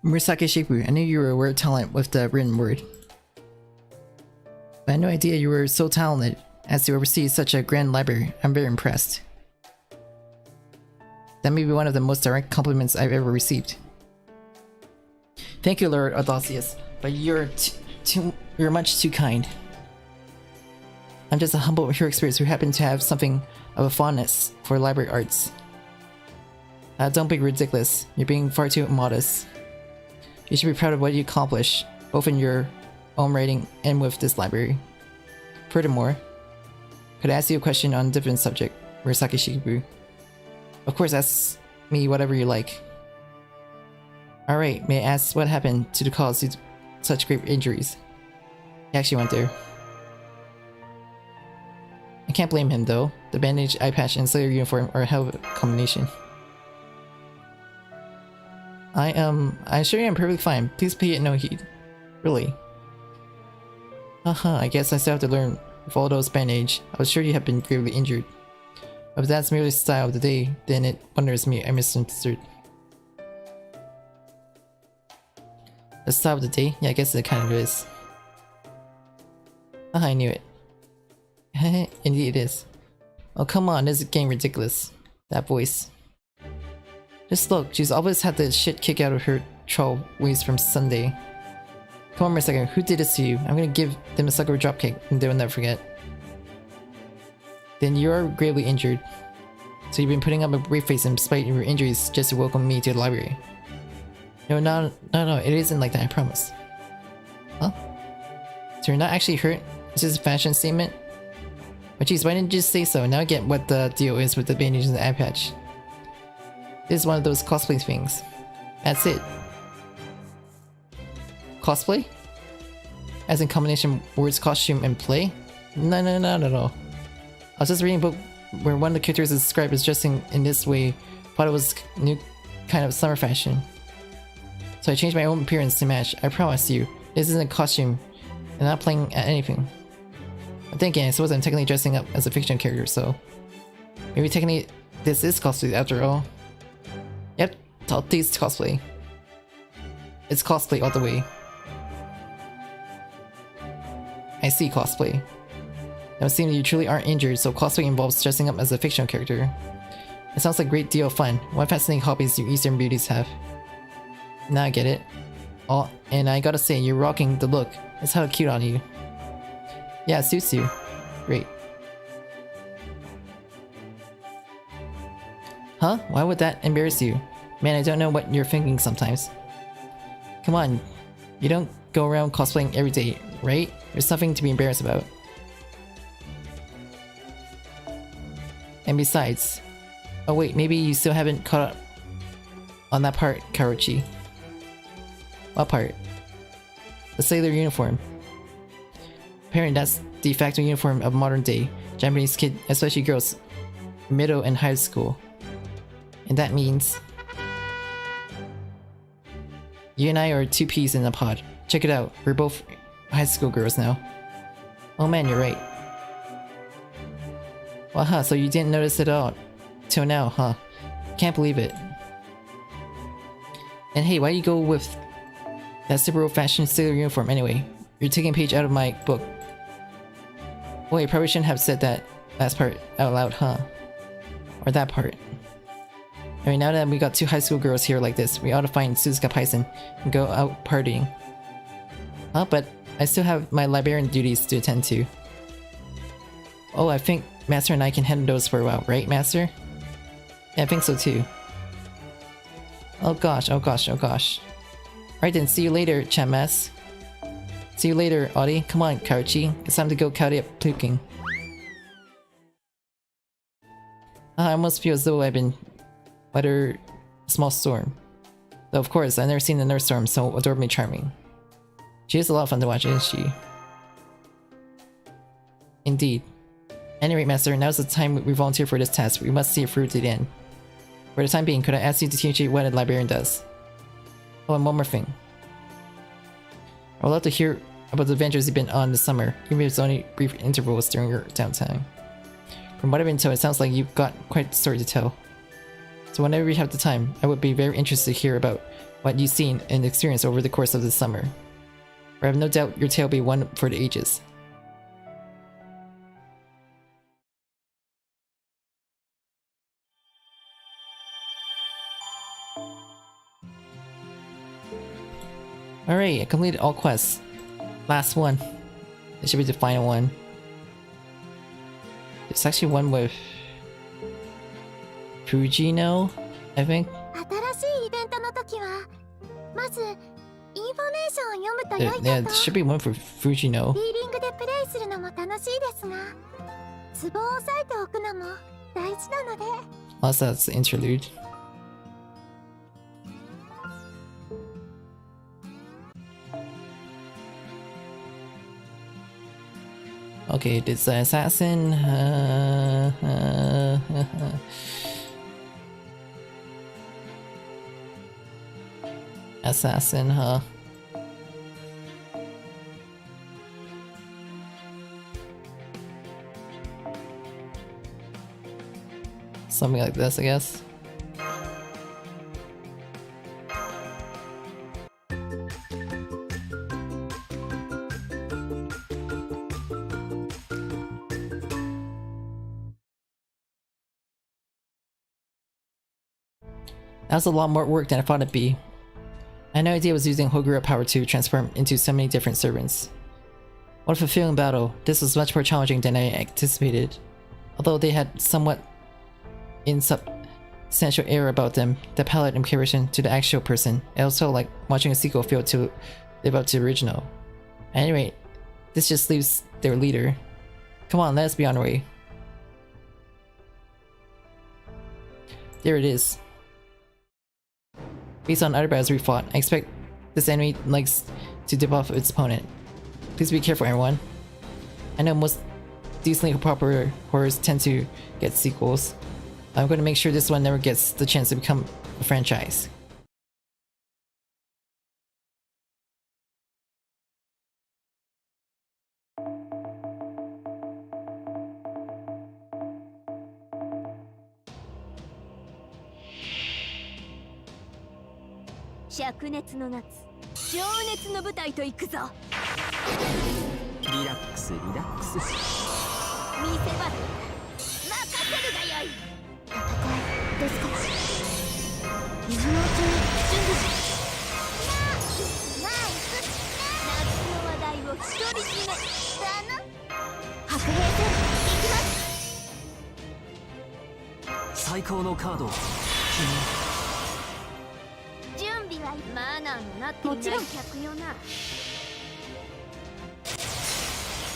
Murasaki Shikibu, I knew you were a rare talent with the written word. But I had no idea you were so talented as to oversee such a grand library. I'm very impressed. That may be one of the most direct compliments I've ever received. Thank you, Lord Audacious, but you're much too kind. I'm just a humble heroic spirit who happen to have something of a fondness for library arts. Don't be ridiculous. You're being far too modest. You should be proud of what you accomplish, both in your own writing and with this library. Furthermore, could I ask you a question on a different subject, Murasaki Shikibu? Of course, ask me whatever you like. Alright, may I ask what happened to the cause of such great injuries? He actually went there. I can't blame him though. The bandage, eye patch, and Slayer uniform are a hell of a combination. I assure you I'm perfectly fine. Please pay it no heed. Really. I guess I still have to learn. With all those bandage, I was sure you had been gravely injured. But if that's merely the style of the day, then it wonders me I misunderstood. The style of the day? Yeah, I guess it kind of is. I knew it. Indeed it is. Oh come on, this is getting ridiculous. That voice. Just look, she's always had the shit kicked out of her troll ways from Sunday. Come on for a second, who did this to you? I'm gonna give them a sucker dropkick and they will never forget. Then you're gravely injured. So you've been putting up a brave face in spite of your injuries just to welcome me to the library. No, it isn't like that, I promise. Huh? So you're not actually hurt? It's just a fashion statement? But geez, why didn't you just say so? Now I get what the deal is with the bandages and the eye patch. This is one of those cosplay things. That's it. Cosplay? As in combination words, costume, and play? No, not at all. I was just reading a book where one of the characters is described as dressing in this way. Thought it was new kind of summer fashion. So I changed my own appearance to match. I promise you, this isn't a costume. I'm not playing at anything. I'm thinking, I suppose I'm technically dressing up as a fiction character, so... Maybe technically this is cosplay after all. Yep, this cosplay. It's cosplay all the way. I see cosplay. Now it seems you truly aren't injured, so cosplay involves dressing up as a fictional character. It sounds like a great deal of fun. What fascinating hobbies you Eastern beauties have. Now I get it. Oh, and I gotta say, you're rocking the look. It's hella cute on you. Yeah, it suits you. Great. Huh? Why would that embarrass you? Man, I don't know what you're thinking sometimes. Come on. You don't go around cosplaying every day, right? There's something to be embarrassed about. And besides... Oh wait, maybe you still haven't caught up on that part, Karochi. What part? The sailor uniform. Apparently that's the de facto uniform of modern day Japanese kids, especially girls, middle and high school. And that means... You and I are two peas in a pod. Check it out, we're both high school girls now. Oh man, you're right. Well, huh, so you didn't notice it all till now, huh? Can't believe it. And hey, why do you go with that super old-fashioned sailor uniform anyway? You're taking a page out of my book. Well, you probably shouldn't have said that last part out loud, huh? Or that part. I mean, now that we got two high school girls here like this, we ought to find Suzuka Paisen and go out partying. Huh, but I still have my librarian duties to attend to. Oh, I think Master and I can handle those for a while, right, Master? Yeah, I think so too. Oh gosh, oh gosh, oh gosh. Alright then, see you later, Chammas. See you later, Audi. Come on, Karochi. It's time to go Chaldea puking. I almost feel as though I've been weather a small storm. Though of course, I've never seen a nurse storm so adorably charming. She is a lot of fun to watch, isn't she? Indeed. At any rate, Master, now's the time we volunteer for this task. We must see it through to the end. For the time being, could I ask you to teach me what a librarian does? Oh, and one more thing. I would love to hear about the adventures you've been on this summer, even if it's only brief intervals during your downtime. From what I've been told, it sounds like you've got quite a story to tell. So whenever you have the time, I would be very interested to hear about what you've seen and experienced over the course of this summer. For I have no doubt your tale will be one for the ages. Alright, I completed all quests. Last one. This should be the final one. There's actually one with... Fujino, I think? Yeah, there should be one for Fujino. Unless that's the interlude. Okay, this assassin. Assassin, huh? Something like this, I guess. That was a lot more work than I thought it'd be. I had no idea I was using Hogura power to transform into so many different servants. What a fulfilling battle. This was much more challenging than I anticipated. Although they had somewhat insubstantial air about them, the palette in comparison to the actual person, it also like watching a sequel fail to live up to the original. At any rate, This just leaves their leader. Come on, let us be on our way. There it is. Based on other battles we fought, I expect this enemy likes to dip off its opponent. Please be careful, everyone. I know most decently popular horrors tend to get sequels. I'm going to make sure this one never gets the chance to become a franchise.灼熱の夏、情熱の舞台と行くぞ。リラックスリラックス。見せ場だ。任せるがよい。戦いですから。水のうちに準備し。ナイス。夏の話題を独り占め。だな。白兵戦行きます。最高のカードを準備はマナーのなっていない客よな。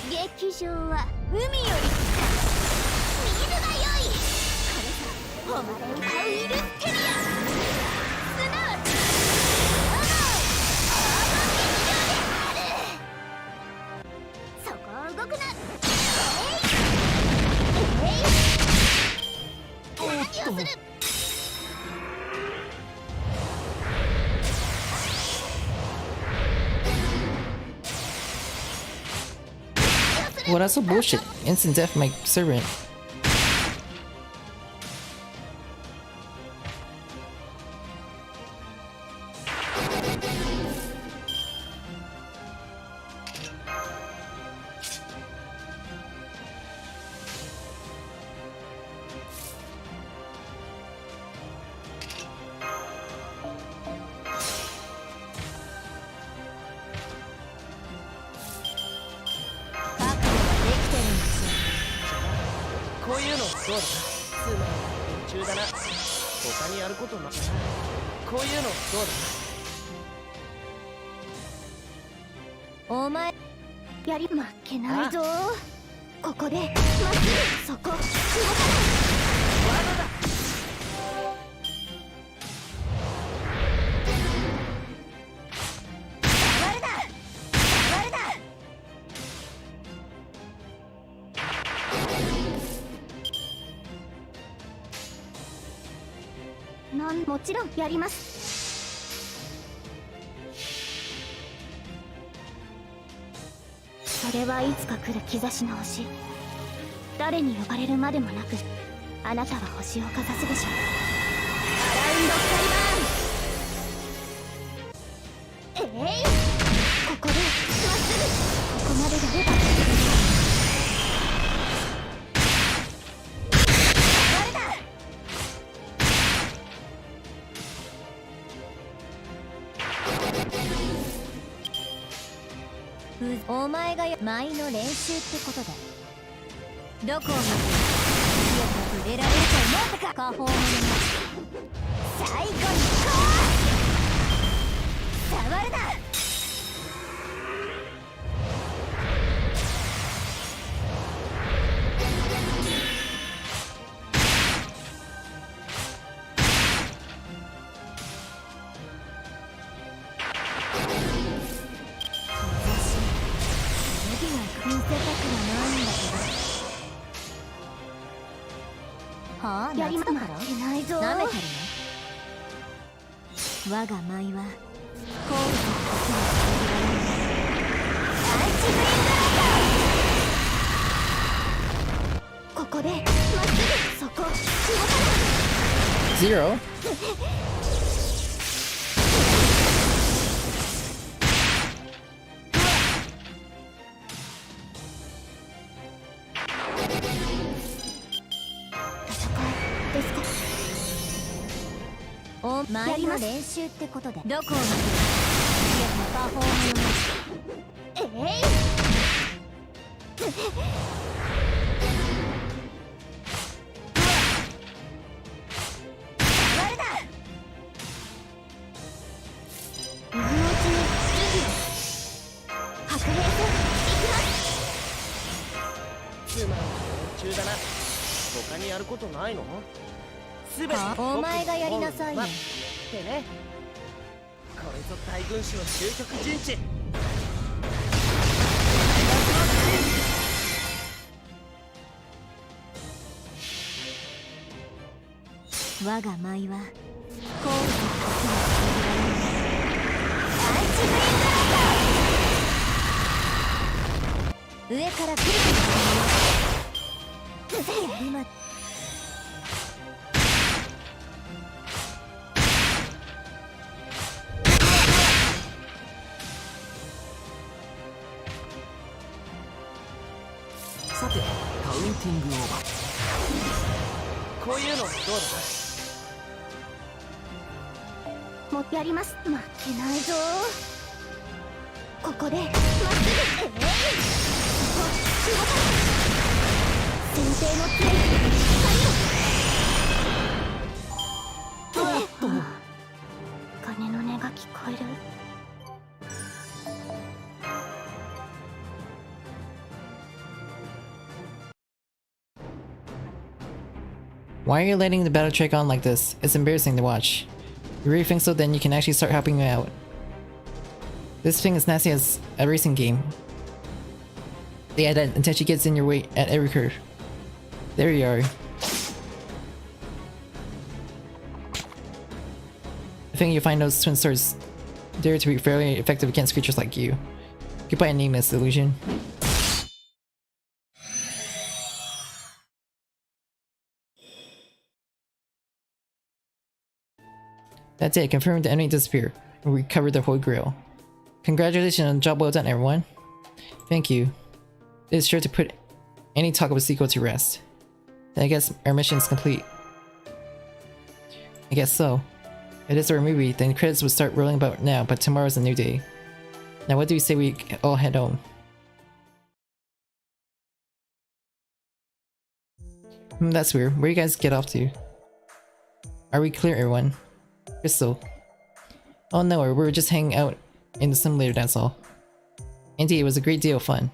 劇場は海より近い。見るがよい。これが誉れ歌うイルステリア。すなわちそこを動くな。何をする。Well, that's so bullshit. Instant death my servant.お前やり負けないぞ。ここでまっすぐそこ動かない。罠だ。誰だ誰だ。もちろんやります。それはいつか来る兆しの星。誰に呼ばれるまでもなくあなたは星をかざすでしょう。アラウンドスカイバーン。えい、ここでまっすぐここまでが出た。誰だ。お前が舞の練習ってことでどこを見て強く触れられると思ったか。下方者の最後にこう触るな。見せたくはないんだけど。はあ、やりま夏だからけないぞ。舐めてるの。我が舞はコールの時にアンチグリーンドライバー。ここでまっすぐそこ動かない。Zero? 舞の練習ってことでどこを見てる。パフォーマンス。誰だ。今のうちに準備。白兵戦行きます。他にやることないの？全てお前がやりなさいよ。ってね。これぞ大軍師の究極陣地。我が舞は後世上から来るかもよ。今さてカウンティングオーバー。こういうのどうだ？もうやります。負けないぞ。ここでまっすぐってね。先生のプレイ鐘の音が聞こえる。Why are you letting the battle track on like this? It's embarrassing to watch. You really think so? Then you can actually start helping me out. This thing is nasty as a racing game. Yeah, that intention gets in your way at every curve. There you are. I think you'll find those twin swords there to be fairly effective against creatures like you. Goodbye, nameless illusion. That's it, confirmed the enemy disappear. We recovered the Holy Grail. Congratulations on the job well done, everyone. Thank you. It is sure to put any talk of a sequel to rest. Then I guess our mission is complete. I guess so. If it is our movie, then credits would start rolling about now, but tomorrow's a new day. Now what do we say we all head home? That's weird. Where do you guys get off to? Are we clear, everyone? Crystal. Oh no, we were just hanging out in the simulator, that's all. Indeed, it was a great deal of fun.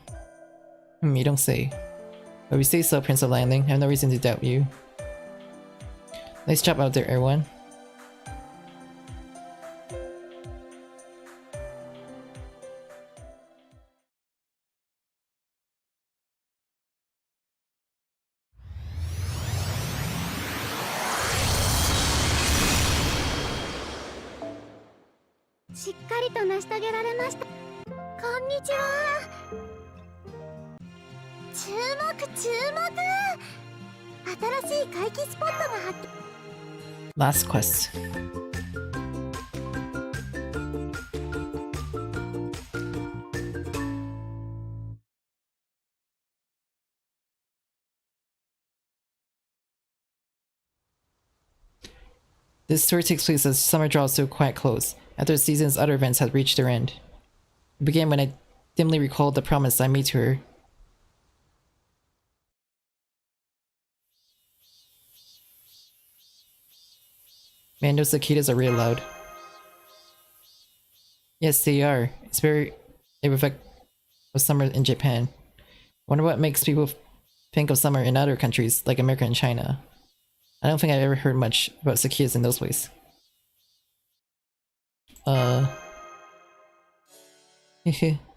You don't say. But we say so, Prince of Landing. I have no reason to doubt you. Nice job out there, everyone. Last quest. This story takes place as summer draws to a quiet close, after the season's other events had reached their end. It began when I dimly recalled the promise I made to her. Man, those cicadas are really loud. Yes, they are. It's very evocative of summer in Japan. Wonder what makes people think of summer in other countries, like America and China. I don't think I've ever heard much about cicadas in those ways. I've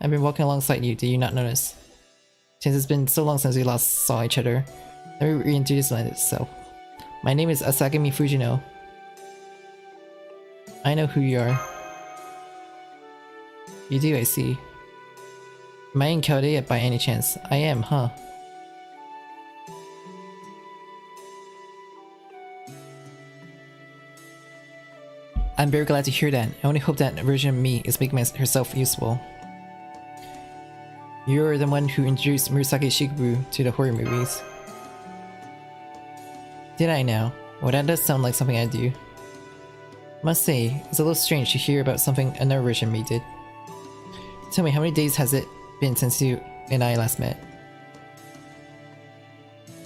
been walking alongside you, did you not notice? Since it's been so long since we last saw each other, let me reintroduce myself. My name is Asagami Fujino. I know who you are. You do, I see. Am I in Chaldea by any chance? I am, huh? I'm very glad to hear that. I only hope that version of me is making herself useful. You're the one who introduced Murasaki Shikbu to the horror movies. Did I now? Well, that does sound like something I do. Must say, it's a little strange to hear about something another version of me did. Tell me, how many days has it been since you and I last met?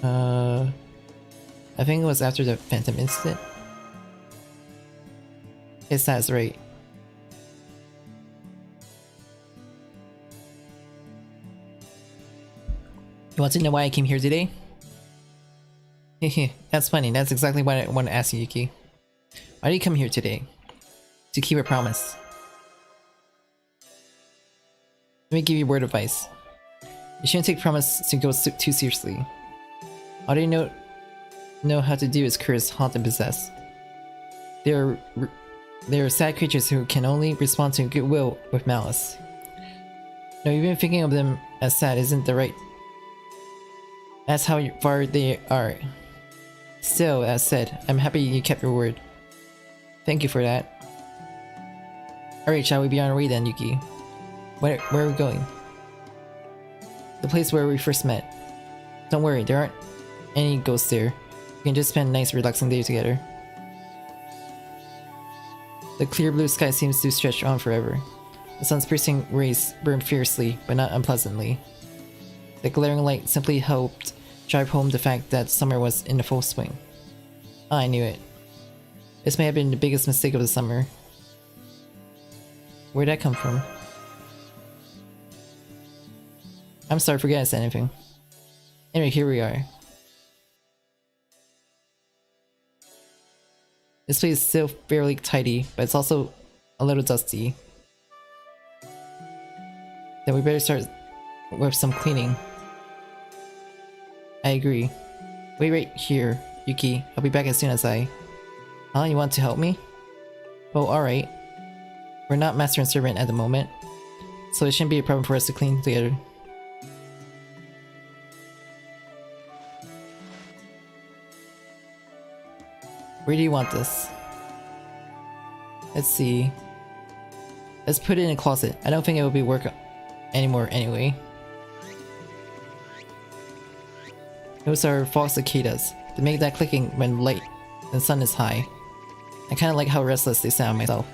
I think it was after the Phantom incident. Yes, that's right. You want to know why I came here today? Hehe, that's funny. That's exactly what I want to ask you, Yuki. Why did you come here today? To keep a promise. Let me give you word advice. You shouldn't take promise to go too seriously. All you know how to do is curse, haunt, and possess. They are sad creatures who can only respond to goodwill with malice. No, even thinking of them as sad isn't the right. That's how far they are. Still, as said, I'm happy you kept your word. Thank you for that. Alright, shall we be on our way then, Yuki? Where are we going? The place where we first met. Don't worry, there aren't any ghosts there. We can just spend a nice relaxing day together. The clear blue sky seems to stretch on forever. The sun's piercing rays burn fiercely, but not unpleasantly. The glaring light simply helped drive home the fact that summer was in full swing. I knew it. This may have been the biggest mistake of the summer. Where'd that come from? I'm sorry, forget I said anything. Anyway, here we are. This place is still fairly tidy, but it's also a little dusty. Then we better start with some cleaning. I agree. Wait right here, Yuki. I'll be back as soon as I... Huh? You want to help me? Oh, alright. We're not master and servant at the moment, so it shouldn't be a problem for us to clean together. Where do you want this? Let's see. Let's put it in a closet. I don't think it will be work anymore anyway. Those are false cicadas. They make that clicking when light and sun is high. I kinda like how restless they sound myself.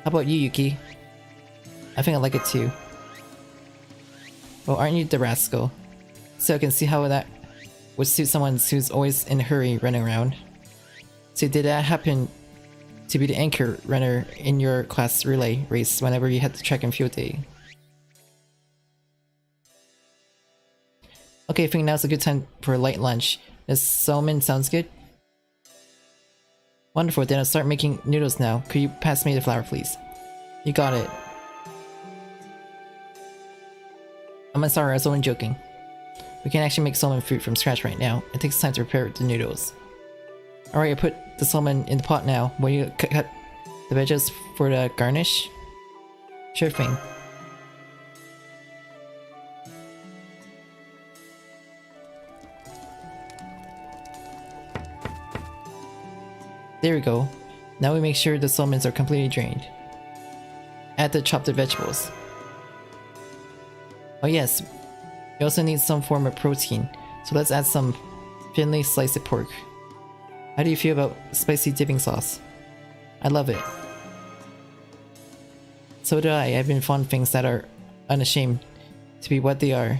How about you, Yuki? I think I like it too. Well, aren't you the rascal? So I can see how that would suit someone who's always in a hurry running around. So did that happen to be the anchor runner in your class relay race whenever you had the track and field day? Okay, I think now's a good time for a light lunch. This salmon sounds good? Wonderful, then I'll start making noodles now. Could you pass me the flour, please? You got it. I'm sorry, I was only joking. We can actually make salmon fruit from scratch right now. It takes time to prepare the noodles. Alright, I put the salmon in the pot now. Will you cut the veggies for the garnish? Sure thing. There we go. Now we make sure the salmons are completely drained. Add the chopped vegetables. Oh yes, we also need some form of protein, so let's add some thinly sliced pork. How do you feel about spicy dipping sauce? I love it. So do I. I've been fond of things that are unashamed to be what they are.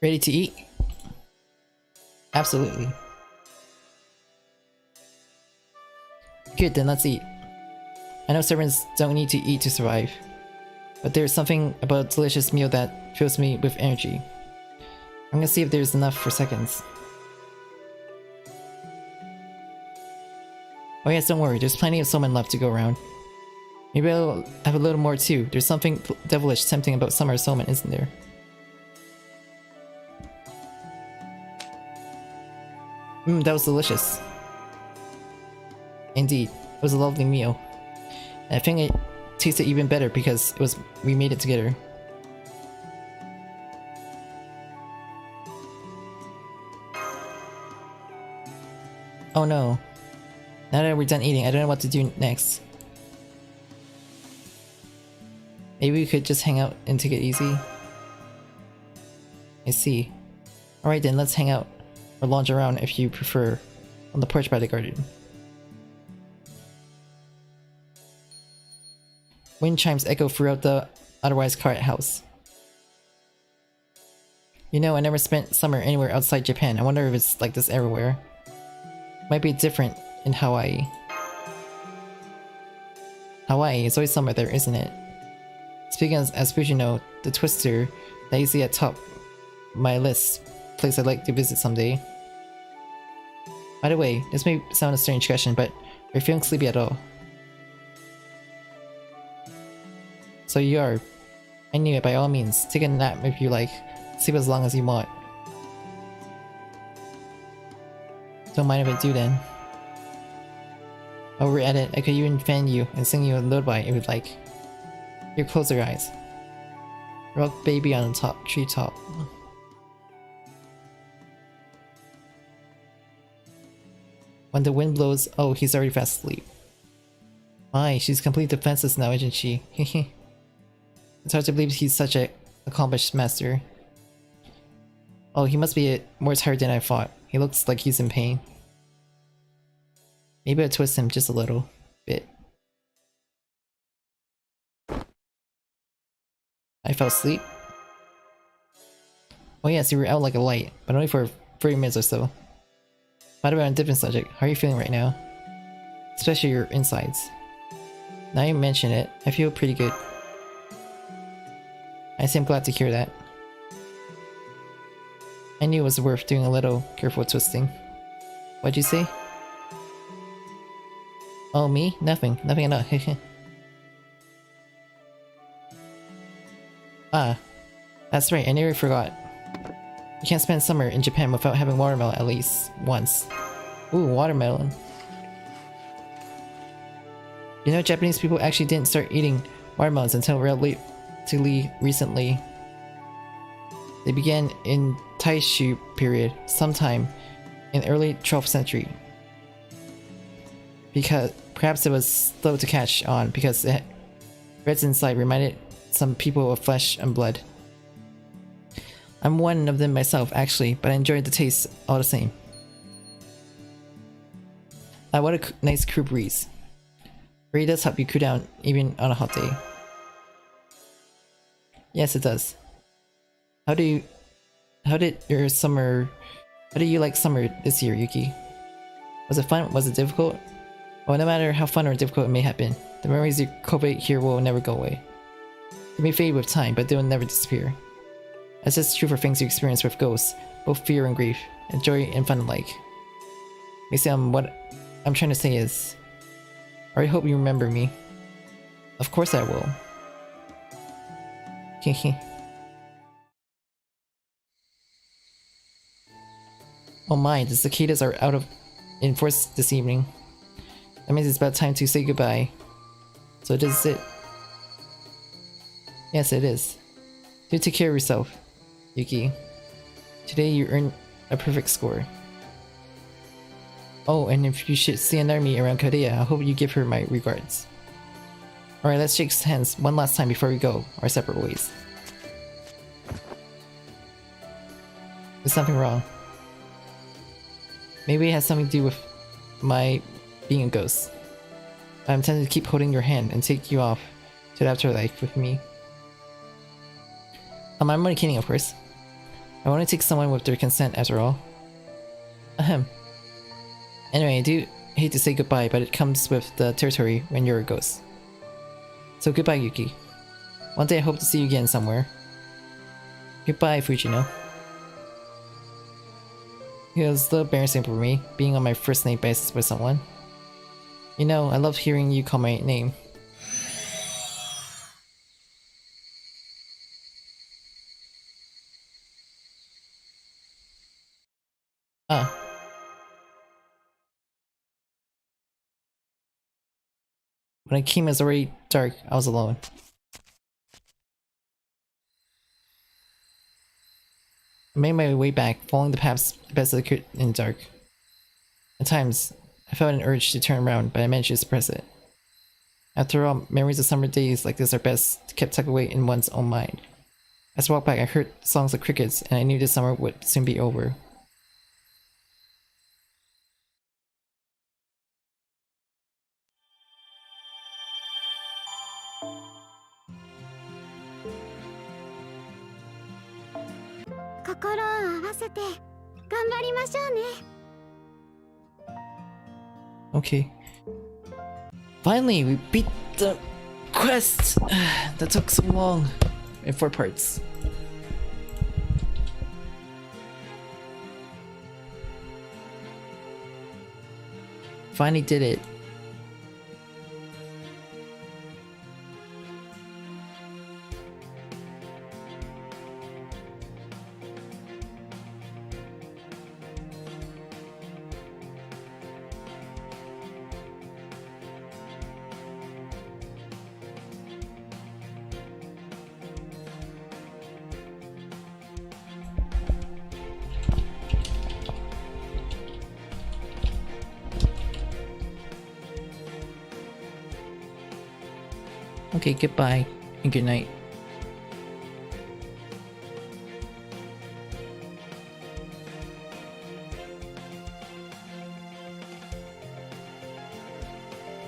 Ready to eat? Absolutely. Good, then let's eat. I know servants don't need to eat to survive, but there's something about a delicious meal that fills me with energy. I'm gonna see if there's enough for seconds. Oh yes, don't worry, there's plenty of salmon left to go around. Maybe I'll have a little more too. There's something devilish tempting about summer salmon, isn't there? That was delicious. Indeed, it was a lovely meal. And I think it tasted even better because we made it together. Oh no. Now that we're done eating, I don't know what to do next. Maybe we could just hang out and take it easy? I see. Alright then, let's hang out. Or lounge around if you prefer, on the porch by the garden. Wind chimes echo throughout the otherwise quiet house. You know, I never spent summer anywhere outside Japan. I wonder if it's like this everywhere. Might be different in Hawaii. Hawaii is always summer there, isn't it? Speaking as Fujino, the twister that you see at top my list, place I'd like to visit someday. By the way, this may sound a strange question, but are you feeling sleepy at all? So you are. Anyway, by all means, take a nap if you like. Sleep as long as you want. Don't mind if I do then. While we're at it, I could even fan you and sing you a lullaby if you'd like. Here, close your eyes. Rock baby on the top, treetop. When the wind blows, oh, he's already fast asleep. My, she's completely defenseless now, isn't she? Hehe. It's hard to believe he's such an accomplished master. Oh, he must be more tired than I thought. He looks like he's in pain. Maybe I'll twist him just a little bit. I fell asleep. Oh yes, you were out like a light, but only for 30 minutes or so. By the way, on a different subject, how are you feeling right now? Especially your insides. Now you mention it, I feel pretty good. I say I'm glad to hear that. I knew it was worth doing a little careful twisting. What'd you say? Oh, me? Nothing. Nothing at all. Ah, that's right, I nearly forgot. You can't spend summer in Japan without having watermelon at least once. Ooh, watermelon. You know, Japanese people actually didn't start eating watermelons until relatively recently. They began in Taishu period, sometime in early 12th century. Because perhaps it was slow to catch on because the reds inside reminded some people of flesh and blood. I'm one of them myself actually, but I enjoyed the taste all the same. What a nice cool breeze. Really does help you cool down even on a hot day. Yes, it does. How do you like summer this year, Yuki? Was it fun? Was it difficult? Well, no matter how fun or difficult it may have been, the memories you cultivate here will never go away. They may fade with time, but they will never disappear. That's just true for things you experience with ghosts, both fear and grief, and joy and fun alike. Basically, what I'm trying to say is, I hope you remember me. Of course I will. Hehe. Oh my, the cicadas are in force this evening. That means it's about time to say goodbye. So this is it. Yes, it is. Do take care of yourself, Yuki. Today you earned a perfect score. Oh, and if you should see another me around Chaldea, I hope you give her my regards. Alright, let's shake hands one last time before we go our separate ways. There's something wrong. Maybe it has something to do with my being a ghost. I'm tempted to keep holding your hand and take you off to the afterlife with me. I'm only kidding, of course. I want to take someone with their consent after all. Ahem. Anyway, I do hate to say goodbye, but it comes with the territory when you're a ghost. So goodbye, Yuki. One day I hope to see you again somewhere. Goodbye, Fujino. It was a little embarrassing for me, being on my first name basis with someone. You know, I love hearing you call my name. Ah. When I came, it was already dark. I was alone. I made my way back, following the paths best I could in the dark. At times, I felt an urge to turn around, but I managed to suppress it. After all, memories of summer days like this are best kept tucked away in one's own mind. As I walked back, I heard songs of crickets, and I knew this summer would soon be over. Okay. Finally, we beat the quest! That took so long. In 4 parts. Finally did it. Okay, goodbye and good night.